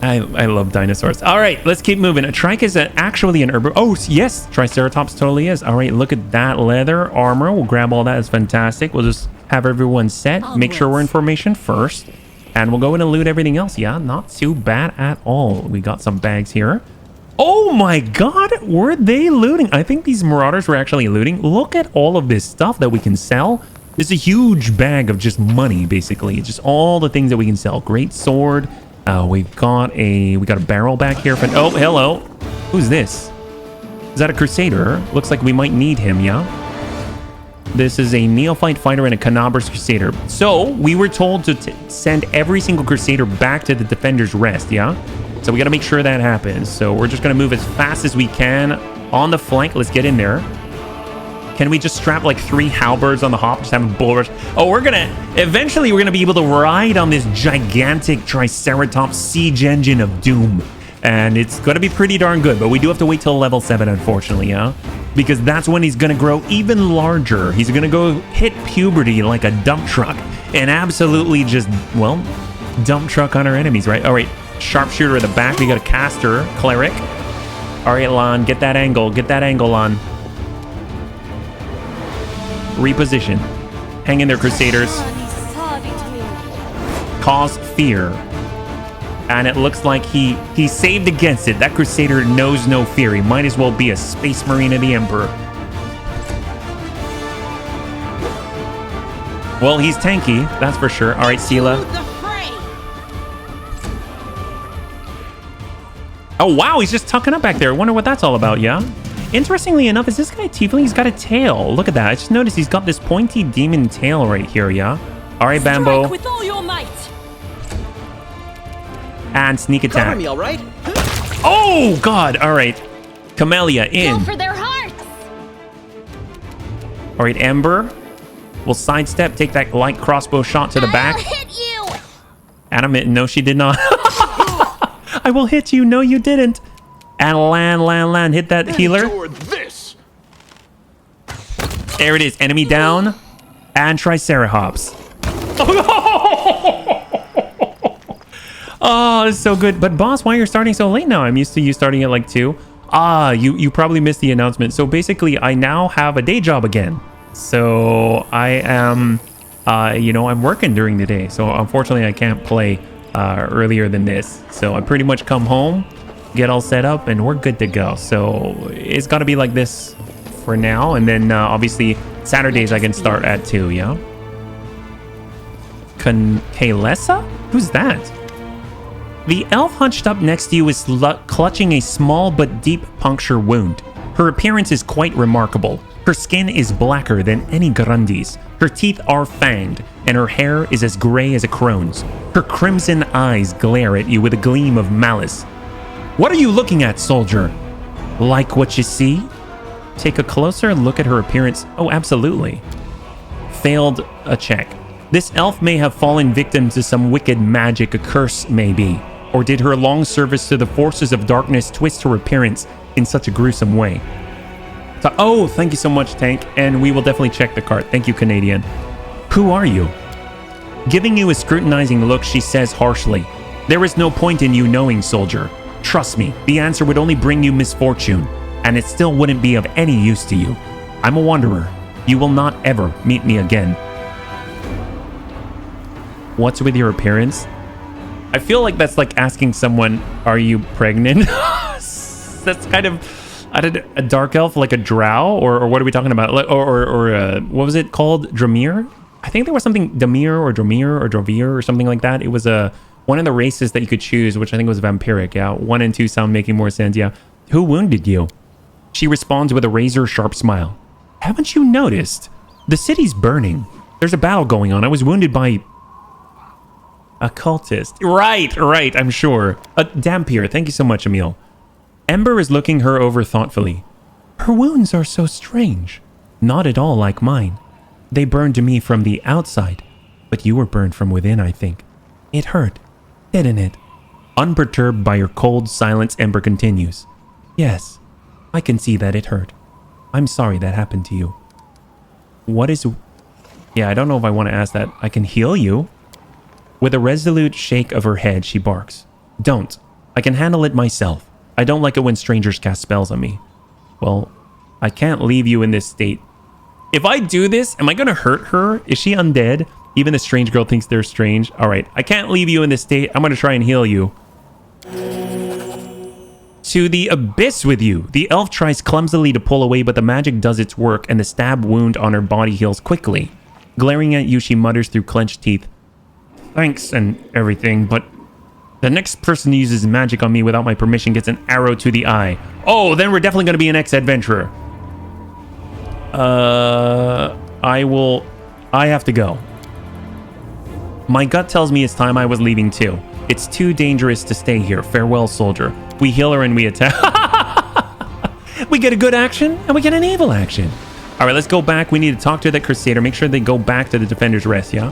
I love dinosaurs. All right, let's keep moving. A trike is actually an herbivore. Oh, yes, Triceratops totally is. All right, look at that leather armor. We'll grab all that. It's fantastic. We'll just have everyone set. Make sure we're in formation first. And we'll go in and loot everything else. Yeah, not too bad at all. We got some bags here. Oh my god, were they looting? I think these marauders were actually looting. Look at all of this stuff that we can sell. It's a huge bag of just money, basically. Just all the things that we can sell. Great sword. We got a barrel back here. Oh, hello. Who's this? Is that a crusader? Looks like we might need him, yeah? This is a neophyte fighter and a Canobras crusader. So we were told to send every single crusader back to the defender's rest, yeah? So we got to make sure that happens. So we're just going to move as fast as we can on the flank. Let's get in there. Can we just strap like 3 halberds on the hop? Just have a bull rush. Oh, eventually we're going to be able to ride on this gigantic Triceratops siege engine of doom. And it's going to be pretty darn good. But we do have to wait till level 7, unfortunately, yeah? Because that's when he's going to grow even larger. He's going to go hit puberty like a dump truck and absolutely just, well, dump truck on our enemies, right? All right, sharpshooter at the back. We got a caster, cleric. All right, Lon, get that angle. Get that angle on. Reposition. Hang in there, Crusaders. Cause fear. And it looks like he saved against it. That Crusader knows no fear. He might as well be a Space Marine of the Emperor. Well, he's tanky, that's for sure. All right, Sela. Oh, wow, he's just tucking up back there. I wonder what that's all about, yeah? Interestingly enough, is this guy Tiefling? He's got a tail. Look at that. I just noticed he's got this pointy demon tail right here, yeah? All right, Bambo. Strike with all your might. And sneak attack. Cover me, all right? Oh, God. All right. Camellia in. Go for their hearts! All right, Ember. We'll sidestep, take that light crossbow shot to the back. I'll hit you! Adamant, no, she did not. I will hit you. No, you didn't. And land. Hit that healer. Endure this. There it is. Enemy down. And Triceratops. Oh, it's so good. But boss, why you're starting so late now? I'm used to you starting at like 2. Ah, you probably missed the announcement. So basically, I now have a day job again. So I am, I'm working during the day. So unfortunately, I can't play earlier than this. So I pretty much come home, get all set up, and we're good to go. So it's got to be like this for now. And then obviously Saturdays I can start at 2, yeah? Kaylessa? Who's that? The elf hunched up next to you is clutching a small but deep puncture wound. Her appearance is quite remarkable. Her skin is blacker than any Grundy's. Her teeth are fanged, and her hair is as gray as a crone's. Her crimson eyes glare at you with a gleam of malice. What are you looking at, soldier? Like what you see? Take a closer look at her appearance. Oh, absolutely. Failed a check. This elf may have fallen victim to some wicked magic, a curse maybe. Or did her long service to the forces of darkness twist her appearance in such a gruesome way? So, oh, thank you so much, Tank. And we will definitely check the cart. Thank you, Canadian. Who are you? Giving you a scrutinizing look, she says harshly, there is no point in you knowing, soldier. Trust me, the answer would only bring you misfortune, and it still wouldn't be of any use to you. I'm a wanderer. You will not ever meet me again. What's with your appearance? I feel like that's like asking someone, are you pregnant? That's kind of a dark elf, like a drow, or what are we talking about? Like, or what was it called? Dramir? I think there was something Damir or Dramir or Dravir or something like that. It was one of the races that you could choose, which I think was vampiric. Yeah, 1 and 2 sound making more sense. Yeah. Who wounded you? She responds with a razor-sharp smile. Haven't you noticed? The city's burning. There's a battle going on. I was wounded by a cultist. Right, I'm sure. Dampier, thank you so much, Emil. Ember is looking her over thoughtfully. Her wounds are so strange. Not at all like mine. They burned me from the outside, but you were burned from within, I think. It hurt, didn't it? Unperturbed by her cold silence, Ember continues. Yes, I can see that it hurt. I'm sorry that happened to you. What is... Yeah, I don't know if I want to ask that. I can heal you. With a resolute shake of her head, she barks. Don't. I can handle it myself. I don't like it when strangers cast spells on me. Well, I can't leave you in this state. If I do this, am I going to hurt her? Is she undead? Even the strange girl thinks they're strange. All right, I can't leave you in this state. I'm going to try and heal you. To the abyss with you. The elf tries clumsily to pull away, but the magic does its work, and the stab wound on her body heals quickly. Glaring at you, she mutters through clenched teeth. Thanks and everything, but the next person who uses magic on me without my permission gets an arrow to the eye. Oh, then we're definitely going to be an ex-adventurer. I have to go. My gut tells me it's time I was leaving too. It's too dangerous to stay here. Farewell, soldier. We heal her and we attack. We get a good action and we get an evil action. All right, let's go back. We need to talk to the Crusader. Make sure they go back to the Defender's Rest, yeah?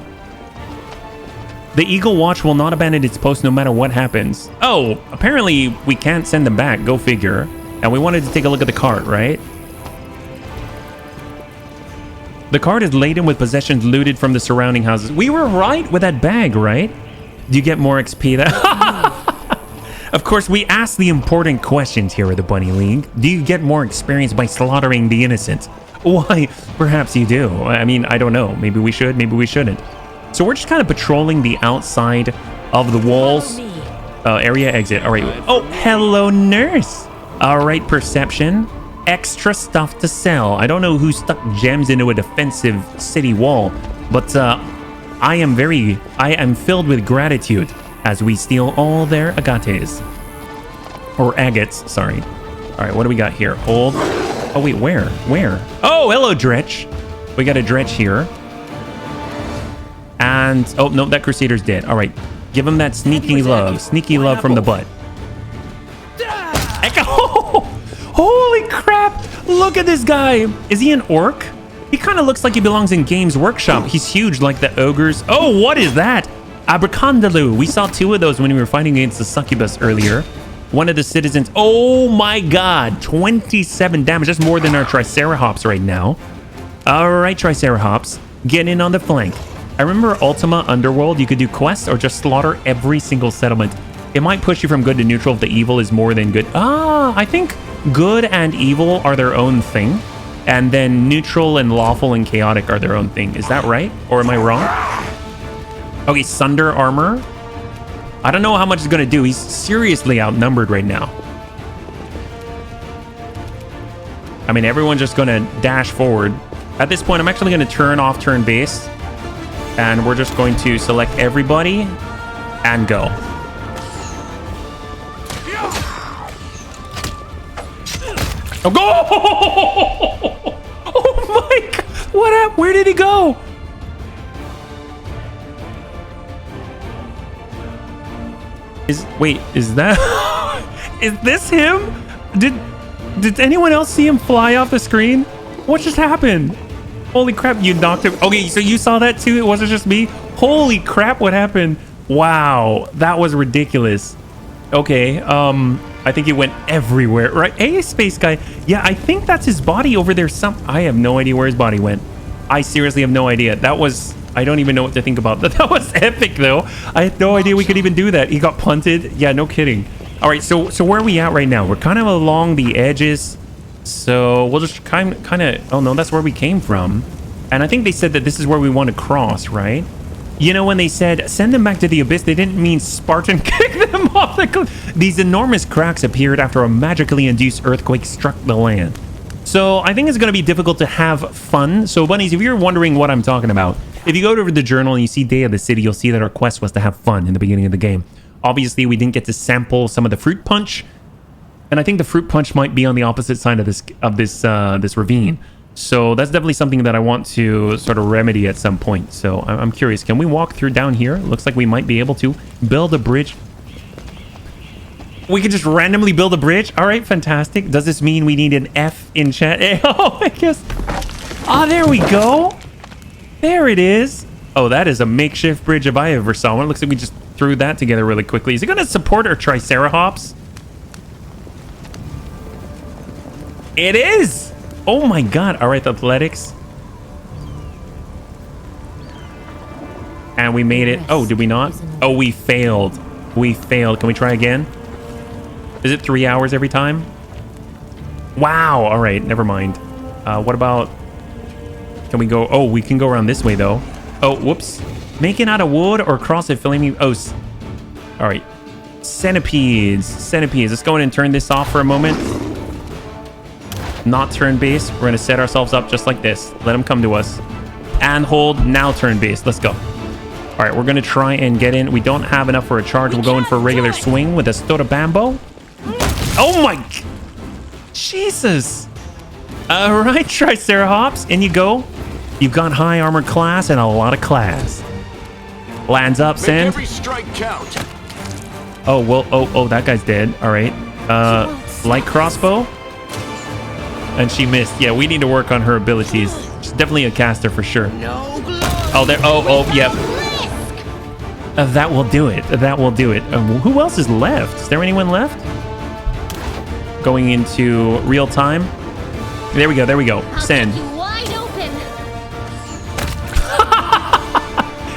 The Eagle Watch will not abandon its post no matter what happens. Oh, apparently we can't send them back. Go figure. And we wanted to take a look at the cart, right? The cart is laden with possessions looted from the surrounding houses. We were right with that bag, right? Do you get more XP that? Of course, we ask the important questions here at the Bunny League. Do you get more experience by slaughtering the innocent? Why, perhaps you do. I mean, I don't know. Maybe we should, maybe we shouldn't. So we're just kind of patrolling the outside of the walls. Area exit. All right. Oh, hello, nurse. All right, perception. Extra stuff to sell. I don't know who stuck gems into a defensive city wall, but I am filled with gratitude as we steal all their agates. Or agates, sorry. All right, what do we got here? Hold. Oh, wait, where? Where? Oh, hello, Dretch. We got a Dretch here. And, oh, no, that Crusader's dead. All right, give him that sneaky love. Sneaky love from the butt. Echo! Holy crap! Look at this guy. Is he an orc? He kind of looks like he belongs in Games Workshop. He's huge like the ogres. Oh, what is that? Abracandaloo. We saw 2 of those when we were fighting against the succubus earlier. One of the citizens. Oh my god. 27 damage. That's more than our Triceratops right now. All right, Triceratops. Get in on the flank. I remember Ultima Underworld. You could do quests or just slaughter every single settlement. It might push you from good to neutral if the evil is more than good. Ah, I think good and evil are their own thing. And then neutral and lawful and chaotic are their own thing. Is that right? Or am I wrong? Okay, Sunder armor. I don't know how much he's going to do. He's seriously outnumbered right now. I mean, everyone's just going to dash forward. At this point, I'm actually going to turn off turn base. And we're just going to select everybody and go. Oh, go! Oh my god! What happened? Where did he go? Wait, is that... Is this him? Did anyone else see him fly off the screen? What just happened? Holy crap, you knocked him. Okay, so you saw that too? It wasn't just me? Holy crap, what happened? Wow, that was ridiculous. Okay, I think he went everywhere, right? Hey, space guy. Yeah, I think that's his body over there. I have no idea where his body went. I seriously have no idea. That was... I don't even know what to think about that. That was epic, though. I had no idea we could even do that. He got punted. Yeah, no kidding. All right, so where are we at right now? We're kind of along the edges. So we'll just kind of... Oh, no, that's where we came from. And I think they said that this is where we want to cross, right? You know, when they said, send them back to the abyss, they didn't mean Spartan kick them off the cliff. These enormous cracks appeared after a magically induced earthquake struck the land. So I think it's going to be difficult to have fun. So, bunnies, if you're wondering what I'm talking about, if you go to the journal and you see Day of the City, you'll see that our quest was to have fun in the beginning of the game. Obviously, we didn't get to sample some of the fruit punch. And I think the fruit punch might be on the opposite side of this ravine. So that's definitely something that I want to sort of remedy at some point. So I'm curious, can we walk through down here? Looks like we might be able to build a bridge. We can just randomly build a bridge. All right, fantastic. Does this mean we need an F in chat? Oh, I guess. Oh, there we go. There it is. Oh, that is a makeshift bridge if I ever saw one. It looks like we just threw that together really quickly. Is it going to support our Triceratops? It is. Oh my god. All right, athletics. And we made it. Oh, did we not? Oh, we failed. We failed. Can we try again? Is it 3 hours every time? Wow. All right, never mind. What about... Can we go... Oh, we can go around this way, though. Oh, whoops. Make it out of wood or cross it, filling me... Oh, all right. Centipedes. Centipedes. Let's go in and turn this off for a moment. Not turn base. We're going to set ourselves up just like this. Let them come to us. And hold. Now turn base. Let's go. All right, we're going to try and get in. We don't have enough for a charge. We'll go in for a regular swing with a Storabambo. Oh my... Jesus. All right, Triceratops. In you go. You've got high armor class and a lot of class. Lands up, send. Make every strike count. Oh, well, oh, that guy's dead. All right. Light crossbow. And she missed. Yeah, we need to work on her abilities. She's definitely a caster for sure. Oh, there. Oh, yep. That will do it. That will do it. Who else is left? Is there anyone left? Going into real time. There we go. There we go. Send.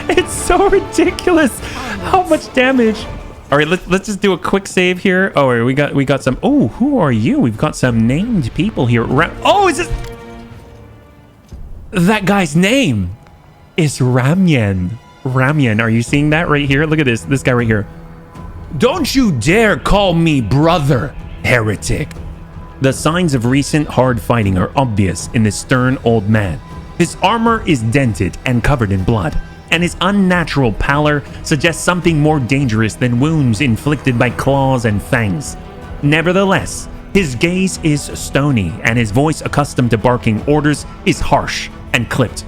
It's so ridiculous. How much damage? All right, let's just do a quick save here. Oh, we got some. Oh, who are you? We've got some named people here. Oh, is it? That guy's name is Ramyen. Ramyen, are you seeing that right here? Look at this. This guy right here. Don't you dare call me brother, heretic. The signs of recent hard fighting are obvious in this stern old man. His armor is dented and covered in blood, and his unnatural pallor suggests something more dangerous than wounds inflicted by claws and fangs. Nevertheless, his gaze is stony, and his voice, accustomed to barking orders, is harsh and clipped.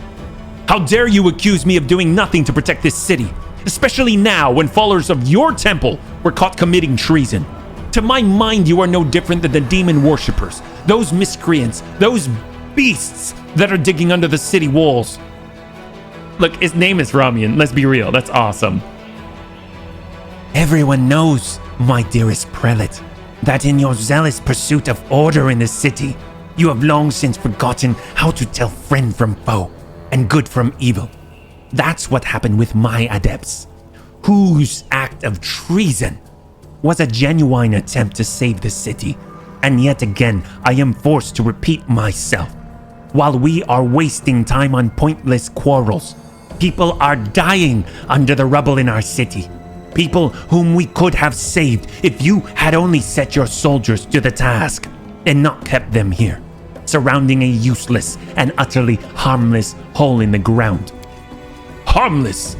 How dare you accuse me of doing nothing to protect this city, especially now when followers of your temple were caught committing treason. To my mind, you are no different than the demon worshippers, those miscreants, those beasts that are digging under the city walls. Look, his name is Ramian. Let's be real. That's awesome. Everyone knows, my dearest prelate, that in your zealous pursuit of order in the city, you have long since forgotten how to tell friend from foe and good from evil. That's what happened with my adepts, whose act of treason was a genuine attempt to save the city. And yet again, I am forced to repeat myself. While we are wasting time on pointless quarrels, people are dying under the rubble in our city. People whom we could have saved if you had only set your soldiers to the task and not kept them here, surrounding a useless and utterly harmless hole in the ground. Harmless?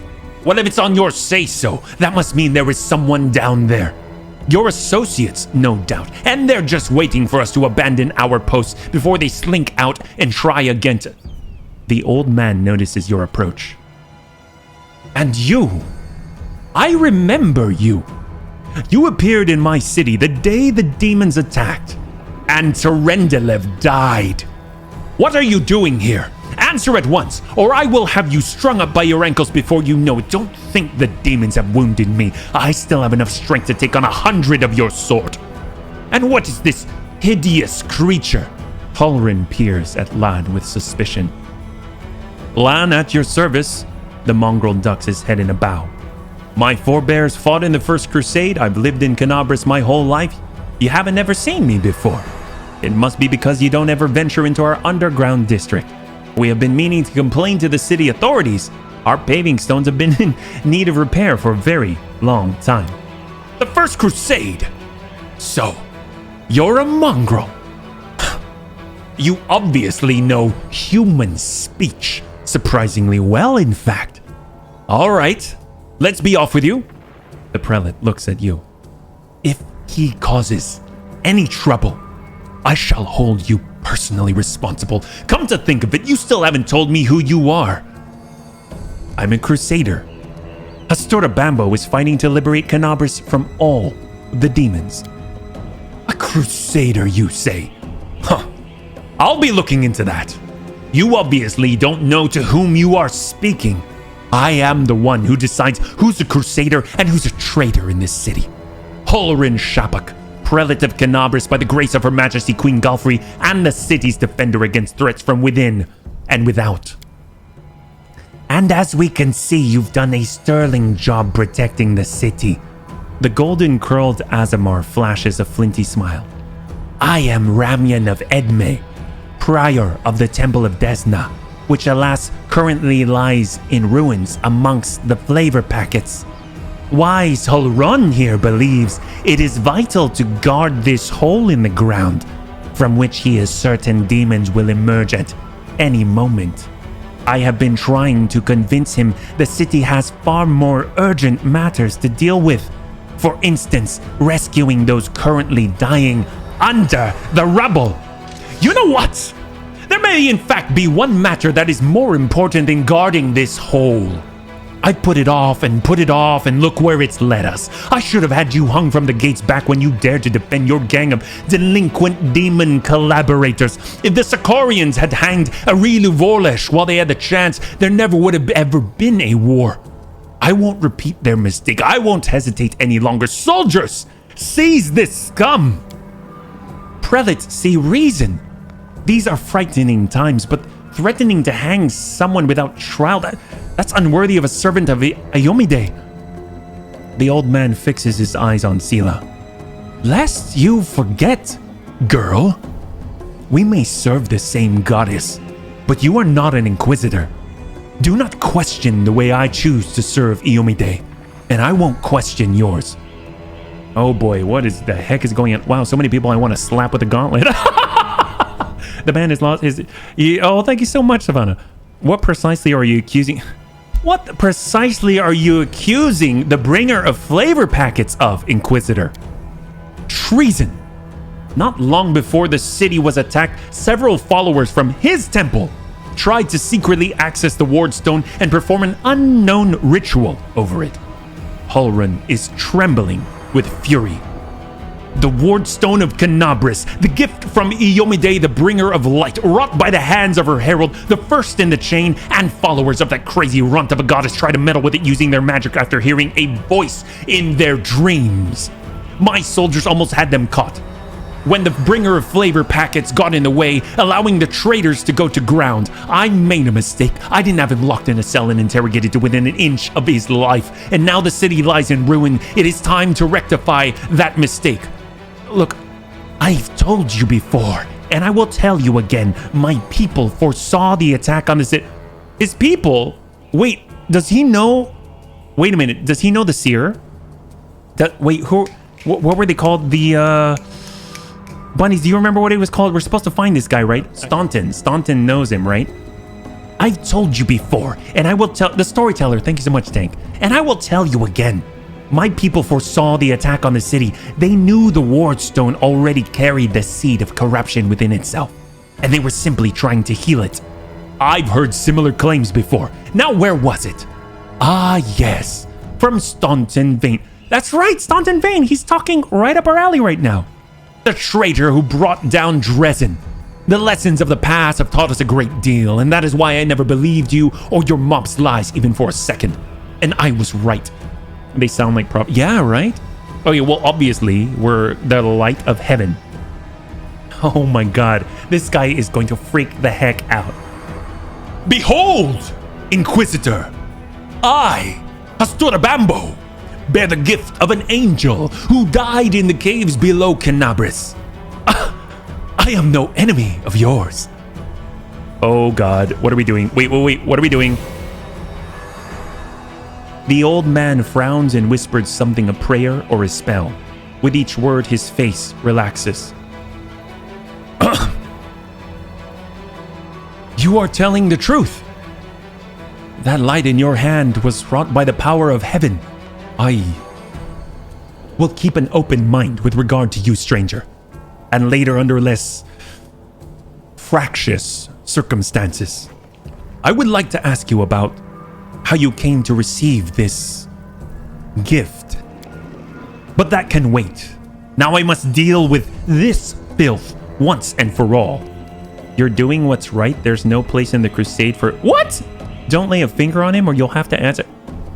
Well, if it's on your say-so, that must mean there is someone down there. Your associates, no doubt, and they're just waiting for us to abandon our posts before they slink out and try again to... The old man notices your approach. And you... I remember you. You appeared in my city the day the demons attacked, and Terendelev died. What are you doing here? Answer at once, or I will have you strung up by your ankles before you know it. Don't think the demons have wounded me. I still have enough strength to take on 100 of your sort. And what is this hideous creature? Halrin peers at Lan with suspicion. Lan, at your service. The mongrel ducks his head in a bow. My forebears fought in the First Crusade. I've lived in Canabras my whole life. You haven't ever seen me before. It must be because you don't ever venture into our underground district. We have been meaning to complain to the city authorities. Our paving stones have been in need of repair for a very long time. The First Crusade! So, you're a mongrel. You obviously know human speech. Surprisingly well, in fact. All right, let's be off with you. The prelate looks at you. If he causes any trouble, I shall hold you personally responsible. Come to think of it, you still haven't told me who you are. I'm a crusader. Astora Bambo is fighting to liberate Canabras from all the demons. A crusader, you say? Huh. I'll be looking into that. You obviously don't know to whom you are speaking. I am the one who decides who's a crusader and who's a traitor in this city. Holorin Shapak, prelate of Canabras by the grace of Her Majesty Queen Galfrey, and the city's defender against threats from within and without. And as we can see, you've done a sterling job protecting the city. The golden-curled Azamar flashes a flinty smile. I am Ramyan of Edme, prior of the Temple of Desna, which alas currently lies in ruins amongst the flavor packets. Wise Holron here believes it is vital to guard this hole in the ground, from which he is certain demons will emerge at any moment. I have been trying to convince him the city has far more urgent matters to deal with. For instance, rescuing those currently dying under the rubble. You know what? There may in fact be one matter that is more important than guarding this hole. I put it off and look where it's led us. I should have had you hung from the gates back when you dared to defend your gang of delinquent demon collaborators. If the Sakarians had hanged Arilu Vorlesh while they had the chance, there never would have ever been a war. I won't repeat their mistake. I won't hesitate any longer. Soldiers, seize this scum! Prelates see reason. These are frightening times, but threatening to hang someone without trial, that's unworthy of a servant of Ayomide. The old man fixes his eyes on Sela. Lest you forget, girl, we may serve the same goddess, but you are not an inquisitor. Do not question the way I choose to serve Ayomide, and I won't question yours. Oh boy, what is the heck is going on? Wow, so many people I want to slap with a gauntlet. The man has lost his... Oh, thank you so much, Savannah. What precisely are you accusing... What precisely are you accusing the bringer of flavor packets of, Inquisitor? treason. Not long before the city was attacked, several followers from his temple tried to secretly access the ward stone and perform an unknown ritual over it. Hylor is trembling with fury. The ward stone of Canabris, the gift from Iyomide, the bringer of light, wrought by the hands of her herald, the first in the chain, and followers of that crazy runt of a goddess try to meddle with it using their magic after hearing a voice in their dreams. My soldiers almost had them caught when the bringer of flavor packets got in the way, allowing the traitors to go to ground. I made a mistake. I didn't have him locked in a cell and interrogated to within an inch of his life, and now the city lies in ruin. It is time to rectify that mistake. Look, I've told you before, and I will tell you again, my people foresaw the attack on the city. His people? Wait, does he know? Wait a minute, does he know the seer? Wait, what were they called? The, Bunnies, do you remember what he was called? We're supposed to find this guy, right? Staunton. Staunton knows him, right? I've told you before, and I will tell... The Storyteller, thank you so much, Tank. And I will tell you again. My people foresaw the attack on the city. They knew the ward stone already carried the seed of corruption within itself, and they were simply trying to heal it. I've heard similar claims before. Now where was it? Ah, yes. From Staunton Vane. That's right, Staunton Vane. He's talking right up our alley right now. The traitor who brought down Dresden. The lessons of the past have taught us a great deal, and that is why I never believed you or your mob's lies even for a second. And I was right. They sound like yeah, right? Oh yeah, well obviously we're the light of heaven. Oh my god, this guy is going to freak the heck out. Behold, Inquisitor, I, Hasturabambo, bear the gift of an angel who died in the caves below Canabris. I am no enemy of yours. Oh god, what are we doing? Wait, what are we doing? The old man frowns and whispers something, a prayer or a spell. With each word, his face relaxes. You are telling the truth. That light in your hand was wrought by the power of heaven. I will keep an open mind with regard to you, stranger. And later, under less fractious circumstances, I would like to ask you about how you came to receive this gift. But that can wait. Now I must deal with this filth once and for all. You're doing what's right. There's no place in the crusade for... What? Don't lay a finger on him or you'll have to answer.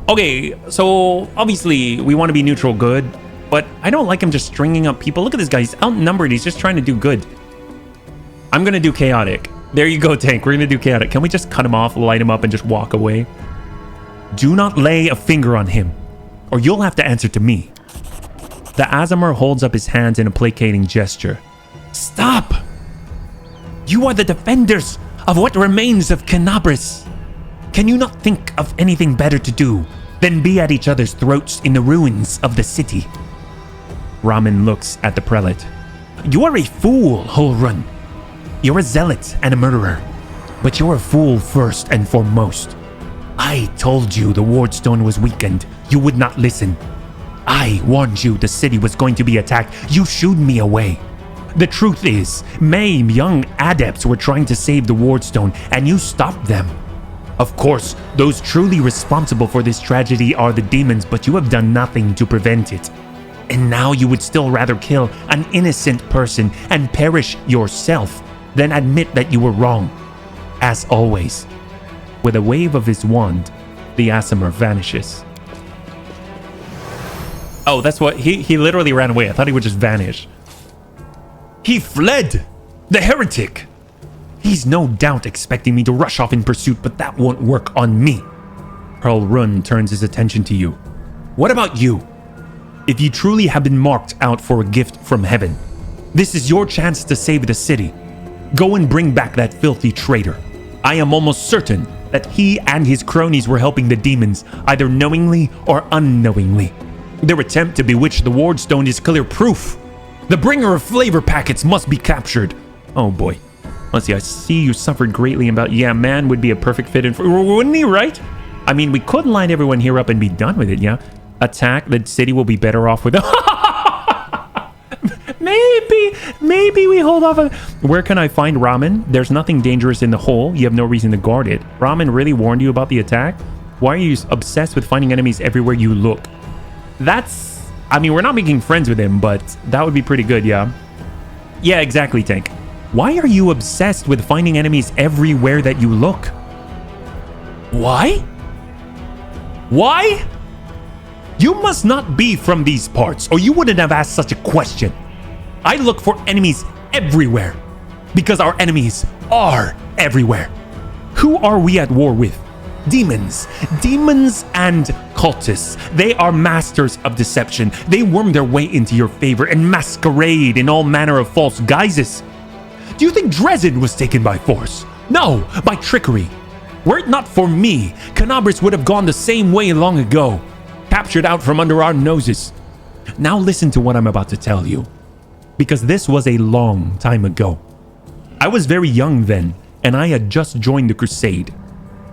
Okay, so obviously we want to be neutral good, but I don't like him just stringing up people. Look at this guy. He's outnumbered. He's just trying to do good. I'm going to do chaotic. There you go, Tank. We're going to do chaotic. Can we just cut him off, light him up, and just walk away? Do not lay a finger on him, or you'll have to answer to me. The Aasimar holds up his hands in a placating gesture. Stop! You are the defenders of what remains of Canabris. Can you not think of anything better to do than be at each other's throats in the ruins of the city? Ramen looks at the prelate. You are a fool, Hylor. You're a zealot and a murderer, but you're a fool first and foremost. I told you the ward stone was weakened. You would not listen. I warned you the city was going to be attacked. You shooed me away. The truth is, many young adepts were trying to save the ward stone, and you stopped them. Of course, those truly responsible for this tragedy are the demons, but you have done nothing to prevent it. And now you would still rather kill an innocent person and perish yourself than admit that you were wrong. As always, with a wave of his wand, the Aasimar vanishes. Oh, that's what... He literally ran away. I thought he would just vanish. He fled! The heretic! He's no doubt expecting me to rush off in pursuit, but that won't work on me. Hylor turns his attention to you. What about you? If you truly have been marked out for a gift from heaven, this is your chance to save the city. Go and bring back that filthy traitor. I am almost certain that he and his cronies were helping the demons, either knowingly or unknowingly. Their attempt to bewitch the ward stone is clear proof. The bringer of flavor packets must be captured. Oh boy. Let's see, I see you suffered greatly about... Yeah, man would be a perfect fit in for... Wouldn't he, right? I mean, we could line everyone here up and be done with it, yeah? Attack, the city will be better off with... Maybe we hold off. Where can I find Ramen? There's nothing dangerous in the hole. You have no reason to guard it. Ramen really warned you about the attack? Why are you obsessed with finding enemies everywhere you look? That's... I mean, we're not making friends with him, but that would be pretty good, yeah? Yeah, exactly, Tank. Why are you obsessed with finding enemies everywhere that you look? Why? Why? You must not be from these parts, or you wouldn't have asked such a question. I look for enemies everywhere, because our enemies are everywhere. Who are we at war with? Demons. Demons and cultists. They are masters of deception. They worm their way into your favor and masquerade in all manner of false guises. Do you think Dresden was taken by force? No, by trickery. Were it not for me, Canabris would have gone the same way long ago, captured out from under our noses. Now listen to what I'm about to tell you, because this was a long time ago. I was very young then, and I had just joined the Crusade.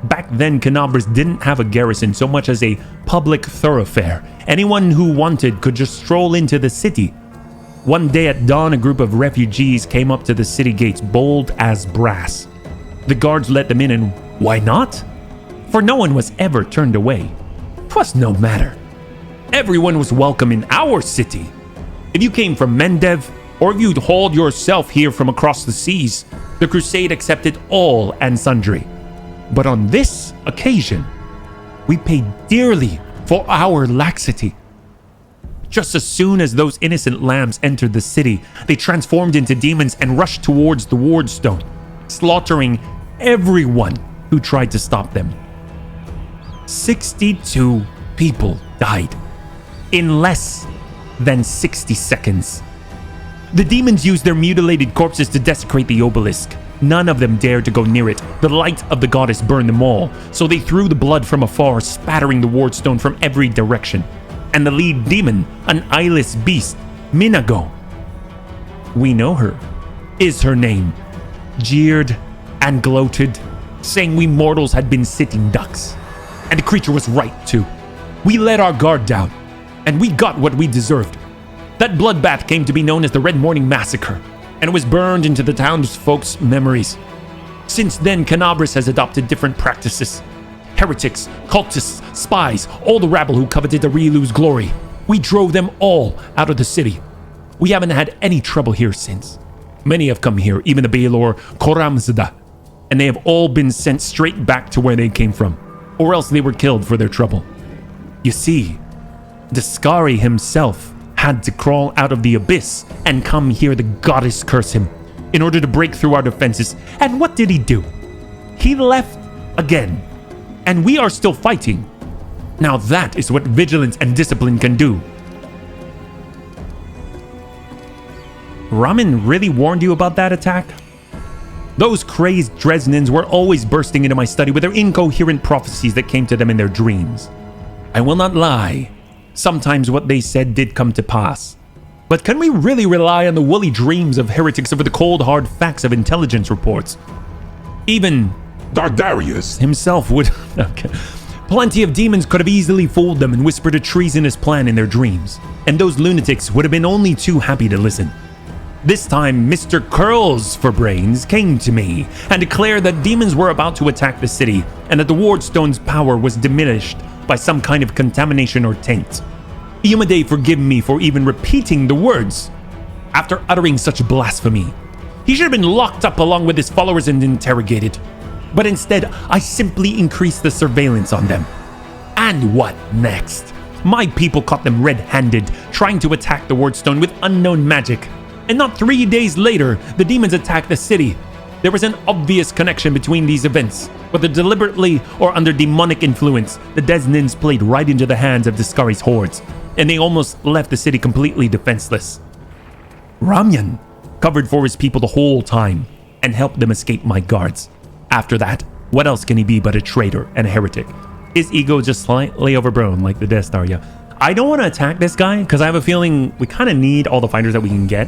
Back then, Canabris didn't have a garrison so much as a public thoroughfare. Anyone who wanted could just stroll into the city. One day at dawn, a group of refugees came up to the city gates, bold as brass. The guards let them in, and why not? For no one was ever turned away. 'Twas no matter. Everyone was welcome in our city. If you came from Mendev, or if you'd hauled yourself here from across the seas, the Crusade accepted all and sundry. But on this occasion, we paid dearly for our laxity. Just as soon as those innocent lambs entered the city, they transformed into demons and rushed towards the wardstone, slaughtering everyone who tried to stop them. 62 people died in less than 60 seconds. The demons used their mutilated corpses to desecrate the obelisk. None of them dared to go near it. The light of the goddess burned them all, so they threw the blood from afar, spattering the wardstone from every direction. And the lead demon, an eyeless beast, Minago, we know her, is her name, jeered and gloated, saying we mortals had been sitting ducks. And the creature was right too. We let our guard down, and we got what we deserved. That bloodbath came to be known as the Red Morning Massacre, and it was burned into the townsfolk's memories. Since then, Canabris has adopted different practices. Heretics, cultists, spies, all the rabble who coveted the Rilu's glory. We drove them all out of the city. We haven't had any trouble here since. Many have come here, even the Baelor Koramzada, and they have all been sent straight back to where they came from, or else they were killed for their trouble. You see, Daskari himself had to crawl out of the abyss and come here, the goddess curse him, in order to break through our defenses. And what did he do? He left again, and we are still fighting. Now that is what vigilance and discipline can do. Ramen really warned you about that attack? Those crazed Dresdens were always bursting into my study with their incoherent prophecies that came to them in their dreams. I will not lie. Sometimes what they said did come to pass. But can we really rely on the woolly dreams of heretics over the cold hard facts of intelligence reports? Even Dardarius himself would... Okay. Plenty of demons could have easily fooled them and whispered a treasonous plan in their dreams. And those lunatics would have been only too happy to listen. This time, Mr. Curls for Brains came to me and declared that demons were about to attack the city and that the wardstone's power was diminished by some kind of contamination or taint. Iyumade forgive me for even repeating the words. After uttering such blasphemy, he should have been locked up along with his followers and interrogated. But instead, I simply increased the surveillance on them. And what next? My people caught them red-handed, trying to attack the wardstone with unknown magic. And not 3 days later, the demons attacked the city. There was an obvious connection between these events. Whether deliberately or under demonic influence, the Desnins played right into the hands of Daskari's hordes, and they almost left the city completely defenseless. Ramyan covered for his people the whole time and helped them escape my guards. After that, what else can he be but a traitor and a heretic? His ego just slightly overblown like the Death Star, yeah. I don't want to attack this guy because I have a feeling we kind of need all the fighters that we can get.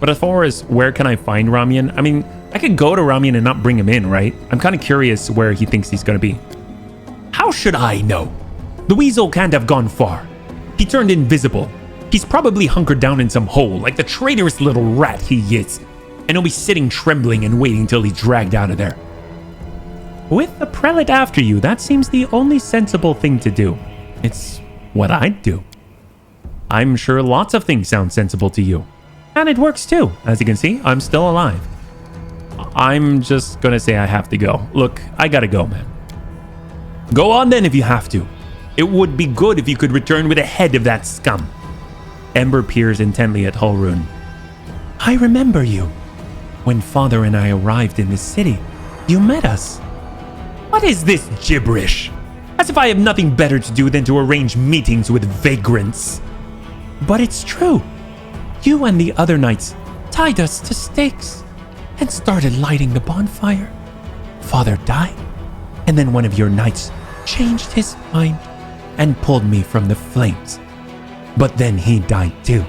But as far as where can I find Ramyan, I mean, I could go to Ramyan and not bring him in, right? I'm kind of curious where he thinks he's going to be. How should I know? The weasel can't have gone far. He turned invisible, He's probably hunkered down in some hole like the traitorous little rat he is, and he'll be sitting trembling and waiting till he's dragged out of there. With the prelate after you, that seems the only sensible thing to do. It's what I'd do. I'm sure lots of things sound sensible to you. And it works too. As you can see, I'm still alive. I'm just gonna say I have to go. Look, I gotta go, man. Go on then if you have to. It would be good if you could return with the head of that scum. Ember peers intently at Hylor. I remember you. When Father and I arrived in this city, you met us. What is this gibberish? As if I have nothing better to do than to arrange meetings with vagrants. But it's true. You and the other knights tied us to stakes and started lighting the bonfire. Father died, and then one of your knights changed his mind and pulled me from the flames. But then he died too.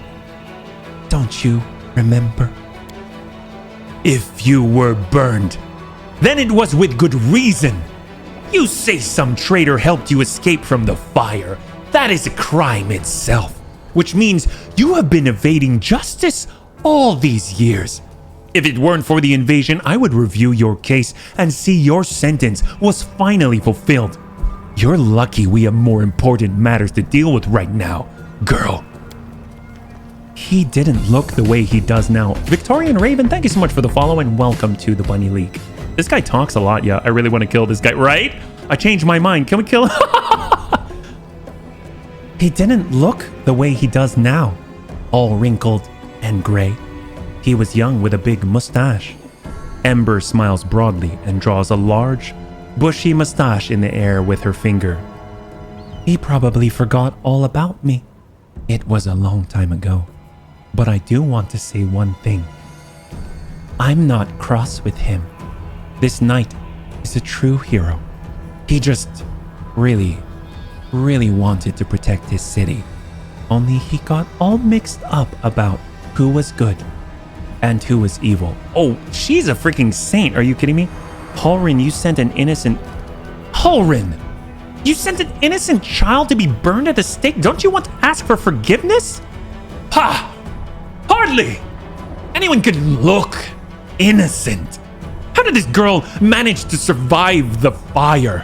Don't you remember? If you were burned, then it was with good reason. You say some traitor helped you escape from the fire. That is a crime itself, which means you have been evading justice all these years. If it weren't for the invasion, I would review your case and see your sentence was finally fulfilled. You're lucky we have more important matters to deal with right now, girl. He didn't look the way he does now. Victorian Raven, thank you so much for the follow and welcome to the Bunny League. This guy talks a lot, yeah. I really want to kill this guy, right? I changed my mind. Can we kill him? He didn't look the way he does now, all wrinkled and gray. He was young with a big mustache. Ember smiles broadly and draws a large, bushy mustache in the air with her finger. He probably forgot all about me. It was a long time ago. But I do want to say one thing. I'm not cross with him. This knight is a true hero. He just really wanted to protect his city. Only he got all mixed up about who was good and who was evil. Oh, she's a freaking saint. Are you kidding me? Hylor, you sent an innocent... Hylor! You sent an innocent child to be burned at the stake? Don't you want to ask for forgiveness? Ha! Hardly! Anyone could look innocent. How did this girl manage to survive the fire?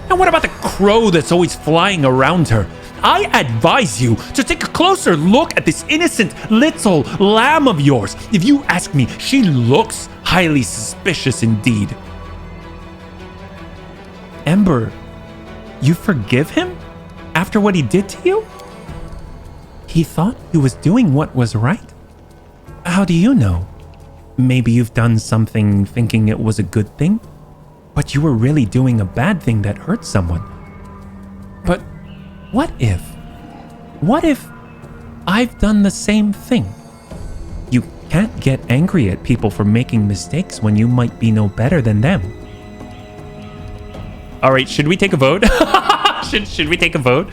And what about the crow that's always flying around her? I advise you to take a closer look at this innocent little lamb of yours. If you ask me, she looks highly suspicious indeed. Ember, you forgive him? After what he did to you? He thought he was doing what was right. How do you know? Maybe you've done something thinking it was a good thing, but you were really doing a bad thing that hurt someone. But what if I've done the same thing? You can't get angry at people for making mistakes when you might be no better than them. All right, should we take a vote? should we take a vote?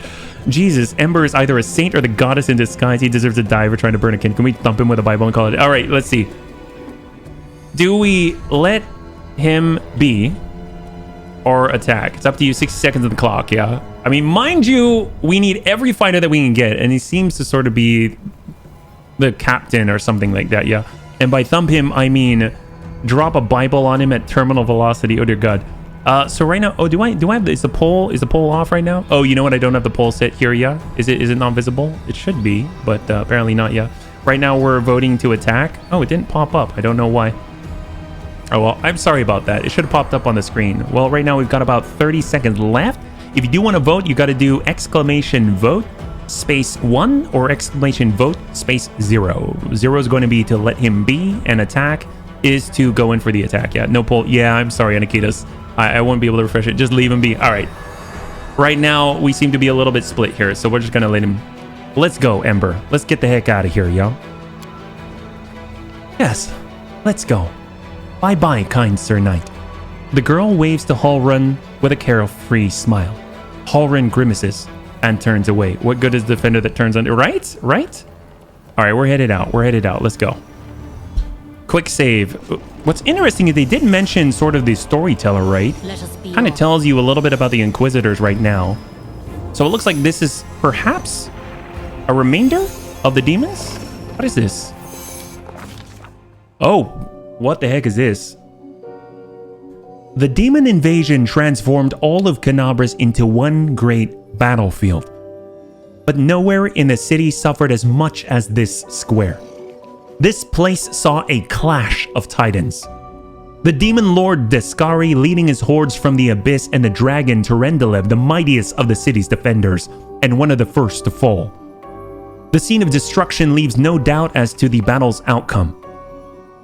Jesus, Ember is either a saint or the goddess in disguise. He deserves to die for trying to burn a king. Can we thump him with a Bible and call it? All right, let's see. Do we let him be or attack? It's up to you. 60 seconds on the clock, yeah? I mean, mind you, we need every fighter that we can get, and he seems to sort of be the captain or something like that, yeah? And by thump him, I mean drop a Bible on him at terminal velocity. Oh, dear God. So right now, do I have, is the poll off right now? Oh, you know what? I don't have the poll set here, yeah? Is it not visible? It should be, but apparently not, yeah. Right now, we're voting to attack. Oh, it didn't pop up. I don't know why. Oh, well, I'm sorry about that. It should have popped up on the screen. Well, right now, we've got about 30 seconds left. If you do want to vote, you got to do exclamation vote space 1 or exclamation vote space 0. 0 is going to be to let him be, and attack is to go in for the attack. Yeah, no poll. Yeah, I'm sorry, Anakitas. I won't be able to refresh it. Just leave him be. All right. Right now, we seem to be a little bit split here, so we're just going to let him... Let's go, Ember. Let's get the heck out of here, yo. Yes, let's go. Bye-bye, kind Sir Knight. The girl waves to Hylor with a carefree smile. Hylor grimaces and turns away. What good is the defender that turns on... Right? Right? All right, we're headed out. We're headed out. Let's go. Quick save. What's interesting is they did mention sort of the storyteller, right? Kind of tells you a little bit about the Inquisitors right now. So it looks like this is perhaps a remainder of the demons? What is this? Oh, what the heck is this? The demon invasion transformed all of Canabras into one great battlefield. But nowhere in the city suffered as much as this square. This place saw a clash of titans. The demon lord Deskari leading his hordes from the abyss, and the dragon Terendelev, the mightiest of the city's defenders, and one of the first to fall. The scene of destruction leaves no doubt as to the battle's outcome.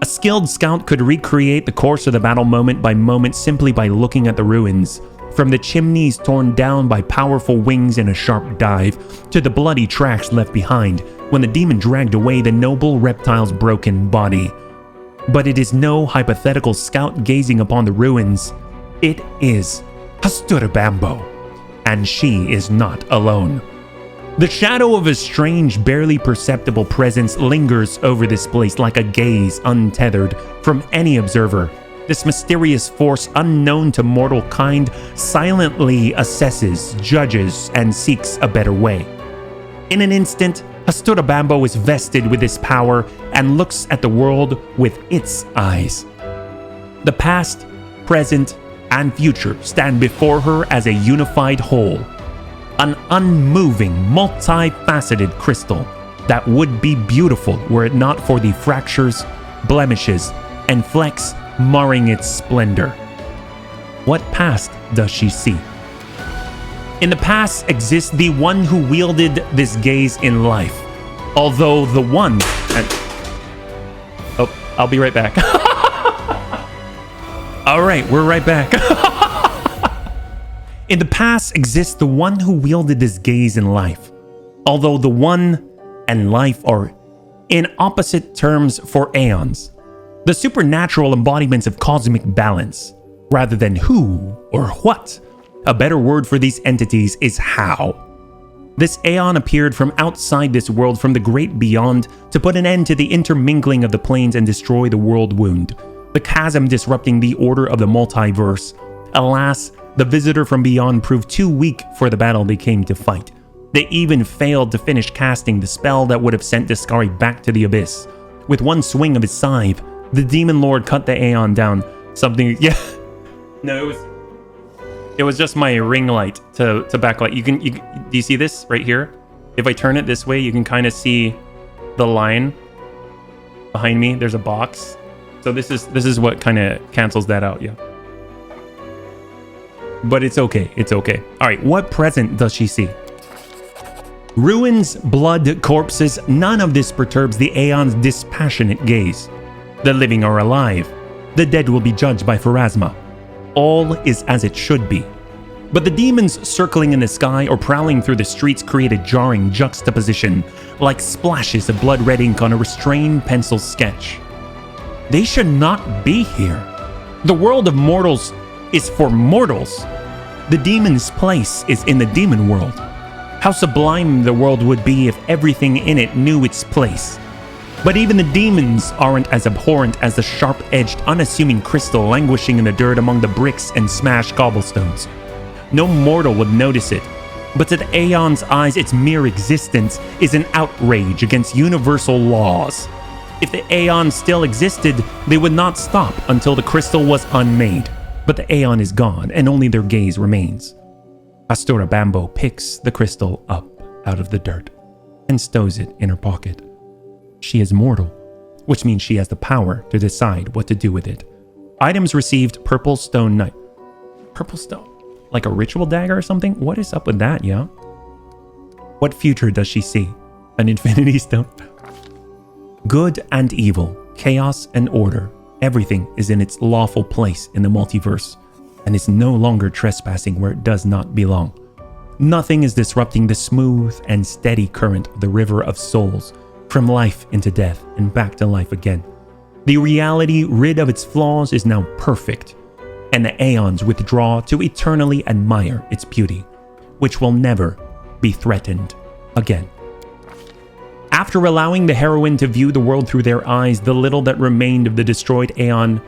A skilled scout could recreate the course of the battle moment by moment simply by looking at the ruins, from the chimneys torn down by powerful wings in a sharp dive, to the bloody tracks left behind when the demon dragged away the noble reptile's broken body. But it is no hypothetical scout gazing upon the ruins. It is Hasturabambo, and she is not alone. The shadow of a strange, barely perceptible presence lingers over this place like a gaze untethered from any observer. This mysterious force unknown to mortal kind silently assesses, judges, and seeks a better way. In an instant, Hasturabambo is vested with this power and looks at the world with its eyes. The past, present, and future stand before her as a unified whole. An unmoving, multifaceted crystal that would be beautiful were it not for the fractures, blemishes, and flecks marring its splendor. What past does she see? In the past exists the one who wielded this gaze in life. Although the one... Oh, I'll be right back. All right, we're right back. In the past exists the one who wielded this gaze in life. Although the one and life are in opposite terms for aeons. The supernatural embodiments of cosmic balance, rather than who or what. A better word for these entities is how. This aeon appeared from outside this world, from the great beyond, to put an end to the intermingling of the planes and destroy the world wound, the chasm disrupting the order of the multiverse. Alas, the visitor from beyond proved too weak for the battle they came to fight. They even failed to finish casting the spell that would have sent Deskari back to the abyss. With one swing of his scythe, the demon lord cut the aeon down. Something, yeah. No, it was just my ring light to backlight. Do you see this right here? If I turn it this way, you can kind of see the line behind me. There's a box. So this is what kind of cancels that out, yeah. But it's okay. It's okay. All right, what present does she see? Ruins, blood, corpses, none of this perturbs the Aeon's dispassionate gaze. The living are alive. The dead will be judged by Pharasma. All is as it should be. But the demons circling in the sky or prowling through the streets create a jarring juxtaposition, like splashes of blood red ink on a restrained pencil sketch. They should not be here. The world of mortals is for mortals. The demon's place is in the demon world. How sublime the world would be if everything in it knew its place. But even the demons aren't as abhorrent as the sharp-edged, unassuming crystal languishing in the dirt among the bricks and smashed cobblestones. No mortal would notice it, but to the Aeon's eyes, its mere existence is an outrage against universal laws. If the Aeon still existed, they would not stop until the crystal was unmade. But the Aeon is gone, and only their gaze remains. Hasturabambo picks the crystal up out of the dirt and stows it in her pocket. She is mortal, which means she has the power to decide what to do with it. Items received: purple stone knife. Purple stone? Like a ritual dagger or something? What is up with that, yeah? What future does she see? An infinity stone? Good and evil, chaos and order. Everything is in its lawful place in the multiverse, and is no longer trespassing where it does not belong. Nothing is disrupting the smooth and steady current of the river of souls, from life into death and back to life again. The reality, rid of its flaws, is now perfect, and the aeons withdraw to eternally admire its beauty, which will never be threatened again. After allowing the heroine to view the world through their eyes, the little that remained of the destroyed Aeon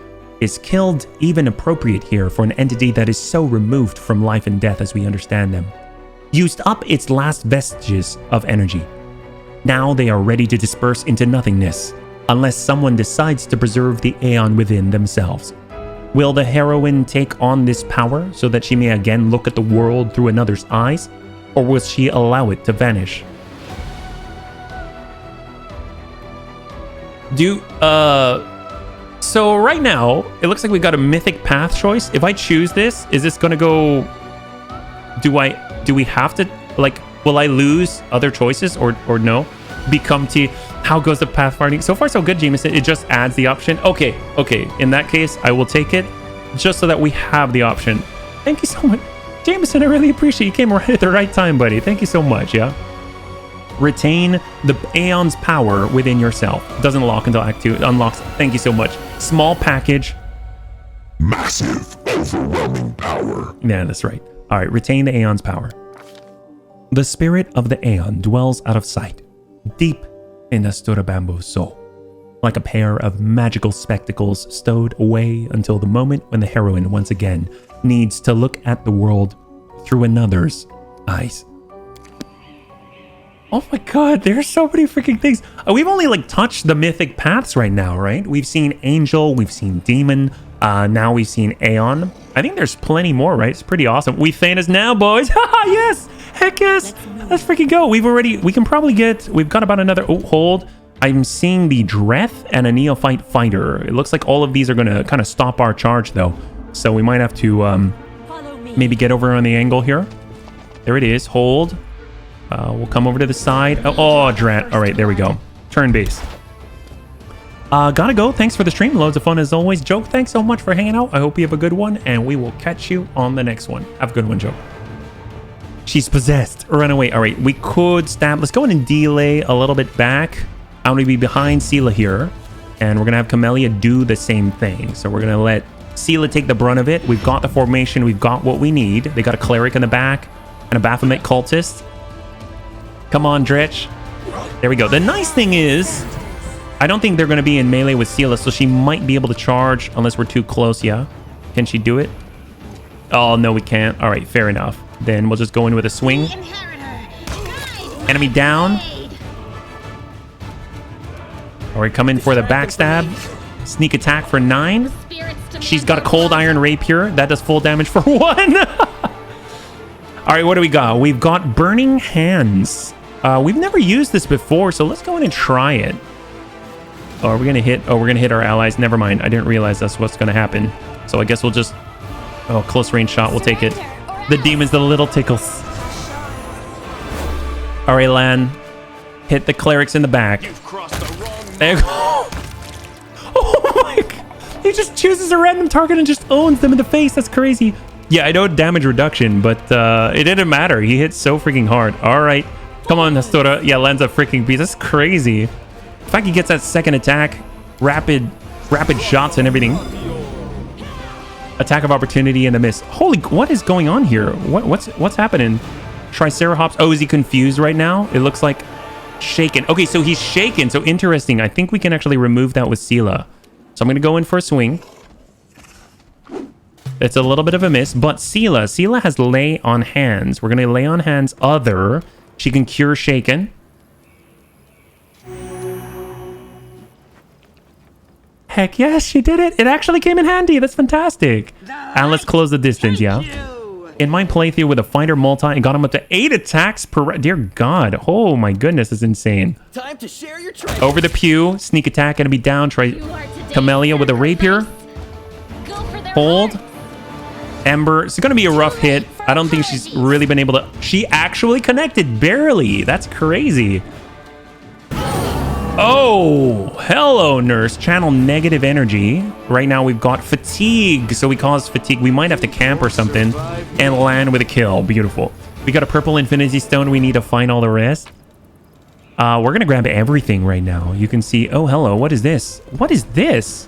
is killed, even appropriate here for an entity that is so removed from life and death as we understand them. Used up its last vestiges of energy. Now they are ready to disperse into nothingness, unless someone decides to preserve the Aeon within themselves. Will the heroine take on this power so that she may again look at the world through another's eyes, or will she allow it to vanish? So right now, it looks like we've got a mythic path choice. If I choose this, is this gonna go... Do we have to, like, will I lose other choices or no? Become T. How goes the pathfinding? So far, so good, Jameson. It just adds the option. Okay. In that case, I will take it just so that we have the option. Thank you so much. Jameson, I really appreciate you. Came right at the right time, buddy. Thank you so much, yeah? Retain the Aeon's power within yourself. Doesn't lock until Act 2. It unlocks. Thank you so much. Small package. Massive, overwhelming power. Yeah, that's right. All right, retain the Aeon's power. The spirit of the Aeon dwells out of sight, deep in Astura Bamboo's soul, like a pair of magical spectacles stowed away until the moment when the heroine once again needs to look at the world through another's eyes. Oh my god, there's so many freaking things. We've only like touched the mythic paths right now, right? We've seen Angel, we've seen Demon, now we've seen Aeon. I think there's plenty more, right? It's pretty awesome. We famous now, boys. Haha, yes! Heck yes! Let's freaking go. We can probably get, we've got about another, oh, hold. I'm seeing the Dreth and a Neophyte Fighter. It looks like all of these are gonna kind of stop our charge though. So we might have to maybe get over on the angle here. There it is, hold. We'll come over to the side. Oh, Drat. All right, there we go. Turn base. Gotta go. Thanks for the stream. Loads of fun as always. Joke, thanks so much for hanging out. I hope you have a good one, and we will catch you on the next one. Have a good one, Joke. She's possessed. Run away. All right, we could stab. Let's go in and delay a little bit back. I'm going to be behind Sela here, and we're going to have Camellia do the same thing. So we're going to let Sela take the brunt of it. We've got the formation. We've got what we need. They got a cleric in the back and a Baphomet cultist. Come on, Dretch. There we go. The nice thing is, I don't think they're going to be in melee with Sela, so she might be able to charge unless we're too close, yeah? Can she do it? Oh, no, we can't. All right, fair enough. Then we'll just go in with a swing. Enemy down. All right, come in for the backstab. Sneak attack for 9. She's got a cold iron rapier. That does full damage for 1. All right, what do we got? We've got burning hands. We've never used this before, so let's go in and try it. Oh, are we gonna hit? Oh, we're gonna hit our allies. Never mind. I didn't realize that's what's gonna happen. So I guess we'll just... Oh, close range shot. We'll take it. The demon's the little tickles. All right, Lan. Hit the clerics in the back. There you go. Oh my god. He just chooses a random target and just owns them in the face. That's crazy. Yeah, I know damage reduction, but it didn't matter. He hit so freaking hard. All right. Come on, Astura. Yeah, Lan's a freaking beast. That's crazy. The fact he gets that second attack, rapid shots and everything. Attack of opportunity and the miss. Holy, what is going on here? What's happening? Triceratops. Oh, is he confused right now? It looks like shaken. Okay, so he's shaken. So interesting. I think we can actually remove that with Sela. So I'm going to go in for a swing. It's a little bit of a miss, but Sela has lay on hands. We're going to lay on hands other. She can cure shaken. Heck yes, she did it. It actually came in handy. That's fantastic. And let's close the distance, yeah? In my playthrough with a fighter multi, and got him up to 8 attacks per... Dear God. Oh my goodness, that's insane. Time to share your over the pew. Sneak attack, enemy down. Try Camellia with a rapier. Hold. Ember. It's going to be a rough hit. I don't think she's really been able to... She actually connected. Barely. That's crazy. Oh, hello, nurse. Channel negative energy. Right now we've got fatigue. So we cause fatigue. We might have to camp or something and land with a kill. Beautiful. We got a purple infinity stone. We need to find all the rest. We're going to grab everything right now. You can see... Oh, hello. What is this? What is this?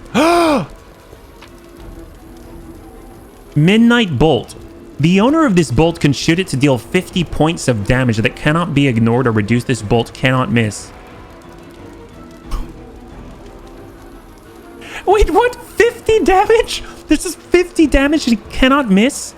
Midnight Bolt. The owner of this bolt can shoot it to deal 50 points of damage that cannot be ignored or reduced. This bolt cannot miss. Wait, what? 50 damage? This is 50 damage and he cannot miss?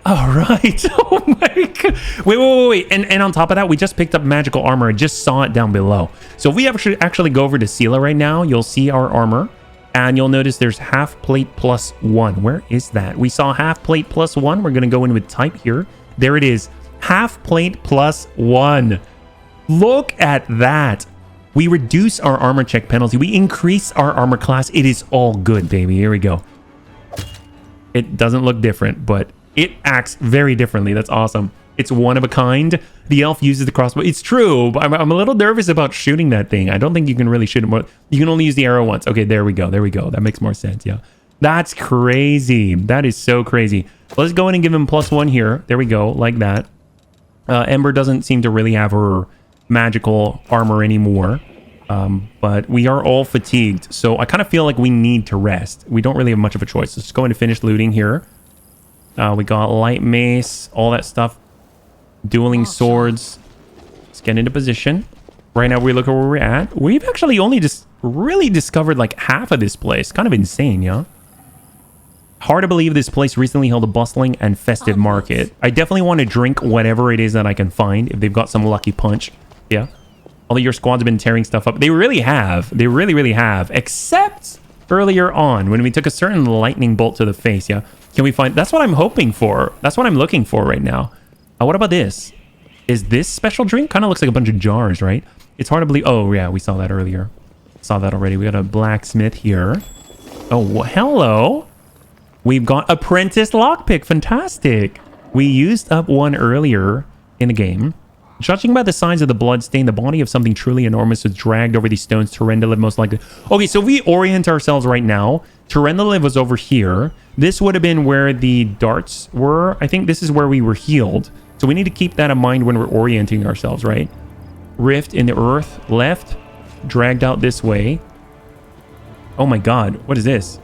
All right. Oh my god. Wait. And on top of that, we just picked up magical armor. I just saw it down below. So if we actually go over to Sela right now, you'll see our armor. And you'll notice there's half plate plus 1. Where is that? We saw half plate plus 1. We're going to go in with type here. There it is. Half plate plus 1. Look at that. We reduce our armor check penalty. We increase our armor class. It is all good, baby. Here we go. It doesn't look different, but it acts very differently. That's awesome. It's one of a kind. The elf uses the crossbow. It's true, but I'm a little nervous about shooting that thing. I don't think you can really shoot him. You can only use the arrow once. Okay, there we go. That makes more sense. Yeah. That's crazy. That is so crazy. Let's go in and give him +1 here. There we go. Like that. Ember doesn't seem to really have her magical armor anymore. But we are all fatigued. So I kind of feel like we need to rest. We don't really have much of a choice. Let's go in and finish looting here. We got light mace, all that stuff. Dueling swords. Let's get into position. Right now we look at where we're at. We've actually only just really discovered like half of this place. Kind of insane, yeah? Hard to believe this place recently held a bustling and festive market. I definitely want to drink whatever it is that I can find. If they've got some lucky punch. Yeah. Although your squad's been tearing stuff up. They really have. They really have. Except earlier on when we took a certain lightning bolt to the face, yeah? Can we find... That's what I'm hoping for. That's what I'm looking for right now. What about this? Is this special drink? Kind of looks like a bunch of jars, right? It's hard to believe... Oh, yeah, we saw that earlier. Saw that already. We got a blacksmith here. Oh, well, hello. We've got apprentice lockpick. Fantastic. We used up one earlier in the game. Judging by the size of the blood stain, the body of something truly enormous was dragged over these stones. Terendaliv most likely. Okay, so if we orient ourselves right now, Terendaliv was over here. This would have been where the darts were. I think this is where we were healed. So we need to keep that in mind when we're orienting ourselves, right? Rift in the earth, left, dragged out this way. Oh my god, what is this?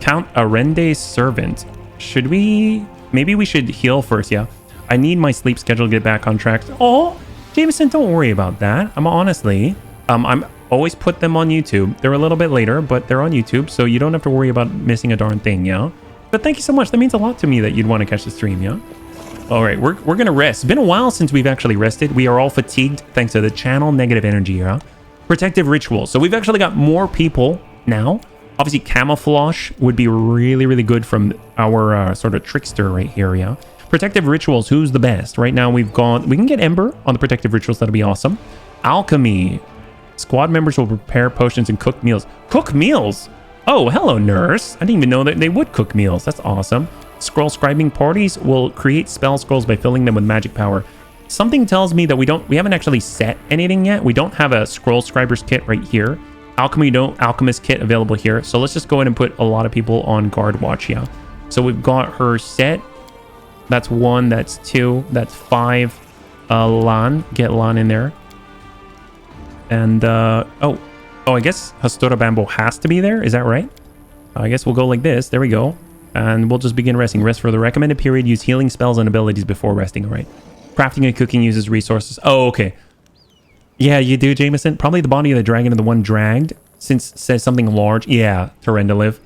Count Arende's servant. Should we... Maybe we should heal first, yeah. I need my sleep schedule to get back on track. Oh, Jameson, don't worry about that. I'm honestly... I'm always put them on YouTube. They're a little bit later, but they're on YouTube, so you don't have to worry about missing a darn thing, yeah? But thank you so much. That means a lot to me that you'd want to catch the stream, yeah? All right, we're going to rest. It's been a while since we've actually rested. We are all fatigued thanks to the channel negative energy, yeah? Protective ritual. So we've actually got more people now. Obviously, camouflage would be really good from our sort of trickster right here, yeah? Protective rituals, who's the best? Right now we've gone... We can get Ember on the protective rituals. That'll be awesome. Alchemy. Squad members will prepare potions and cook meals. Cook meals? Oh, hello, nurse. I didn't even know that they would cook meals. That's awesome. Scroll scribing parties will create spell scrolls by filling them with magic power. Something tells me that we haven't actually set anything yet. We don't have a scroll scriber's kit right here. Alchemist kit available here. So let's just go ahead and put a lot of people on guard watch, yeah. So we've got her set. That's 1, that's 2, that's 5. Lan. Get Lan in there. And, oh, I guess Hastora Bambo has to be there. Is that right? I guess we'll go like this. There we go. And we'll just begin resting. Rest for the recommended period. Use healing spells and abilities before resting. All right. Crafting and cooking uses resources. Oh, okay. Yeah, you do, Jameson. Probably the body of the dragon and the one dragged. Since it says something large. Yeah, Terendaliv.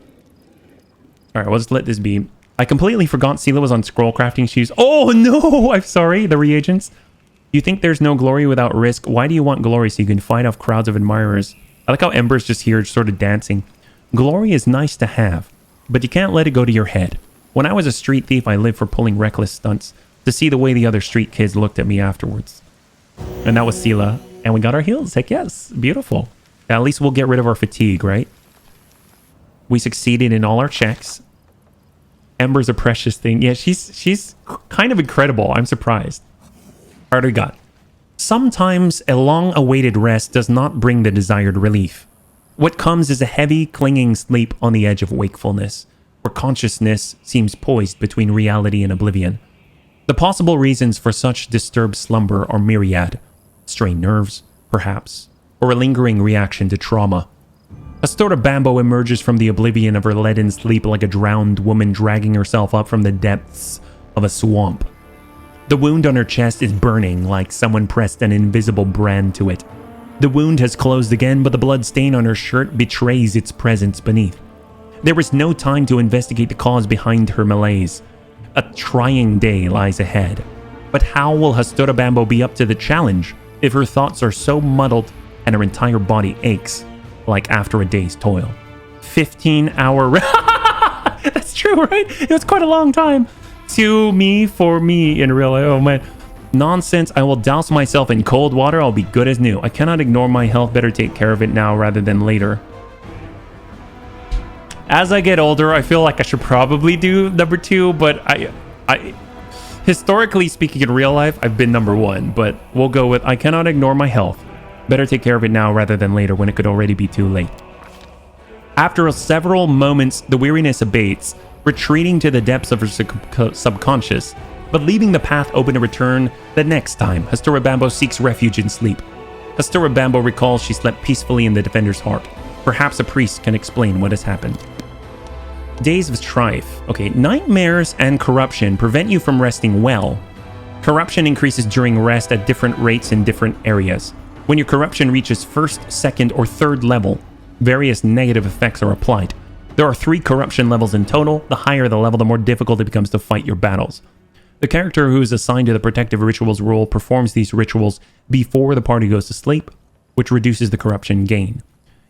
All right, we'll just let this be. I completely forgot Sela was on scroll crafting shoes. Oh, no! I'm sorry. The reagents. You think there's no glory without risk? Why do you want glory so you can fight off crowds of admirers? I like how Ember's just here sort of dancing. Glory is nice to have, but you can't let it go to your head. When I was a street thief, I lived for pulling reckless stunts to see the way the other street kids looked at me afterwards. And that was Sela. And we got our heals. Heck yes. Beautiful. At least we'll get rid of our fatigue, right? We succeeded in all our checks. Ember's a precious thing. Yeah, she's kind of incredible. I'm surprised. All right, we got. Sometimes a long-awaited rest does not bring the desired relief. What comes is a heavy, clinging sleep on the edge of wakefulness, where consciousness seems poised between reality and oblivion. The possible reasons for such disturbed slumber are myriad. Strained nerves, perhaps, or a lingering reaction to trauma. Hastora Bambo emerges from the oblivion of her leaden sleep like a drowned woman dragging herself up from the depths of a swamp. The wound on her chest is burning like someone pressed an invisible brand to it. The wound has closed again, but the blood stain on her shirt betrays its presence beneath. There is no time to investigate the cause behind her malaise. A trying day lies ahead. But how will Hastura Bambo be up to the challenge if her thoughts are so muddled and her entire body aches like after a day's toil? 15-hour That's true, right? It was quite a long time. For me in real life. Oh man. Nonsense. I will douse myself in cold water. I'll be good as new. I cannot ignore my health. Better take care of it now rather than later. As I get older, I feel like I should probably do number 2, but I historically speaking in real life, I've been number 1, but we'll go with I cannot ignore my health. Better take care of it now rather than later when it could already be too late. After several moments, the weariness abates, retreating to the depths of her subconscious, but leaving the path open to return the next time Hastura Bambo seeks refuge in sleep. Hastura Bambo recalls she slept peacefully in the defender's heart. Perhaps a priest can explain what has happened. Days of strife. Okay, nightmares and corruption prevent you from resting well. Corruption increases during rest at different rates in different areas. When your corruption reaches 1st, 2nd, or 3rd level, various negative effects are applied. There are 3 corruption levels in total. The higher the level, the more difficult it becomes to fight your battles. The character who is assigned to the protective rituals role performs these rituals before the party goes to sleep, which reduces the corruption gain.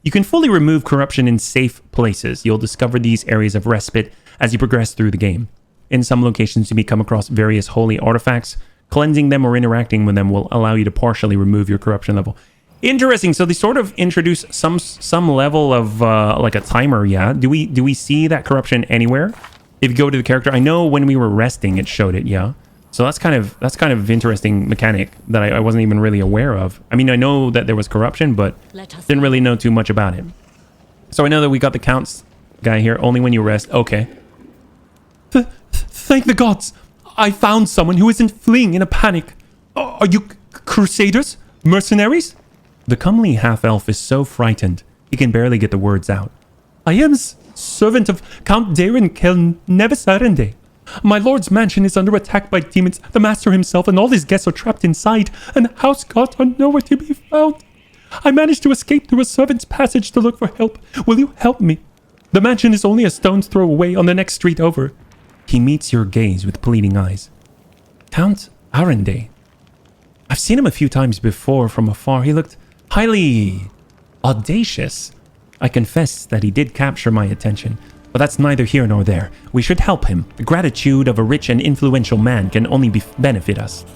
You can fully remove corruption in safe places. You'll discover these areas of respite as you progress through the game. In some locations, you may come across various holy artifacts. Cleansing them or interacting with them will allow you to partially remove your corruption level. Interesting. So they sort of introduce some level of like a timer. Yeah. Do we see that corruption anywhere? If you go to the character, I know when we were resting, it showed it. Yeah. So that's kind of interesting mechanic that I wasn't even really aware of. I mean, I know that there was corruption, but didn't really know too much about it. So I know that we got the counts guy here. Only when you rest. Okay. Thank the gods. I found someone who isn't fleeing in a panic. Are you crusaders? Mercenaries? The comely half-elf is so frightened, he can barely get the words out. I am servant of Count Darren Kelnevisarende. My lord's mansion is under attack by demons. The master himself and all his guests are trapped inside, and the house guards are nowhere to be found. I managed to escape through a servant's passage to look for help. Will you help me? The mansion is only a stone's throw away on the next street over. He meets your gaze with pleading eyes. Count Arende. I've seen him a few times before from afar. He looked highly audacious. I confess that he did capture my attention, but that's neither here nor there. We should help him. The gratitude of a rich and influential man can only benefit us.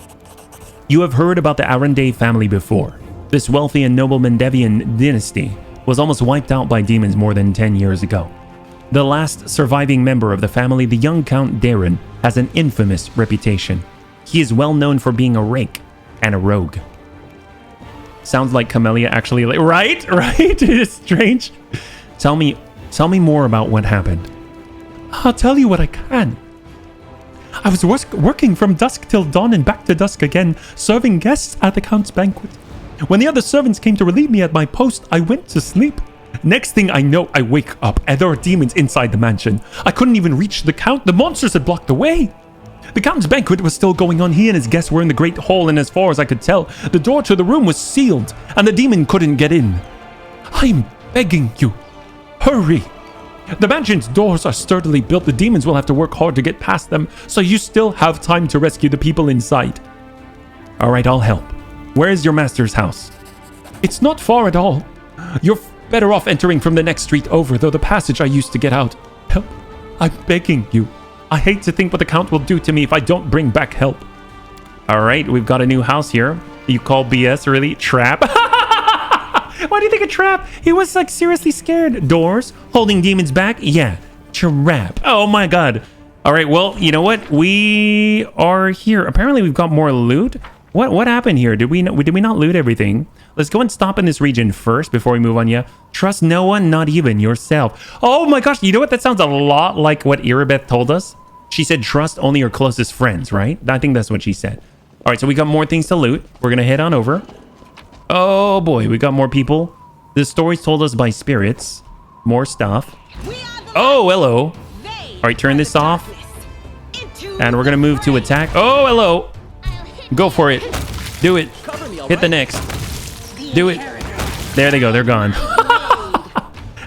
You have heard about the Arende family before. This wealthy and noble Mendevian dynasty was almost wiped out by demons more than 10 years ago. The last surviving member of the family, the young Count Darren, has an infamous reputation. He is well known for being a rake and a rogue. Sounds like Camellia actually, right? It is strange. Tell me more about what happened. I'll tell you what I can. I was working from dusk till dawn and back to dusk again, serving guests at the Count's banquet. When the other servants came to relieve me at my post, I went to sleep. Next thing I know, I wake up and there are demons inside the mansion. I couldn't even reach the Count. The monsters had blocked the way. The Count's banquet was still going on. He and his guests were in the great hall, and as far as I could tell, the door to the room was sealed, and the demon couldn't get in. I'm begging you, hurry. The mansion's doors are sturdily built. The demons will have to work hard to get past them, so you still have time to rescue the people inside. All right, I'll help. Where is your master's house? It's not far at all. You're better off entering from the next street over, though the passage I used to get out. Help. I'm begging you. I hate to think what the Count will do to me if I don't bring back help. All right, we've got a new house here. You call BS, really? Trap? Why do you think a trap? He was like seriously scared. Doors? Holding demons back? Yeah, trap. Oh my god. All right, well, you know what? We are here. Apparently we've got more loot. What happened here? Did we not loot everything? Let's go and stop in this region first before we move on. Yeah. Trust no one, not even yourself. Oh my gosh. You know what? That sounds a lot like what Irabeth told us. She said trust only your closest friends, right? I think that's what she said. All right. So we got more things to loot. We're going to head on over. Oh boy. We got more people. The story's told us by spirits. More stuff. Oh, hello. All right. Turn this off. And we're going to move to attack. Oh, hello. Go for it. Do it. Hit the next. Do it. There they go. They're gone.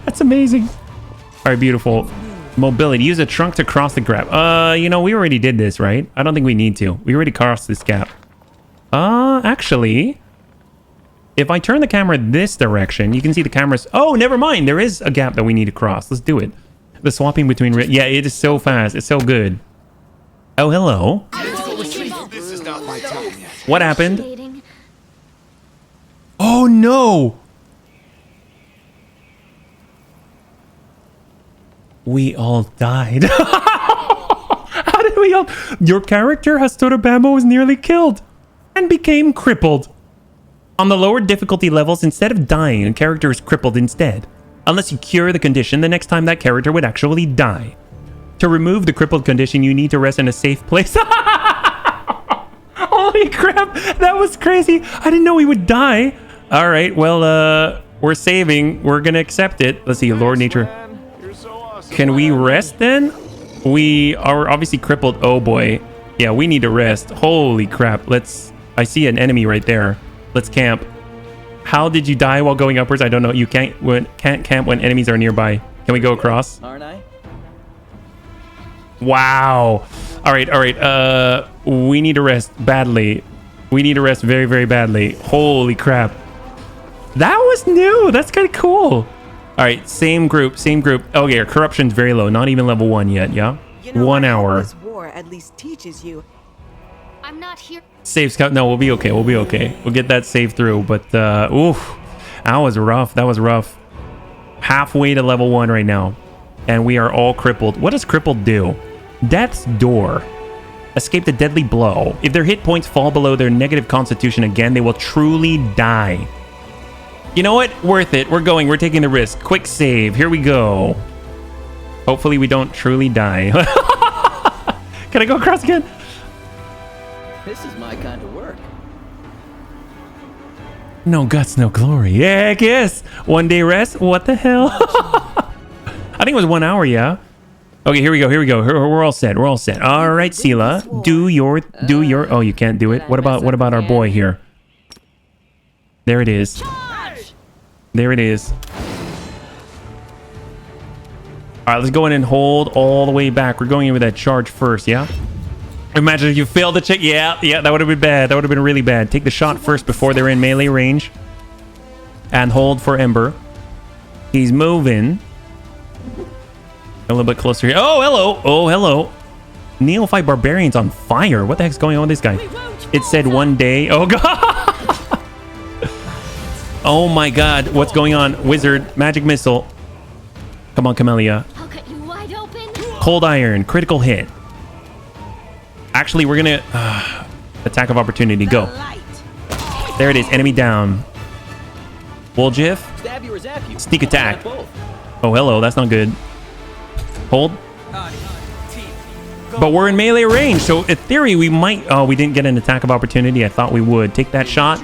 That's amazing. right, beautiful. Mobility. Use a trunk to cross the gap. You know, we already did this, right? I don't think we need to. We already crossed this gap. Actually, if I turn the camera this direction, you can see the cameras. Oh, never mind. There is a gap that we need to cross. Let's do it. The swapping between... Yeah, it is so fast. It's so good. Oh, hello. This is not my time yet. What happened? Oh, no. We all died. How did we all... Your character, Hastota Bambo, was nearly killed and became crippled. On the lower difficulty levels, instead of dying, a character is crippled instead. Unless you cure the condition, the next time that character would actually die. To remove the crippled condition, you need to rest in a safe place. Holy crap, that was crazy. I didn't know he would die. All right, well, we're saving. We're going to accept it. Let's see, Lord Nature. Can we rest then? We are obviously crippled. Oh boy. Yeah, we need to rest. Holy crap. I see an enemy right there. Let's camp. How did you die while going upwards? I don't know. You can't camp when enemies are nearby. Can we go across? Aren't I? Wow. All right. We need to rest badly. We need to rest very, very badly. Holy crap. That was new. That's kind of cool. All right, same group. Okay, our corruption's very low. Not even level 1 yet, yeah? You know, 1 hour. This war at least teaches you. I'm not here. Save scout. No, we'll be okay. We'll get that save through. But, oof. That was rough. Halfway to level 1 right now. And we are all crippled. What does crippled do? Death's Door. Escape the deadly blow. If their hit points fall below their negative constitution again, they will truly die. You know what? Worth it. We're taking the risk. Quick save. Here we go. Hopefully we don't truly die. Can I go across again? This is my kind of work. No guts, no glory. Heck yes. 1 day rest. What the hell? I think it was 1 hour, yeah. Okay, here we go. We're all set. All right, Sela. Do your... Oh, you can't do it. What about our boy here? There it is. There it is. All right, let's go in and hold all the way back. We're going in with that charge first, yeah? Imagine if you failed the check. Yeah, that would have been bad. That would have been really bad. Take the shot first before they're in melee range. And hold for Ember. He's moving. A little bit closer here. Oh, hello. Neophyte Barbarian's on fire. What the heck's going on with this guy? It said 1 day. Oh, God. Oh my god, what's going on? Wizard, magic missile. Come on, Camellia. I'll cut you wide open. Cold iron, critical hit. Actually, we're gonna... attack of opportunity, go. There it is, enemy down. Woljif. Sneak attack. Oh, hello, that's not good. Hold. But we're in melee range, so in theory, we might... Oh, we didn't get an attack of opportunity. I thought we would. Take that shot.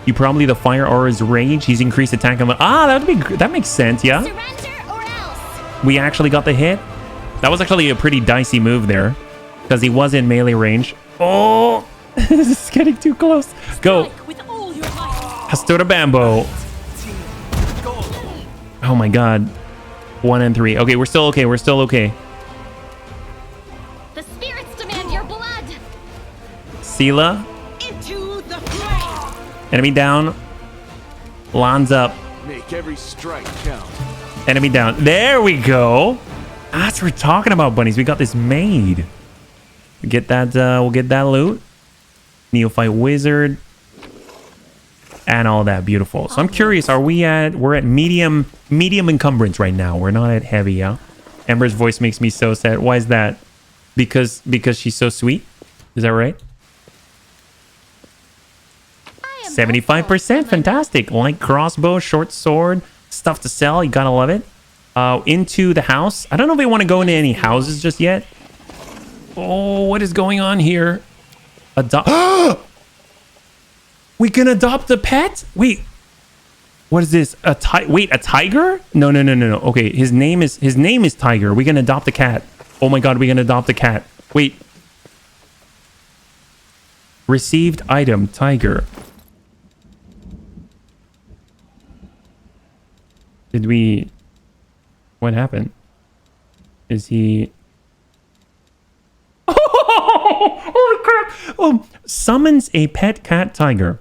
You probably the fire aura's rage. He's increased attack. That makes sense, yeah? Surrender or else. We actually got the hit. That was actually a pretty dicey move there. Because he was in melee range. Oh! This is getting too close. Go. Hastota Bambo. Oh my god. 1 and 3. Okay, we're still okay. The spirits demand your blood. Sela. Into the flame. Enemy down. Lawns up. Make every strike count. Enemy down. There we go. That's what we're talking about, bunnies. We got this made. We'll get that loot. Neophyte Wizard. And all that. Beautiful. So I'm curious, we're at medium encumbrance right now. We're not at heavy, yeah? Ember's voice makes me so sad. Why is that? Because she's so sweet? Is that right? 75%. Fantastic. Light crossbow, short sword, stuff to sell. You gotta love it. Into the house. I don't know if we want to go into any houses just yet. Oh, what is going on here? We can adopt a pet? Wait. What is this? A tiger? No. Okay, his name is Tiger. We can adopt a cat. Oh my god, we can adopt a cat. Wait. Received item, Tiger. Did we... What happened? Is he... Oh, holy crap! Oh, summons a pet cat tiger.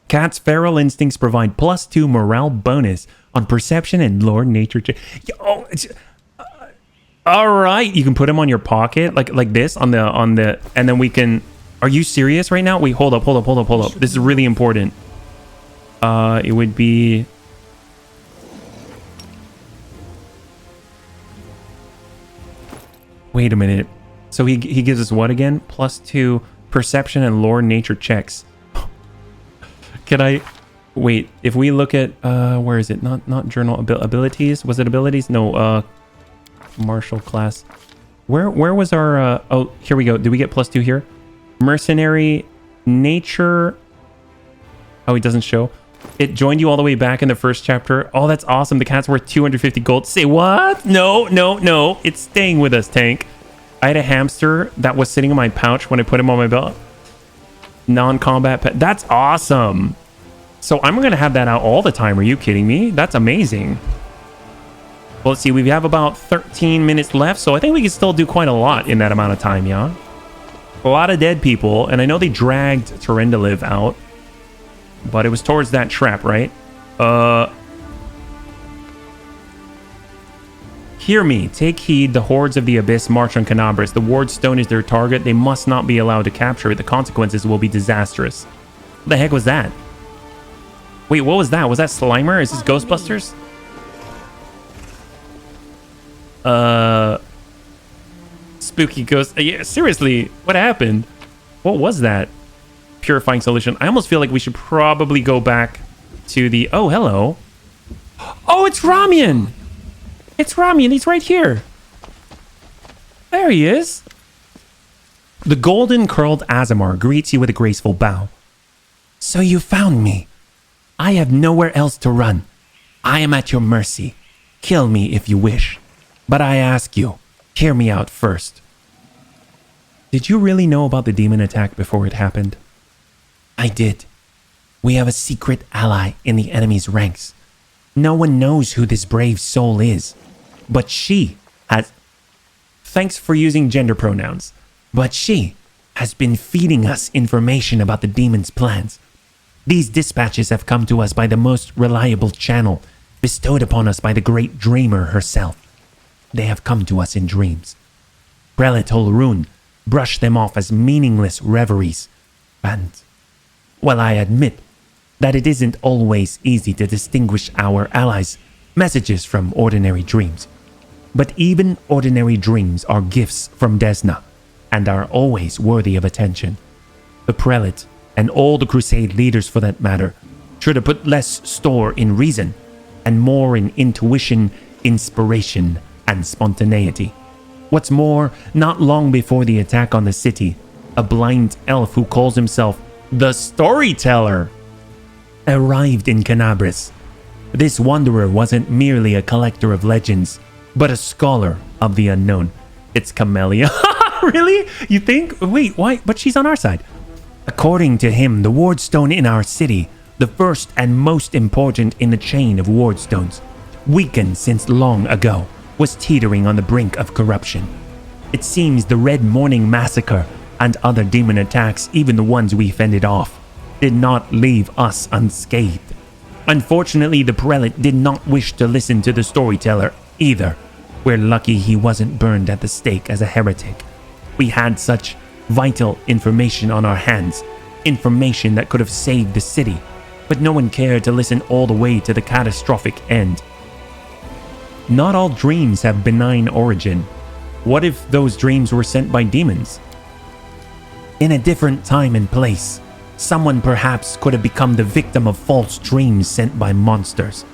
Cat's feral instincts provide +2 morale bonus on perception and lore nature check. Oh, all right, you can put him on your pocket like this on the and then we can... Are you serious right now? Wait, hold up. This is really important. It would be... Wait a minute. So he gives us what again? +2 perception and lore nature checks. Can I... Wait, if we look at... where is it? Not journal abilities. Was it abilities? No, martial class. Where was our... oh, here we go. Did we get +2 here? Mercenary nature... Oh, it doesn't show. It joined you all the way back in the first chapter. Oh, that's awesome. The cat's worth 250 gold. Say what? No. It's staying with us, Tank. I had a hamster that was sitting in my pouch when I put him on my belt. Non-combat pet. That's awesome. So I'm going to have that out all the time. Are you kidding me? That's amazing. Well, let's see. We have about 13 minutes left. So I think we can still do quite a lot in that amount of time, yeah? A lot of dead people. And I know they dragged Terendaliv out. But it was towards that trap, right? Hear me. Take heed. The hordes of the Abyss march on Canabras. The ward stone is their target. They must not be allowed to capture it. The consequences will be disastrous. What the heck was that? Wait, what was that? Was that Slimer? Is this Ghostbusters? Spooky ghost. Yeah, seriously, what happened? What was that? Purifying solution. I almost feel like we should probably go back to the... Oh, hello. Oh, it's Ramian. It's Ramian. He's right here. There he is. The golden curled Azamar greets you with a graceful bow. So you found me. I have nowhere else to run. I am at your mercy. Kill me if you wish. But I ask you, hear me out first. Did you really know about the demon attack before it happened? I did. We have a secret ally in the enemy's ranks. No one knows who this brave soul is. But she has... Thanks for using gender pronouns. But she has been feeding us information about the demon's plans. These dispatches have come to us by the most reliable channel, bestowed upon us by the great dreamer herself. They have come to us in dreams. Prelate Holrun brushed them off as meaningless reveries. And, well, I admit that it isn't always easy to distinguish our allies' messages from ordinary dreams. But even ordinary dreams are gifts from Desna, and are always worthy of attention. The prelate, and all the crusade leaders for that matter, should have put less store in reason, and more in intuition, inspiration, and spontaneity. What's more, not long before the attack on the city, a blind elf who calls himself the Storyteller arrived in Canabras. This wanderer wasn't merely a collector of legends, but a scholar of the unknown. It's Camellia. Really? You think? Wait, why? But she's on our side. According to him, the wardstone in our city, the first and most important in the chain of wardstones, weakened since long ago, was teetering on the brink of corruption. It seems the Red Morning Massacre and other demon attacks, even the ones we fended off, did not leave us unscathed. Unfortunately, the prelate did not wish to listen to the Storyteller either. We're lucky he wasn't burned at the stake as a heretic. We had such vital information on our hands, information that could have saved the city, but no one cared to listen all the way to the catastrophic end. Not all dreams have benign origin. What if those dreams were sent by demons? In a different time and place, someone perhaps could have become the victim of false dreams sent by monsters.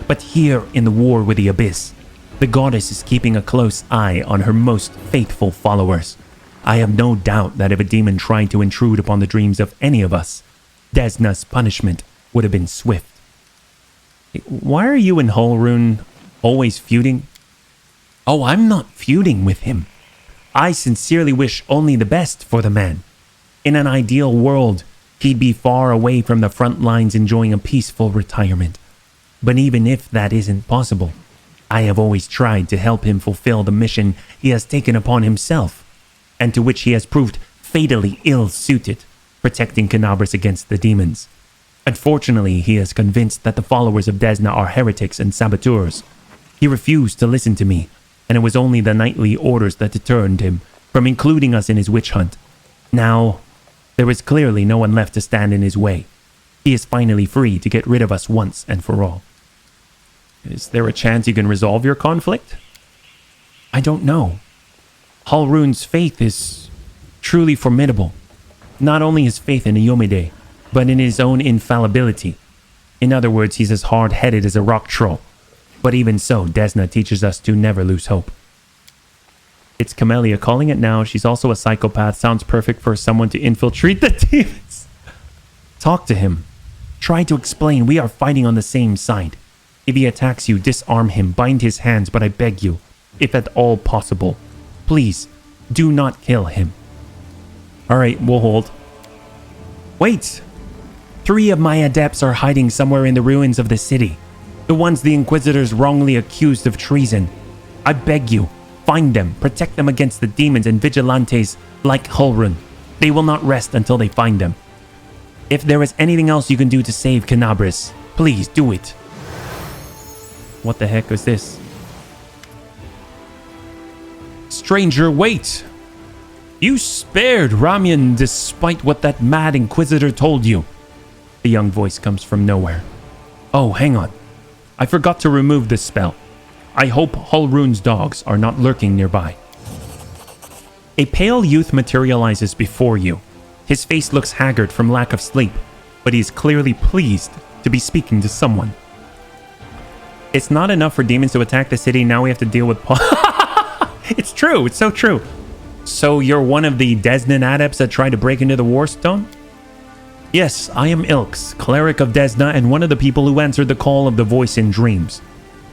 But here in the war with the Abyss, the goddess is keeping a close eye on her most faithful followers. I have no doubt that if a demon tried to intrude upon the dreams of any of us, Desna's punishment would have been swift. Why are you and Holrun always feuding? Oh, I'm not feuding with him. I sincerely wish only the best for the man. In an ideal world, he'd be far away from the front lines enjoying a peaceful retirement. But even if that isn't possible, I have always tried to help him fulfill the mission he has taken upon himself, and to which he has proved fatally ill-suited, protecting Canabras against the demons. Unfortunately, he is convinced that the followers of Desna are heretics and saboteurs. He refused to listen to me, and it was only the knightly orders that deterred him from including us in his witch hunt. Now, there is clearly no one left to stand in his way. He is finally free to get rid of us once and for all. Is there a chance you can resolve your conflict? I don't know. Halrune's faith is truly formidable. Not only his faith in Iyomide, but in his own infallibility. In other words, he's as hard-headed as a rock troll. But even so, Desna teaches us to never lose hope. It's Camellia calling it now. She's also a psychopath. Sounds perfect for someone to infiltrate the demons. Talk to him. Try to explain we are fighting on the same side. If he attacks you, disarm him, bind his hands, but I beg you, if at all possible, please, do not kill him. Alright, we'll hold. Wait! 3 of my adepts are hiding somewhere in the ruins of the city. The ones the Inquisitors wrongly accused of treason. I beg you, find them, protect them against the demons and vigilantes like Halrune. They will not rest until they find them. If there is anything else you can do to save Canabras, please do it. What the heck is this? Stranger, wait! You spared Ramyan despite what that mad Inquisitor told you. The young voice comes from nowhere. Oh, hang on. I forgot to remove this spell. I hope Halrune's dogs are not lurking nearby. A pale youth materializes before you. His face looks haggard from lack of sleep, but he is clearly pleased to be speaking to someone. It's not enough for demons to attack the city, now we have to deal with... It's true, it's so true. So you're one of the Desnan adepts that tried to break into the Warstone? Yes, I am Ilks, cleric of Desna and one of the people who answered the call of the voice in dreams.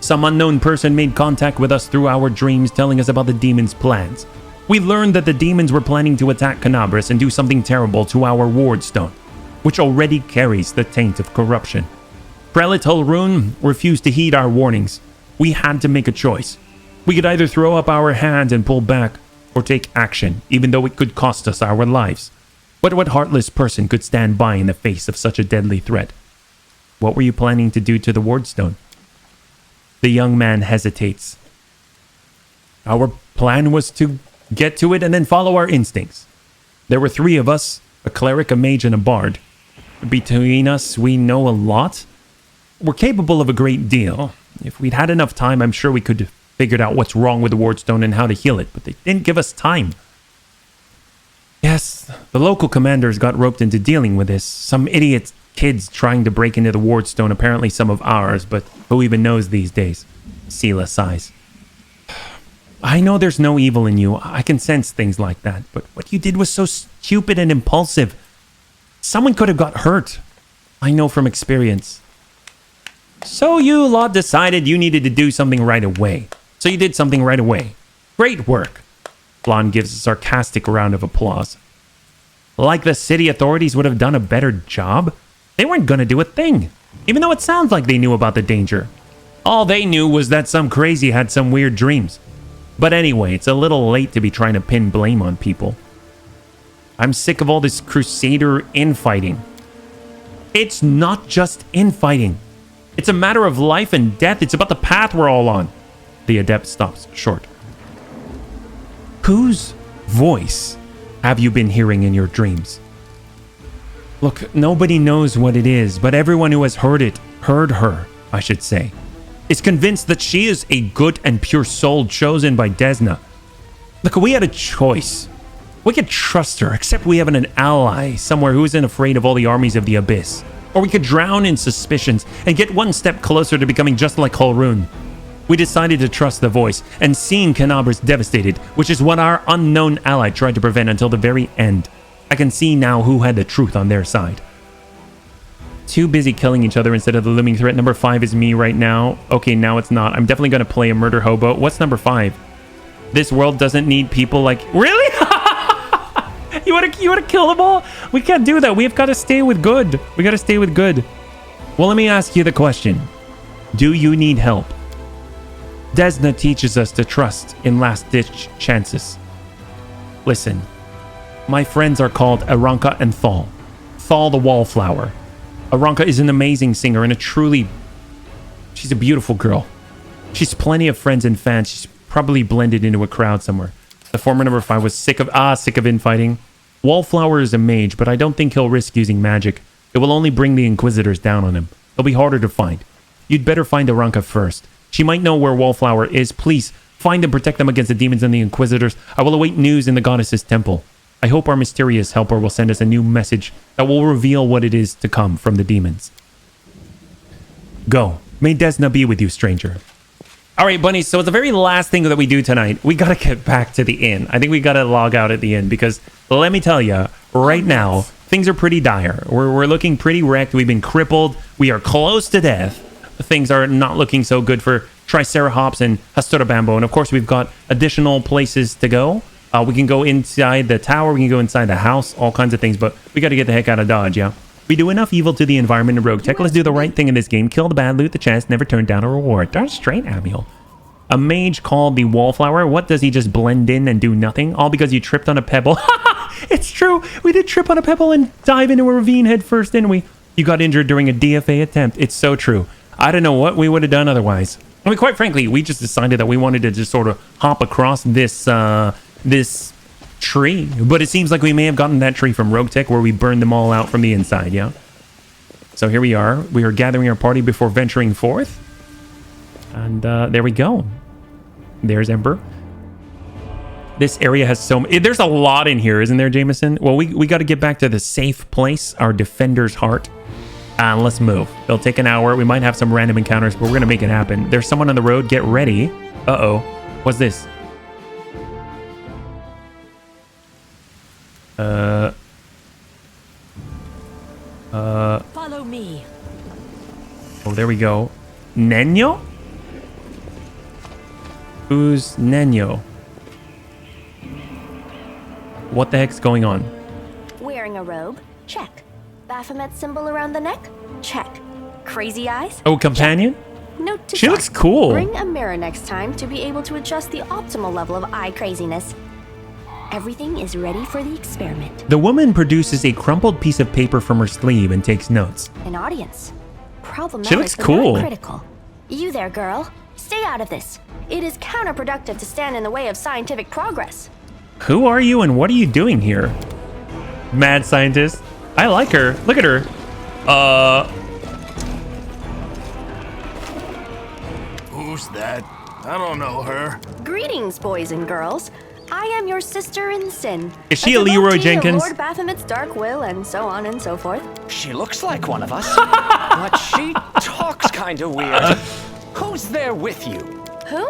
Some unknown person made contact with us through our dreams telling us about the demons' plans. We learned that the demons were planning to attack Canabras and do something terrible to our Wardstone, which already carries the taint of corruption. Prelate Halrune refused to heed our warnings. We had to make a choice. We could either throw up our hands and pull back, or take action, even though it could cost us our lives. But what heartless person could stand by in the face of such a deadly threat? What were you planning to do to the Wardstone? The young man hesitates. Our plan was to get to it and then follow our instincts. There were 3 of us, a cleric, a mage, and a bard. Between us, we know a lot. We're capable of a great deal. If we'd had enough time, I'm sure we could have figured out what's wrong with the Wardstone and how to heal it, but they didn't give us time. Yes, the local commanders got roped into dealing with this. Some idiot kids trying to break into the Wardstone, apparently some of ours, but who even knows these days? Sela sighs. I know there's no evil in you. I can sense things like that, but what you did was so stupid and impulsive. Someone could have got hurt. I know from experience. So you lot decided you needed to do something right away. So you did something right away. Great work. Blonde gives a sarcastic round of applause. Like the city authorities would have done a better job? They weren't gonna do a thing, even though it sounds like they knew about the danger. All they knew was that some crazy had some weird dreams. But anyway, it's a little late to be trying to pin blame on people. I'm sick of all this Crusader infighting. It's not just infighting. It's a matter of life and death. It's about the path we're all on. The adept stops short. Whose voice have you been hearing in your dreams? Look, nobody knows what it is, but everyone who has heard her, I should say, is convinced that she is a good and pure soul chosen by Desna. Look, we had a choice. We could trust her, except we have an ally somewhere who isn't afraid of all the armies of the Abyss. Or we could drown in suspicions and get one step closer to becoming just like Halrune. We decided to trust the voice, and seeing Canabras devastated, which is what our unknown ally tried to prevent until the very end. I can see now who had the truth on their side. Too busy killing each other instead of the looming threat. Number 5 is me right now. Okay, now it's not. I'm definitely going to play a murder hobo. What's number 5? This world doesn't need people like... Really? You want to kill them all? We can't do that. We've got to stay with good. We got to stay with good. Well, let me ask you the question. Do you need help? Desna teaches us to trust in last-ditch chances. Listen, my friends are called Aranka and Thal. Thal the Wallflower. Aranka is an amazing singer and she's a beautiful girl. She's plenty of friends and fans. She's probably blended into a crowd somewhere. The former number 5 was sick of infighting. Wallflower is a mage, but I don't think he'll risk using magic. It will only bring the Inquisitors down on him. He'll be harder to find. You'd better find Aranka first. She might know where Wallflower is. Please, find and protect them against the demons and the Inquisitors. I will await news in the goddess's temple. I hope our mysterious helper will send us a new message that will reveal what it is to come from the demons. Go. May Desna be with you, stranger. All right, bunnies, so it's the very last thing that we do tonight. We got to get back to the inn. I think we got to log out at the inn because let me tell you, right now, things are pretty dire. We're looking pretty wrecked. We've been crippled. We are close to death. Things are not looking so good for Triceratops and Hasturabambo. And of course, we've got additional places to go. We can go inside the tower. We can go inside the house, all kinds of things. But we got to get the heck out of Dodge, yeah? We do enough evil to the environment in Rogue Tech. Let's do the right thing in this game. Kill the bad, loot the chest, never turn down a reward. Darn straight, Amiel. A mage called the Wallflower. What, does he just blend in and do nothing? All because you tripped on a pebble. It's true. We did trip on a pebble and dive into a ravine head first, didn't we? You got injured during a DFA attempt. It's so true. I don't know what we would have done otherwise. I mean, quite frankly, we just decided that we wanted to just sort of hop across this tree. But it seems like we may have gotten that tree from Rogue Tech where we burned them all out from the inside, yeah? So here we are. We are gathering our party before venturing forth. And there we go. There's Ember. This area has there's a lot in here, isn't there, Jameson? Well, we got to get back to the safe place, our Defender's Heart. And let's move. It'll take an hour. We might have some random encounters, but we're going to make it happen. There's someone on the road. Get ready. Uh-oh. What's this? Follow me. Oh, there we go. Nenyo? Who's Nenyo? What the heck's going on? Wearing a robe? Check. Baphomet symbol around the neck? Check. Crazy eyes? Oh, companion? Check. Note to She self. looks cool. Bring a mirror next time to be able to adjust the optimal level of eye craziness. Everything is ready for the experiment. The woman produces a crumpled piece of paper from her sleeve and takes notes. An audience. Problematic, She looks but cool. not critical. You there, girl. Stay out of this. It is counterproductive to stand in the way of scientific progress. Who are you and what are you doing here? Mad scientist. I like her. Look at her. Who's that? I don't know her. Greetings, boys and girls. I am your sister in sin. Is she a Leroy devotee of Jenkins? Lord Baphomet's dark will, and so on and so forth. She looks like one of us, but she talks kind of weird. Who's there with you? Who?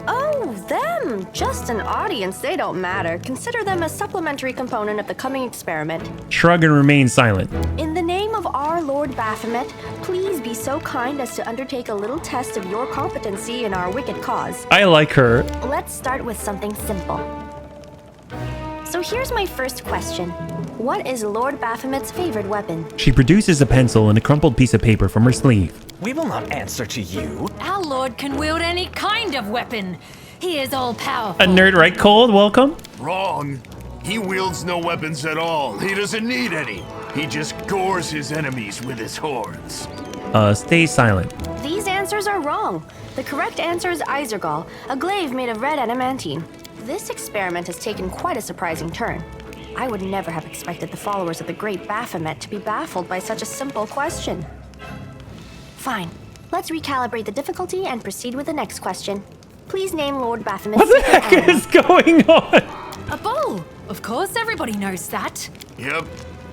Oh, them. Just an audience. They don't matter. Consider them a supplementary component of the coming experiment. Shrug and remain silent. In the name of our Lord Baphomet, please be so kind as to undertake a little test of your competency in our wicked cause. I like her. Let's start with something simple. So here's my first question. What is Lord Baphomet's favorite weapon? She produces a pencil and a crumpled piece of paper from her sleeve. We will not answer to you. Our lord can wield any kind of weapon. He is all powerful. A nerd, right, Cold? Welcome. Wrong. He wields no weapons at all. He doesn't need any. He just gores his enemies with his horns. Stay silent. These answers are wrong. The correct answer is Isergall, a glaive made of red adamantine. This experiment has taken quite a surprising turn. I would never have expected the followers of the great Baphomet to be baffled by such a simple question. Fine. Let's recalibrate the difficulty and proceed with the next question. Please name Lord Baphomet's What the heck animal. is going on? A bull. Of course, everybody knows that. Yep,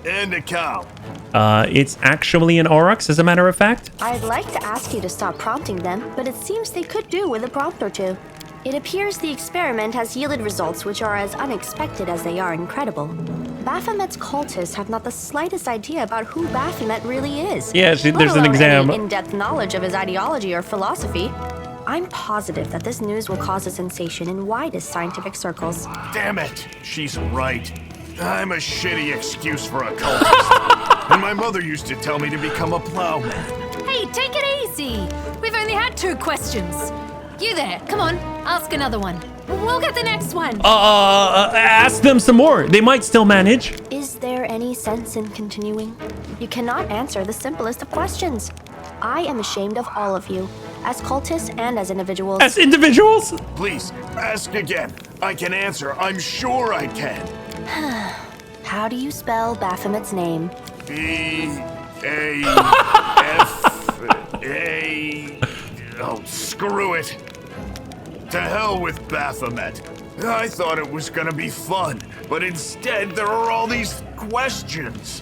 and a cow. It's actually an aurochs, as a matter of fact. I'd like to ask you to stop prompting them, but it seems they could do with a prompt or two. It appears the experiment has yielded results which are as unexpected as they are incredible. Baphomet's cultists have not the slightest idea about who Baphomet really is. Yeah, there's an exam. Any in-depth knowledge of his ideology or philosophy. I'm positive that this news will cause a sensation in widest scientific circles. Damn it! She's right. I'm a shitty excuse for a cultist. And my mother used to tell me to become a plowman. Hey, take it easy. We've 2 questions. You there, come on, ask another one. We'll get the next one. Ask them some more. They might still manage. Is there any sense in continuing? You cannot answer the simplest of questions. I am ashamed of all of you, as cultists and as individuals. As individuals? Please, ask again. I can answer. I'm sure I can. How do you spell Baphomet's name? B-A-F-A... Oh, screw it. To hell with Baphomet. I thought it was gonna be fun, but instead there are all these questions.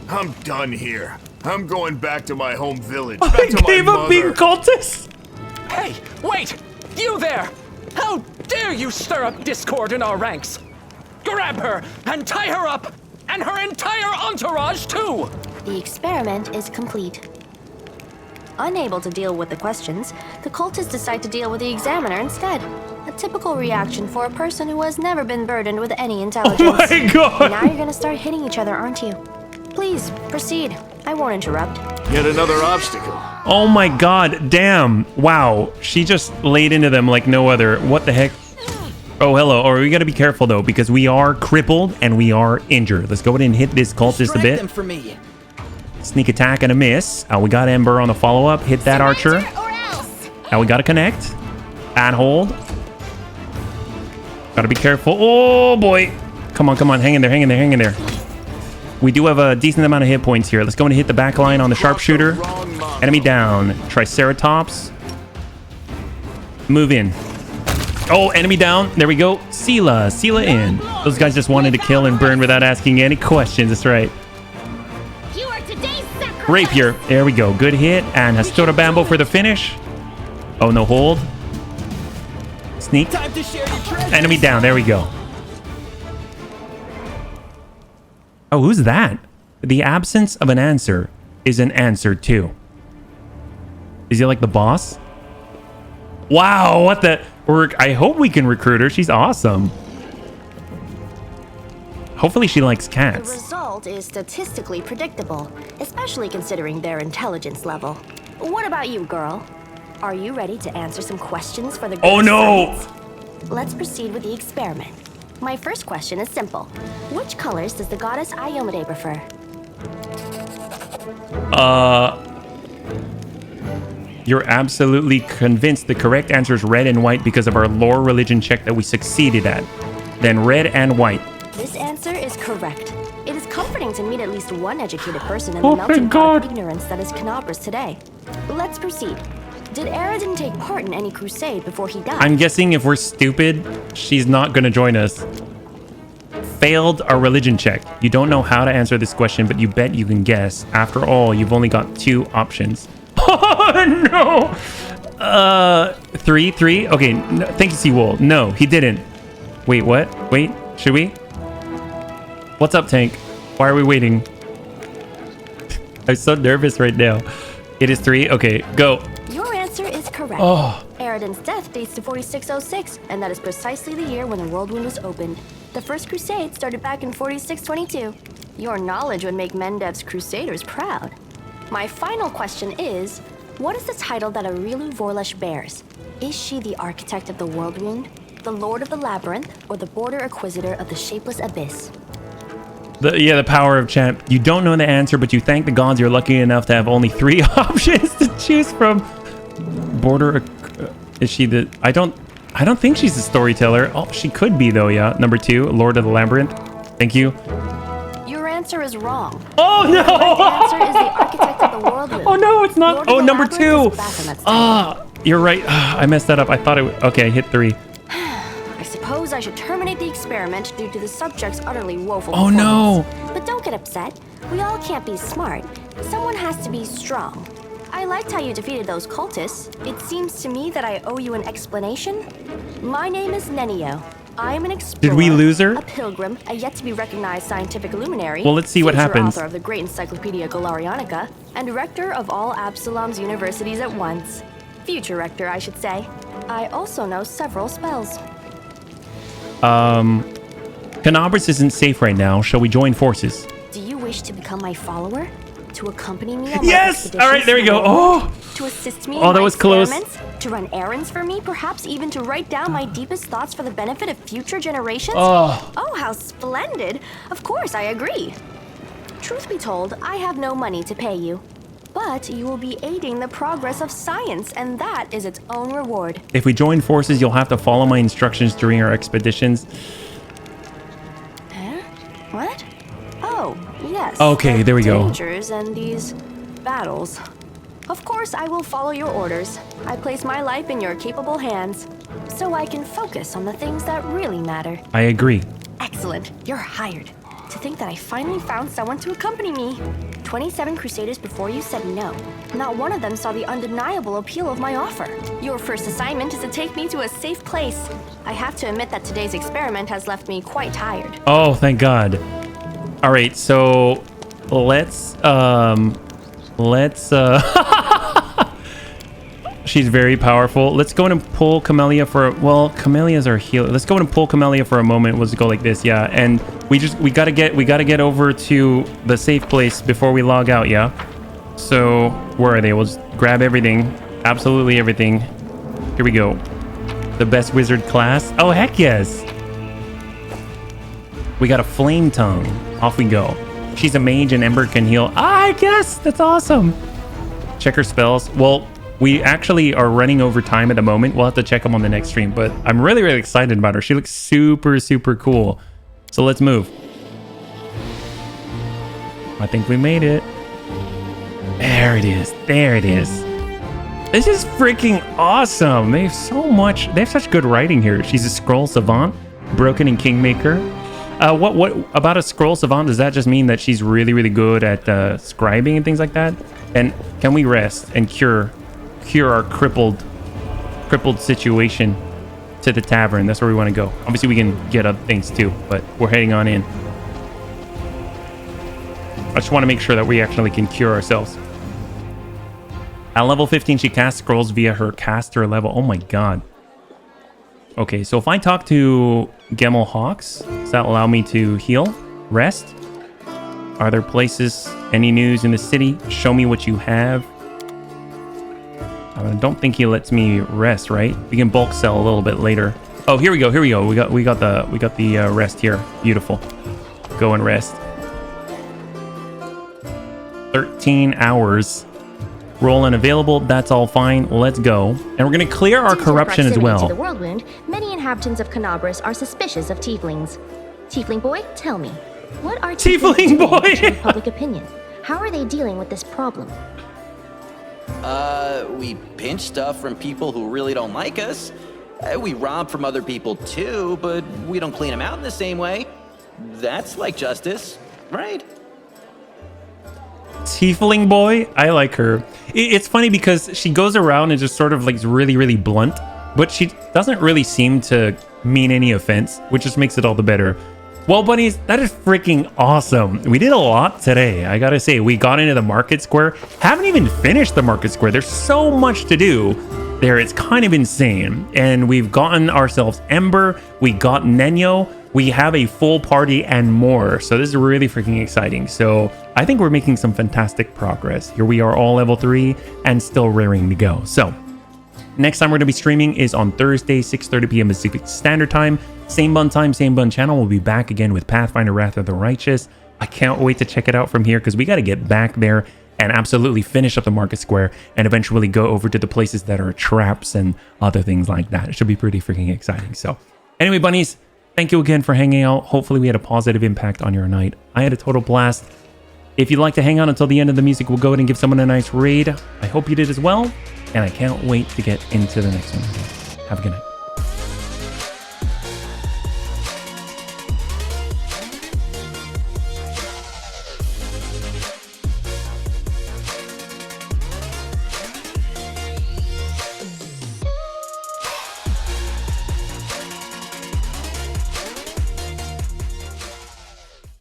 I'm done here. I'm going back to my home village. Back to my Gave up mother. being cultists? Hey, wait! You there! How dare you stir up discord in our ranks? Grab her and tie her up! And her entire entourage, too! The experiment is complete. Unable to deal with the questions, the cultists decide to deal with the examiner instead. A typical reaction for a person who has never been burdened with any intelligence. Oh my god! Now you're gonna start hitting each other, aren't you? Please, proceed. I won't interrupt. Yet another obstacle. Oh my god, damn. Wow, she just laid into them like no other. What the heck? Oh, hello. Oh, we gotta be careful though, because we are crippled and we are injured. Let's go ahead and hit this cultist a bit. Them for me. Sneak attack and a miss. We got Ember on the follow-up. Hit that archer. Now we gotta connect. And hold. Gotta be careful. Oh boy. Come on, come on. Hang in there, hang in there, hang in there. We do have a decent amount of hit points here. Let's go and hit the back line on the sharpshooter. Enemy down. Triceratops. Move in. Oh, enemy down. There we go. Sela in. Those guys just wanted to kill and burn without asking any questions. That's right. Rapier. There we go. Good hit. And Hastora Bambo for the finish. Oh, no hold. Sneak. Enemy down. There we go. Oh, who's that? The absence of an answer is an answer too. Is he like the boss? Wow, what the... I hope we can recruit her. She's awesome. Hopefully she likes The cats. result is statistically predictable, especially considering their intelligence level. What about you, girl? Are you ready to answer some questions for the Oh great no! science? Let's proceed with the experiment. My first question is simple. Which colors does the goddess Iomade prefer? You're absolutely convinced the correct answer is red and white because of our lore religion check that we succeeded at. Then red and white. This answer is correct. It is comforting to meet at least one educated person in Oh the my melting pot God. of ignorance that is Canobras today. Let's proceed. Did Aradin take part in any crusade before he died? I'm guessing if we're stupid, she's not going to join us. Failed our religion check. You don't know how to answer this question, but you bet you can guess. After all, you've only got 2 options. Oh, no. 3. Okay, no, thank you, Seawool. No, he didn't. Wait, what? Wait, should we? What's up, Tank? Why are we waiting? I'm so nervous right now. It is 3. Okay, go. Your answer is correct. Oh. Aradin's death dates to 4606, and that is precisely the year when the World Wound was opened. The First Crusade started back in 4622. Your knowledge would make Mendev's Crusaders proud. My final question is, what is the title that Arilu Vorlesh bears? Is she the architect of the World Wound, the Lord of the Labyrinth, or the Border Acquisitor of the Shapeless Abyss? The power of champ. You don't know the answer, but you thank the gods you're lucky enough to have only 3 options to choose from. Border, is she the... I don't think she's a storyteller. Oh, she could be though, yeah. Number 2, Lord of the Labyrinth. Thank you. Your answer is wrong. Oh no! The answer is the architect of the World Wound. Oh no, it's not. Lord Oh, of the number Labyrinth 2. is Baphomet's title. Ah, you're right. I messed that up. I thought it would... Okay, hit 3. I suppose I should terminate the experiment due to the subject's utterly woeful Oh no! performance. But don't get upset. We all can't be smart. Someone has to be strong. I liked how you defeated those cultists. It seems to me that I owe you an explanation. My name is Nenio. I am an explorer. Did we lose her? A pilgrim, a yet-to-be-recognized scientific luminary. Well, let's see what future happens. Author of the great Encyclopedia Galarianica, and rector of all Absalom's universities at once. Future rector, I should say. I also know several spells. Canobras isn't safe right now. Shall we join forces? Do you wish to become my follower? To accompany me on my Yes! All right, there we go. Oh! To assist me Oh, in that my was close. experiments? To run errands for me? Perhaps even to write down my deepest thoughts for the benefit of future generations? Oh, how splendid. Of course, I agree. Truth be told, I have no money to pay you. But you will be aiding the progress of science, and that is its own reward. If we join forces, you'll have to follow my instructions during our expeditions. Huh? What? Oh, yes. Okay, the there we go. Dangers and these battles. Of course, I will follow your orders. I place my life in your capable hands, so I can focus on the things that really matter. I agree. Excellent. You're hired. To think that I finally found someone to accompany me. 27 Crusaders before you said no. Not one of them saw the undeniable appeal of my offer. Your first assignment is to take me to a safe place. I have to admit that today's experiment has left me quite tired. Oh, thank God. All right, so let's she's very powerful. Let's go in and pull Camellia for, well, Camellia's our healer. Let's go in and pull Camellia for a moment. We'll just go like this, yeah. And we gotta get over to the safe place before we log out, yeah. So where are they? We'll just grab everything, absolutely everything. Here we go. The best wizard class. Oh heck yes. We got a flame tongue. Off we go. She's a mage and Ember can heal. I guess that's awesome. Check her spells. Well, we actually are running over time at the moment. We'll have to check them on the next stream, but I'm really, really excited about her. She looks super, super cool. So let's move. I think we made it. There it is. There it is. This is freaking awesome. They have so much. They have such good writing here. She's a scroll savant, broken and kingmaker. What about a scroll savant? Does that just mean that she's really, really good at scribing and things like that? And can we rest and cure our crippled situation to the tavern? That's where we want to go. Obviously we can get other things too, but we're heading on in. I just want to make sure that we actually can cure ourselves. At level 15 she casts scrolls via her caster level. Oh my God. Okay, so if I talk to Gemmel Hawks, does that allow me to heal? Rest? Are there places, any news in the city? Show me what you have. I don't think he lets me rest, right? We can bulk sell a little bit later. Oh, here we go. Here we go. We got the rest here. Beautiful. Go and rest. 13 hours. Roll unavailable. That's all fine. Let's go. And we're going to clear our corruption as well. To the whirlwind, many inhabitants of Canabris are suspicious of tieflings. Tiefling boy, tell me, what are Tiefling boy? Public opinion? How are they dealing with this problem? We pinch stuff from people who really don't like us. We rob from other people too, but we don't clean them out in the same way. That's like justice, right? Tiefling boy, I like her. It's funny because she goes around and just sort of like really, really blunt, but she doesn't really seem to mean any offense, which just makes it all the better. Well, bunnies, that is freaking awesome. We did a lot today. I gotta say, we got into the market square. Haven't even finished the market square. There's so much to do there. It's kind of insane. And we've gotten ourselves Ember. We got Nenyo. We have a full party and more. So this is really freaking exciting. So I think we're making some fantastic progress. Here we are all level 3 and still raring to go. So next time we're going to be streaming is on Thursday, 6:30 p.m. Pacific Standard Time. Same bun time, same bun channel. We'll be back again with Pathfinder Wrath of the Righteous. I can't wait to check it out from here because we got to get back there and absolutely finish up the market square and eventually go over to the places that are traps and other things like that. It should be pretty freaking exciting. So anyway, bunnies, thank you again for hanging out. Hopefully we had a positive impact on your night. I had a total blast. If you'd like to hang out until the end of the music, we'll go ahead and give someone a nice raid. I hope you did as well. And I can't wait to get into the next one. Have a good night.